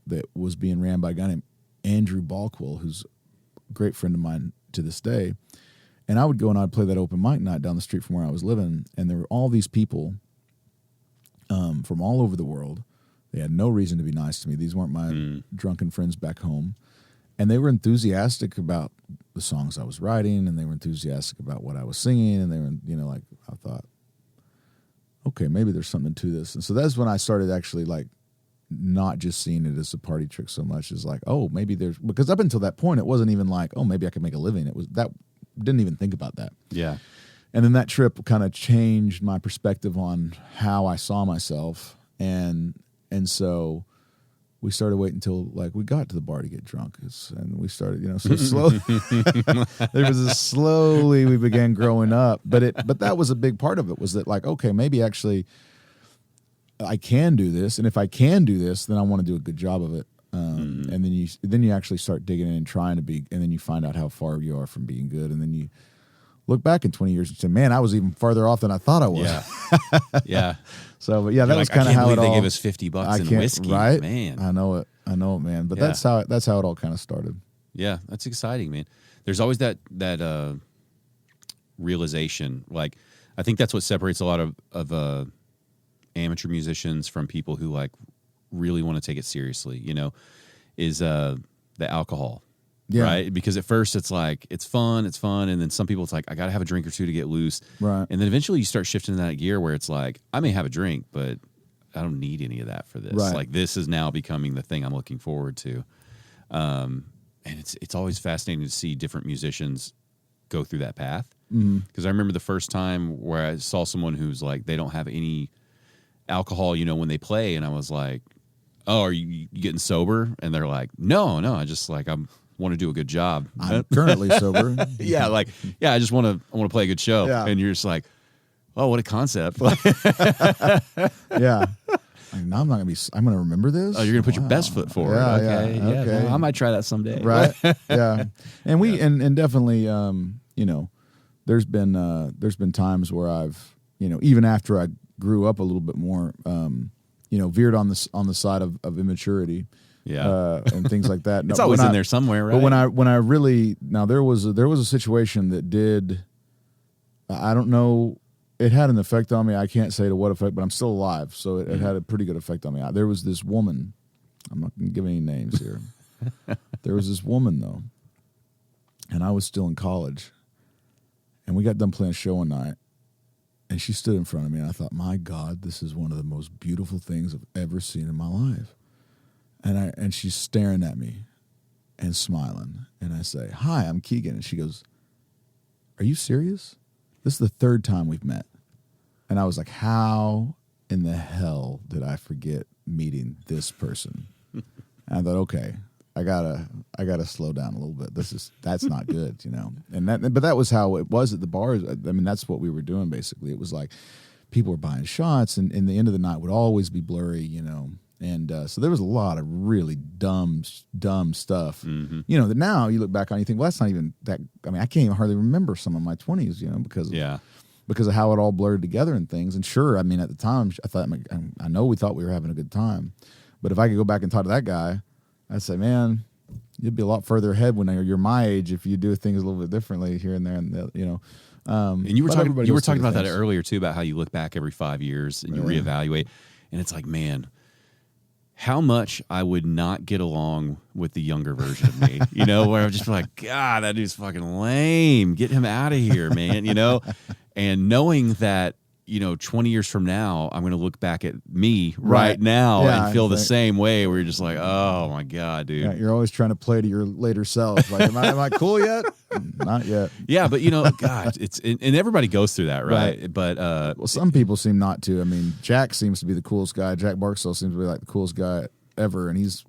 that was being ran by a guy named Andrew Balkwell, who's a great friend of mine to this day. And I would go and I'd play that open mic night down the street from where I was living, and there were all these people from all over the world. They had no reason to be nice to me. These weren't my drunken friends back home. And they were enthusiastic about the songs I was writing, and they were enthusiastic about what I was singing, and they were, I thought, okay, maybe there's something to this. And so that's when I started actually not just seeing it as a party trick so much as oh, maybe because up until that point, it wasn't even oh, maybe I could make a living. It was that, didn't even think about that. Yeah. And then that trip kind of changed my perspective on how I saw myself. And so we started waiting until we got to the bar to get drunk. And we started, so slowly, slowly we began growing up, but that was a big part of it, was that okay, maybe actually I can do this, and if I can do this, then I want to do a good job of it. And then you actually start digging in and trying to be, and then you find out how far you are from being good, and then you look back in 20 years and say, man, I was even farther off than I thought I was. Yeah. Yeah. So, but yeah, that was kind of how it all. They gave us $50 in whiskey, right? Man. I know it, man. But that's how it all kind of started. Yeah, that's exciting, man. There's always that realization. Like, I think that's what separates a lot of amateur musicians from people who like really want to take it seriously. Is the alcohol. Yeah. Right. Because at first it's like, it's fun. And then some people it's like, I got to have a drink or two to get loose. Right. And then eventually you start shifting to that gear where it's like, I may have a drink, but I don't need any of that for this. Right. Like, this is now becoming the thing I'm looking forward to. And it's always fascinating to see different musicians go through that path. Because I remember the first time where I saw someone who's like, they don't have any alcohol, when they play. And I was like, oh, are you getting sober? And they're like, no, I just like, I want to do a good job. I'm currently sober. Yeah. Like, yeah, I want to play a good show. Yeah. And you're just like, oh, what a concept. Yeah. Now I'm going to remember this. Oh, you're going to put your best foot forward. Yeah, Okay. Yeah. Okay. Well, I might try that someday. Right. Yeah. And and definitely, there's been times where I've, even after I grew up a little bit more, veered on the side of immaturity, and things like that. It's always in there somewhere, right? But when I really there was a situation that did, I don't know, it had an effect on me. I can't say to what effect, but I'm still alive, so it had a pretty good effect on me. There was this woman. I'm not going to give any names here. There was this woman though, and I was still in college, and we got done playing a show one night. And she stood in front of me, and I thought, my God, this is one of the most beautiful things I've ever seen in my life. And she's staring at me and smiling. And I say, hi, I'm Keegan. And she goes, are you serious? This is the third time we've met. And I was like, how in the hell did I forget meeting this person? And I thought, okay, I gotta slow down a little bit. That's not good, but that was how it was at the bars. I mean, that's what we were doing basically. It was like people were buying shots, and the end of the night would always be blurry, And so there was a lot of really dumb stuff, that now you look back on, you think, well, that's not even that. I mean, I can't even hardly remember some of my 20s, because of how it all blurred together and things. And sure, I mean, at the time, I know we thought we were having a good time, but if I could go back and talk to that guy, I'd say, man, you'd be a lot further ahead when you're my age if you do things a little bit differently here and there, and And you were talking about that earlier too, about how you look back every 5 years and you reevaluate, and it's like, man, how much I would not get along with the younger version of me, where I'm just like, God, that dude's fucking lame. Get him out of here, man. And knowing that, 20 years from now, I'm going to look back at me right now and feel the same way where you're just like, oh my God, dude. Yeah, you're always trying to play to your later self. Like, am I cool yet? Not yet. Yeah, but God, and everybody goes through that, right? But well, some people seem not to. I mean, Jack seems to be the coolest guy. Jack Barksdale seems to be like the coolest guy ever, and he's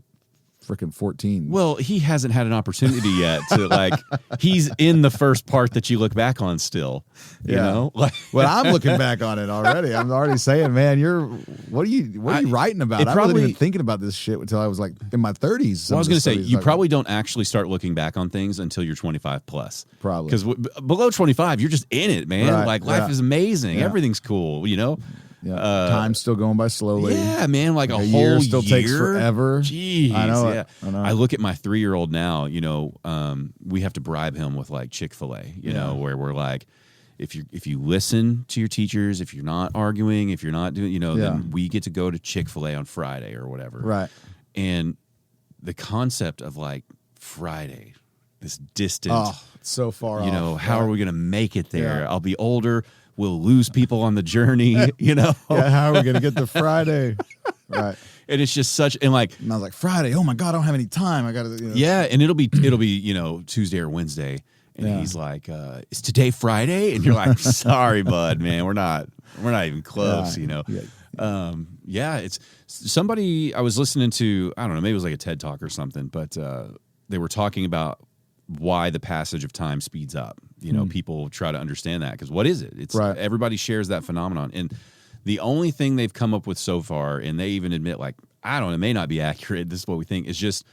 freaking 14. Well, he hasn't had an opportunity yet to he's in the first part that you look back on still, you know? Well, I'm looking back on it already. I'm already saying, man, what are you writing about? I wasn't even thinking about this shit until I was like in my 30s. Well, I was going to say, you probably don't actually start looking back on things until you're 25 plus. Probably. Because below 25, you're just in it, man. Right. Life is amazing. Yeah. Everything's cool, Yeah, time's still going by slowly. Yeah, man, like a whole year still takes forever. Jeez, I know. Yeah. I know. I look at my 3-year-old now. We have to bribe him with like Chick-fil-A. Where we're like, if you listen to your teachers, if you're not arguing, if you're not doing, then we get to go to Chick-fil-A on Friday or whatever. Right. And the concept of like Friday, this distant, it's so far off. How are we going to make it there? Yeah. I'll be older. We'll lose people on the journey, Yeah, how are we going to get to Friday? Right. And it's just and I was like, Friday, oh my God, I don't have any time. I got to, Yeah, and it'll be Tuesday or Wednesday. And he's like, is today Friday? And you're like, sorry, bud, man, we're not even close, it's somebody I was listening to, I don't know, maybe it was like a TED Talk or something, but they were talking about why the passage of time speeds up. People try to understand that, because what is it? It's everybody shares that phenomenon. And the only thing they've come up with so far, and they even admit, like, I don't know, it may not be accurate, this is what we think, is just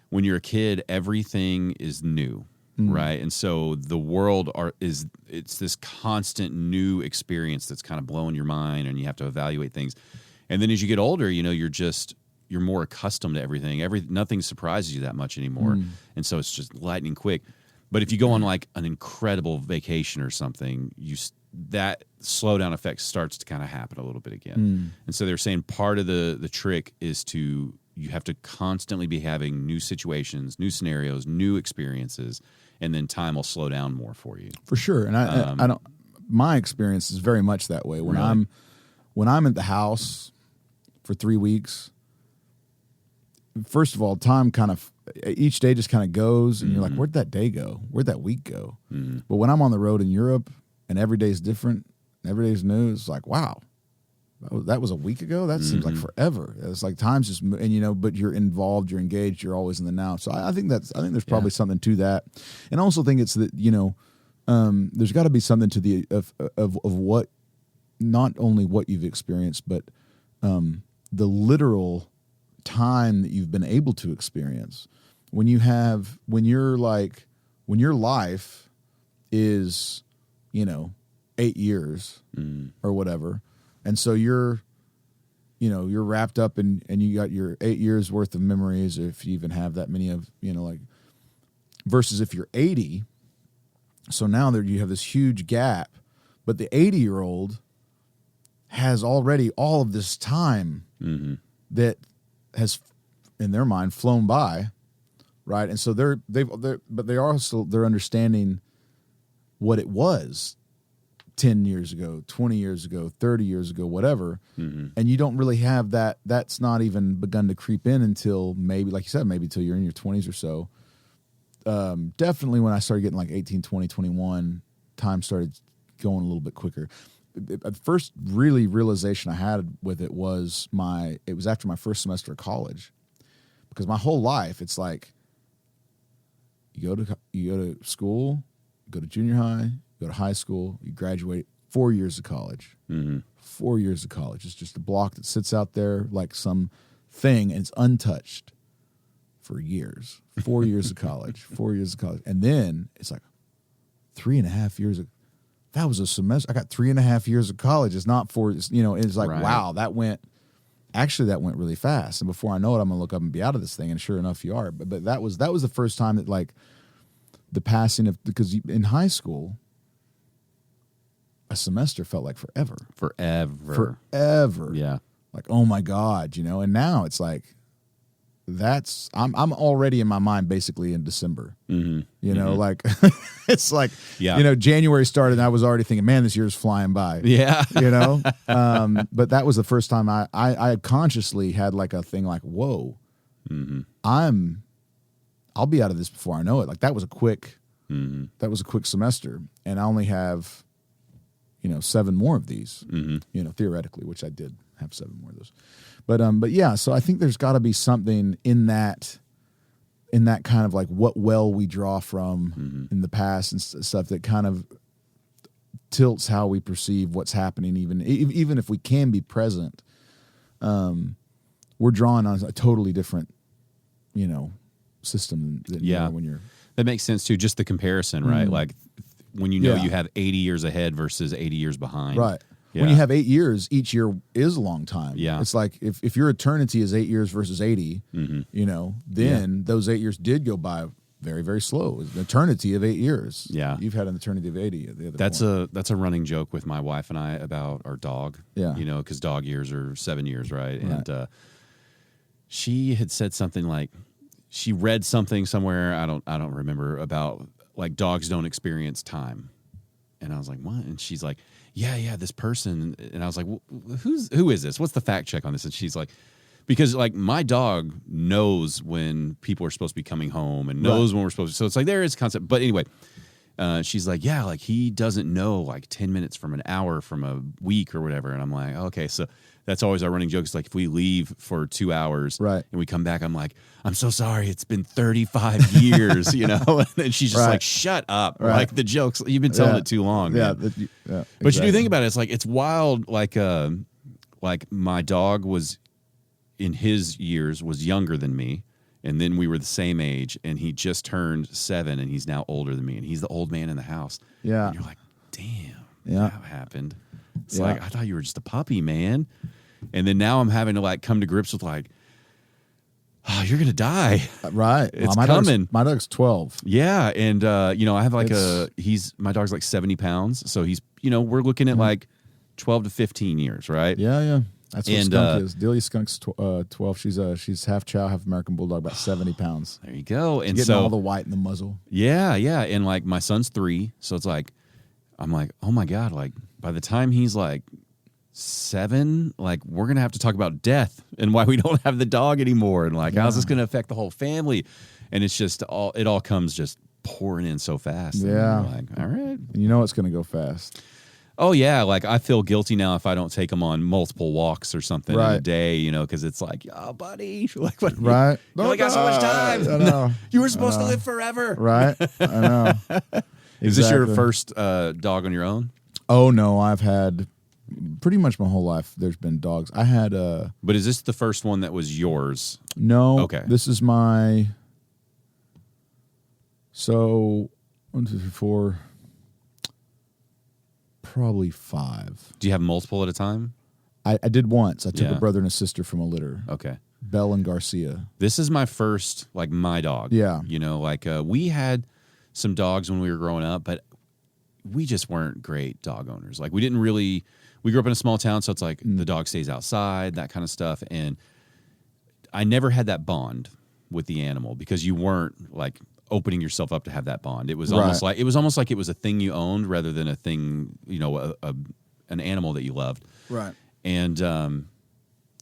when you're a kid, everything is new. right? And so the world it's this constant new experience that's kind of blowing your mind, and you have to evaluate things. And then as you get older, you're more accustomed to everything. Nothing surprises you that much anymore, and so it's just lightning quick. But if you go on like an incredible vacation or something, that slowdown effect starts to kind of happen a little bit again. And so they're saying part of the trick is you have to constantly be having new situations, new scenarios, new experiences, and then time will slow down more for you. For sure. And I don't. My experience is very much that way. When I'm at the house for 3 weeks, first of all, time kind of each day just kind of goes, and you're like, where'd that day go? Where'd that week go? But when I'm on the road in Europe, and every day's different, every day's new, it's like, wow. That was a week ago. That seems like forever. It's like time's just, and but you're involved, you're engaged, you're always in the now. So I think there's probably something to that, and I also think it's that there's got to be something to the of what, not only what you've experienced, but the literal time that you've been able to experience. When your life is 8 years or whatever. And so you're wrapped up and you got your 8 years worth of memories, if you even have that many of, versus if you're 80. So now you have this huge gap, but the 80-year-old has already all of this time that has, in their mind, flown by, right? And so they're understanding what it was 10 years ago, 20 years ago, 30 years ago, whatever. And you don't really have that. That's not even begun to creep in until maybe, like you said, maybe till you're in your 20s or so. Definitely when I started getting like 18, 20, 21, time started going a little bit quicker. The first really realization I had with it was after my first semester of college, because my whole life, it's like you go to school, go to junior high, go to high school, you graduate, 4 years of college. 4 years of college. It's just a block that sits out there like some thing, and it's untouched for years. 4 years of college, 4 years of college. And then it's like 3.5 years of, that was a semester. I got 3.5 years of college. It's not 4, it's like, right. Wow, that went really fast. And before I know it, I'm going to look up and be out of this thing. And sure enough, you are. But that was the first time that, like, the passing of, because in high school, a semester felt like forever. Forever. Yeah. Like, oh my God, and now it's like, I'm already in my mind basically in December. Like it's like, January started and I was already thinking, man, this year's flying by. Yeah. But that was the first time I consciously had like a thing like, whoa, I'll be out of this before I know it. Like that was a quick semester, and I only have, 7 more of these, theoretically, which I did have 7 more of those. But yeah, so I think there's got to be something in that kind of like what well we draw from in the past and stuff that kind of tilts how we perceive what's happening. Even if we can be present, we're drawing on a totally different, system than when you're. That makes sense too. Just the comparison, right? Like when you have 80 years ahead versus 80 years behind, right? Yeah. When you have 8 years, each year is a long time. Yeah. It's like if your eternity is 8 years versus 80, then those 8 years did go by very, very slow. It's an eternity of 8 years. Yeah. You've had an eternity of 80 at the other That's a running joke with my wife and I about our dog. Yeah. Because dog years are 7 years, right? And she had said something like, she read something somewhere, I don't remember, about like dogs don't experience time. And I was like, what? And she's like, yeah, this person. And I was like, well, who is this? What's the fact check on this? And she's like, because like my dog knows when people are supposed to be coming home and knows when we're supposed to. So it's like there is concept. But anyway, she's like, yeah, like he doesn't know like 10 minutes from an hour from a week or whatever. And I'm like, okay, so that's always our running joke. It's like if we leave for 2 hours and we come back, I'm like, I'm so sorry. It's been 35 years, And then she's just like, shut up. Right. Like the jokes, you've been telling it too long. Yeah. Exactly. But you do think about it. It's like, it's wild. Like my dog was in his years was younger than me. And then we were the same age, and he just turned 7, and he's now older than me, and he's the old man in the house. Yeah. And you're like, damn, that happened. It's like, I thought you were just a puppy, man. And then now I'm having to like come to grips with like, oh, you're going to die. Right. It's my coming. My dog's 12. Yeah. And, I have like my dog's like 70 pounds. So he's, we're looking at like 12 to 15 years, right? Yeah. That's what Skunk is. Delia Skunk's 12. She's half Chow, half American Bulldog, about 70 pounds. There you go. And getting all the white in the muzzle. Yeah. And like my son's 3. So it's like, I'm like, oh my God, like by the time he's like 7, like we're going to have to talk about death and why we don't have the dog anymore. And like, how's this going to affect the whole family? And it's just it all comes just pouring in so fast. Yeah. And like, all right. And it's going to go fast. Oh yeah. Like I feel guilty now if I don't take him on multiple walks or something in a day, cause it's like, oh buddy, like what? Right. You only got so much time. I know. You were supposed to live forever. Right. I know. Is this your first dog on your own? Oh no, I've had pretty much my whole life. There's been dogs. I had But is this the first one that was yours? No. Okay. This is my. So 1, 2, 3, 4. Probably 5. Do you have multiple at a time? I did once. I took a brother and a sister from a litter. Okay. Belle and Garcia. This is my first, like, my dog. Yeah. We had some dogs when we were growing up, but we just weren't great dog owners. Like, we grew up in a small town, so it's like the dog stays outside, that kind of stuff. And I never had that bond with the animal because you weren't, like, opening yourself up to have that bond. It was almost like it was a thing you owned rather than a thing, an animal that you loved. Right. And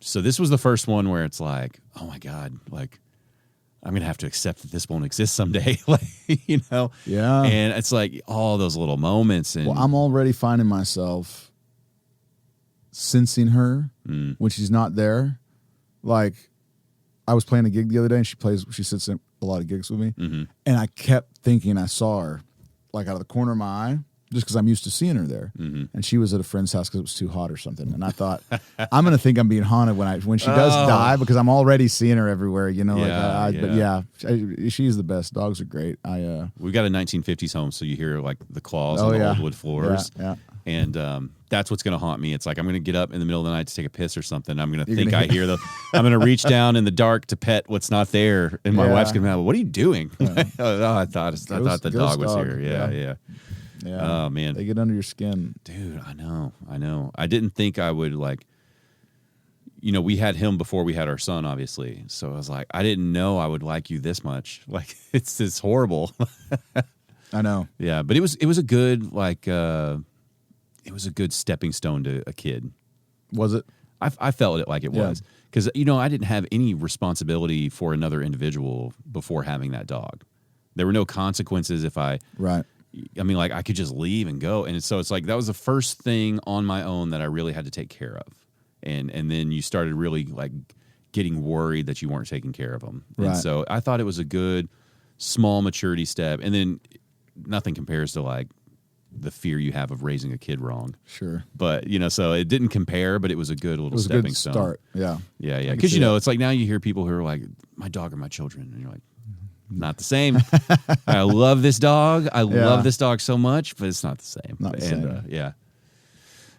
so this was the first one where it's like, oh my God, like I'm gonna have to accept that this won't exist someday. Yeah. And it's like all those little moments. And well, I'm already finding myself sensing her when she's not there. Like I was playing a gig the other day, and she sits in a lot of gigs with me, and I kept thinking I saw her, like out of the corner of my eye, just because I'm used to seeing her there. And she was at a friend's house because it was too hot or something. And I thought, I'm going to think I'm being haunted when she does die because I'm already seeing her everywhere. But she's the best. Dogs are great. We got a 1950s home, so you hear like the claws on the old wood floors. Yeah. And that's what's going to haunt me. It's like I'm going to get up in the middle of the night to take a piss or something. I'm going to think I hear I'm going to reach down in the dark to pet what's not there, and my wife's going to be like, "What are you doing?" I thought the dog was here. Yeah. Oh man, they get under your skin, dude. I know. I didn't think I would we had him before we had our son, obviously. So I was like, I didn't know I would like you this much. Like it's horrible. I know. Yeah, but it was a good it was a good stepping stone to a kid. Was it? I felt it like it was. Because, I didn't have any responsibility for another individual before having that dog. There were no consequences if I could just leave and go. And so it's like, that was the first thing on my own that I really had to take care of. And then you started really like getting worried that you weren't taking care of them. Right. And so I thought it was a good small maturity step. And then nothing compares to like the fear you have of raising a kid wrong. Sure. But, so it didn't compare, but it was a good little stepping stone. Start. Yeah. Yeah. Because, it's like now you hear people who are like, my dog are my children. And you're like, not the same. I love this dog. I love this dog so much, but it's not the same. Not the same. Yeah.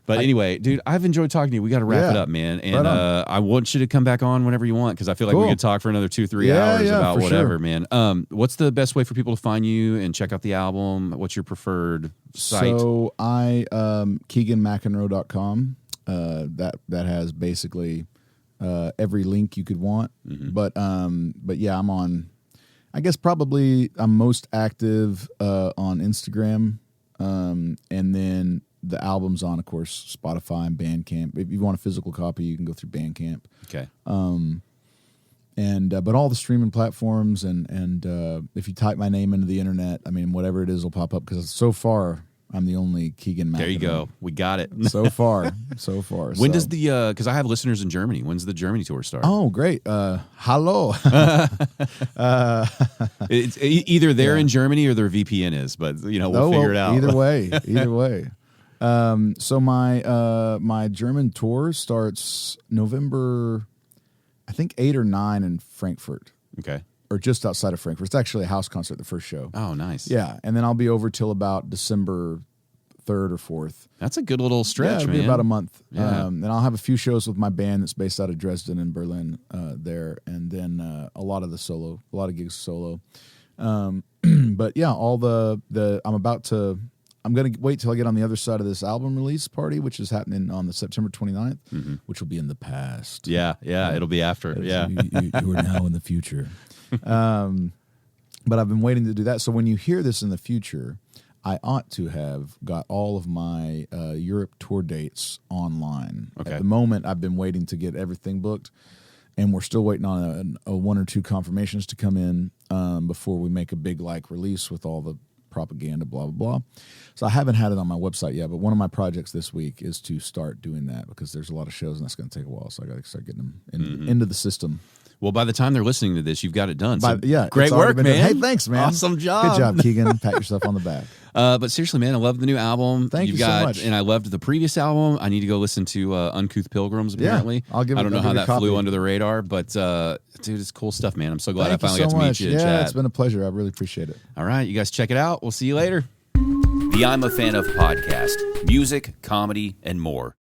But anyway, dude, I've enjoyed talking to you. We got to wrap it up, man. And I want you to come back on whenever you want because I feel like we could talk for another 2-3 hours about whatever, man. What's the best way for people to find you and check out the album? What's your preferred site? So KeeganMcInroe.com. That has basically every link you could want. But yeah, I'm on. I guess probably I'm most active on Instagram, and then the album's on, of course, Spotify and Bandcamp. If you want a physical copy, you can go through Bandcamp. Okay. But all the streaming platforms and if you type my name into the internet, I mean, whatever it is will pop up because so far I'm the only Keegan McInroe. There you go. We got it. So far. When does the, because I have listeners in Germany, when's the Germany tour start? Oh, great. Hello. It's either they're in Germany or their VPN is, but, we'll figure it out. Either way. So my German tour starts November, I think 8 or 9 in Frankfurt. Okay. or just outside of Frankfurt. It's actually a house concert, the first show. Oh, nice. Yeah, and then I'll be over till about December 3rd or 4th. That's a good little stretch, it'll man. be about a month. Yeah. And I'll have a few shows with my band that's based out of Dresden and Berlin there, and then a lot of gigs solo. But yeah, I'm going to wait till I get on the other side of this album release party, which is happening on the September 29th, which will be in the past. Yeah, it'll be after. Yeah. You are now in the future. But I've been waiting to do that. So when you hear this in the future, I ought to have got all of my Europe tour dates online. Okay. At the moment, I've been waiting to get everything booked, and we're still waiting on a one or two confirmations to come in before we make a big release with all the propaganda, blah, blah, blah. So I haven't had it on my website yet, but one of my projects this week is to start doing that because there's a lot of shows and that's going to take a while. So I got to start getting them into the system. Well, by the time they're listening to this, you've got it done. So great it's work, man. Hey, thanks, man. Awesome job. Good job, Keegan. Pat yourself on the back. But seriously, man, I love the new album. Thank you so much. And I loved the previous album. I need to go listen to Uncouth Pilgrims, apparently. Yeah, I don't know how that flew under the radar, but dude, it's cool stuff, man. I'm so glad I finally got to meet you and chat. It's been a pleasure. I really appreciate it. All right, you guys check it out. We'll see you later. The I'm a Fan of podcast, music, comedy, and more.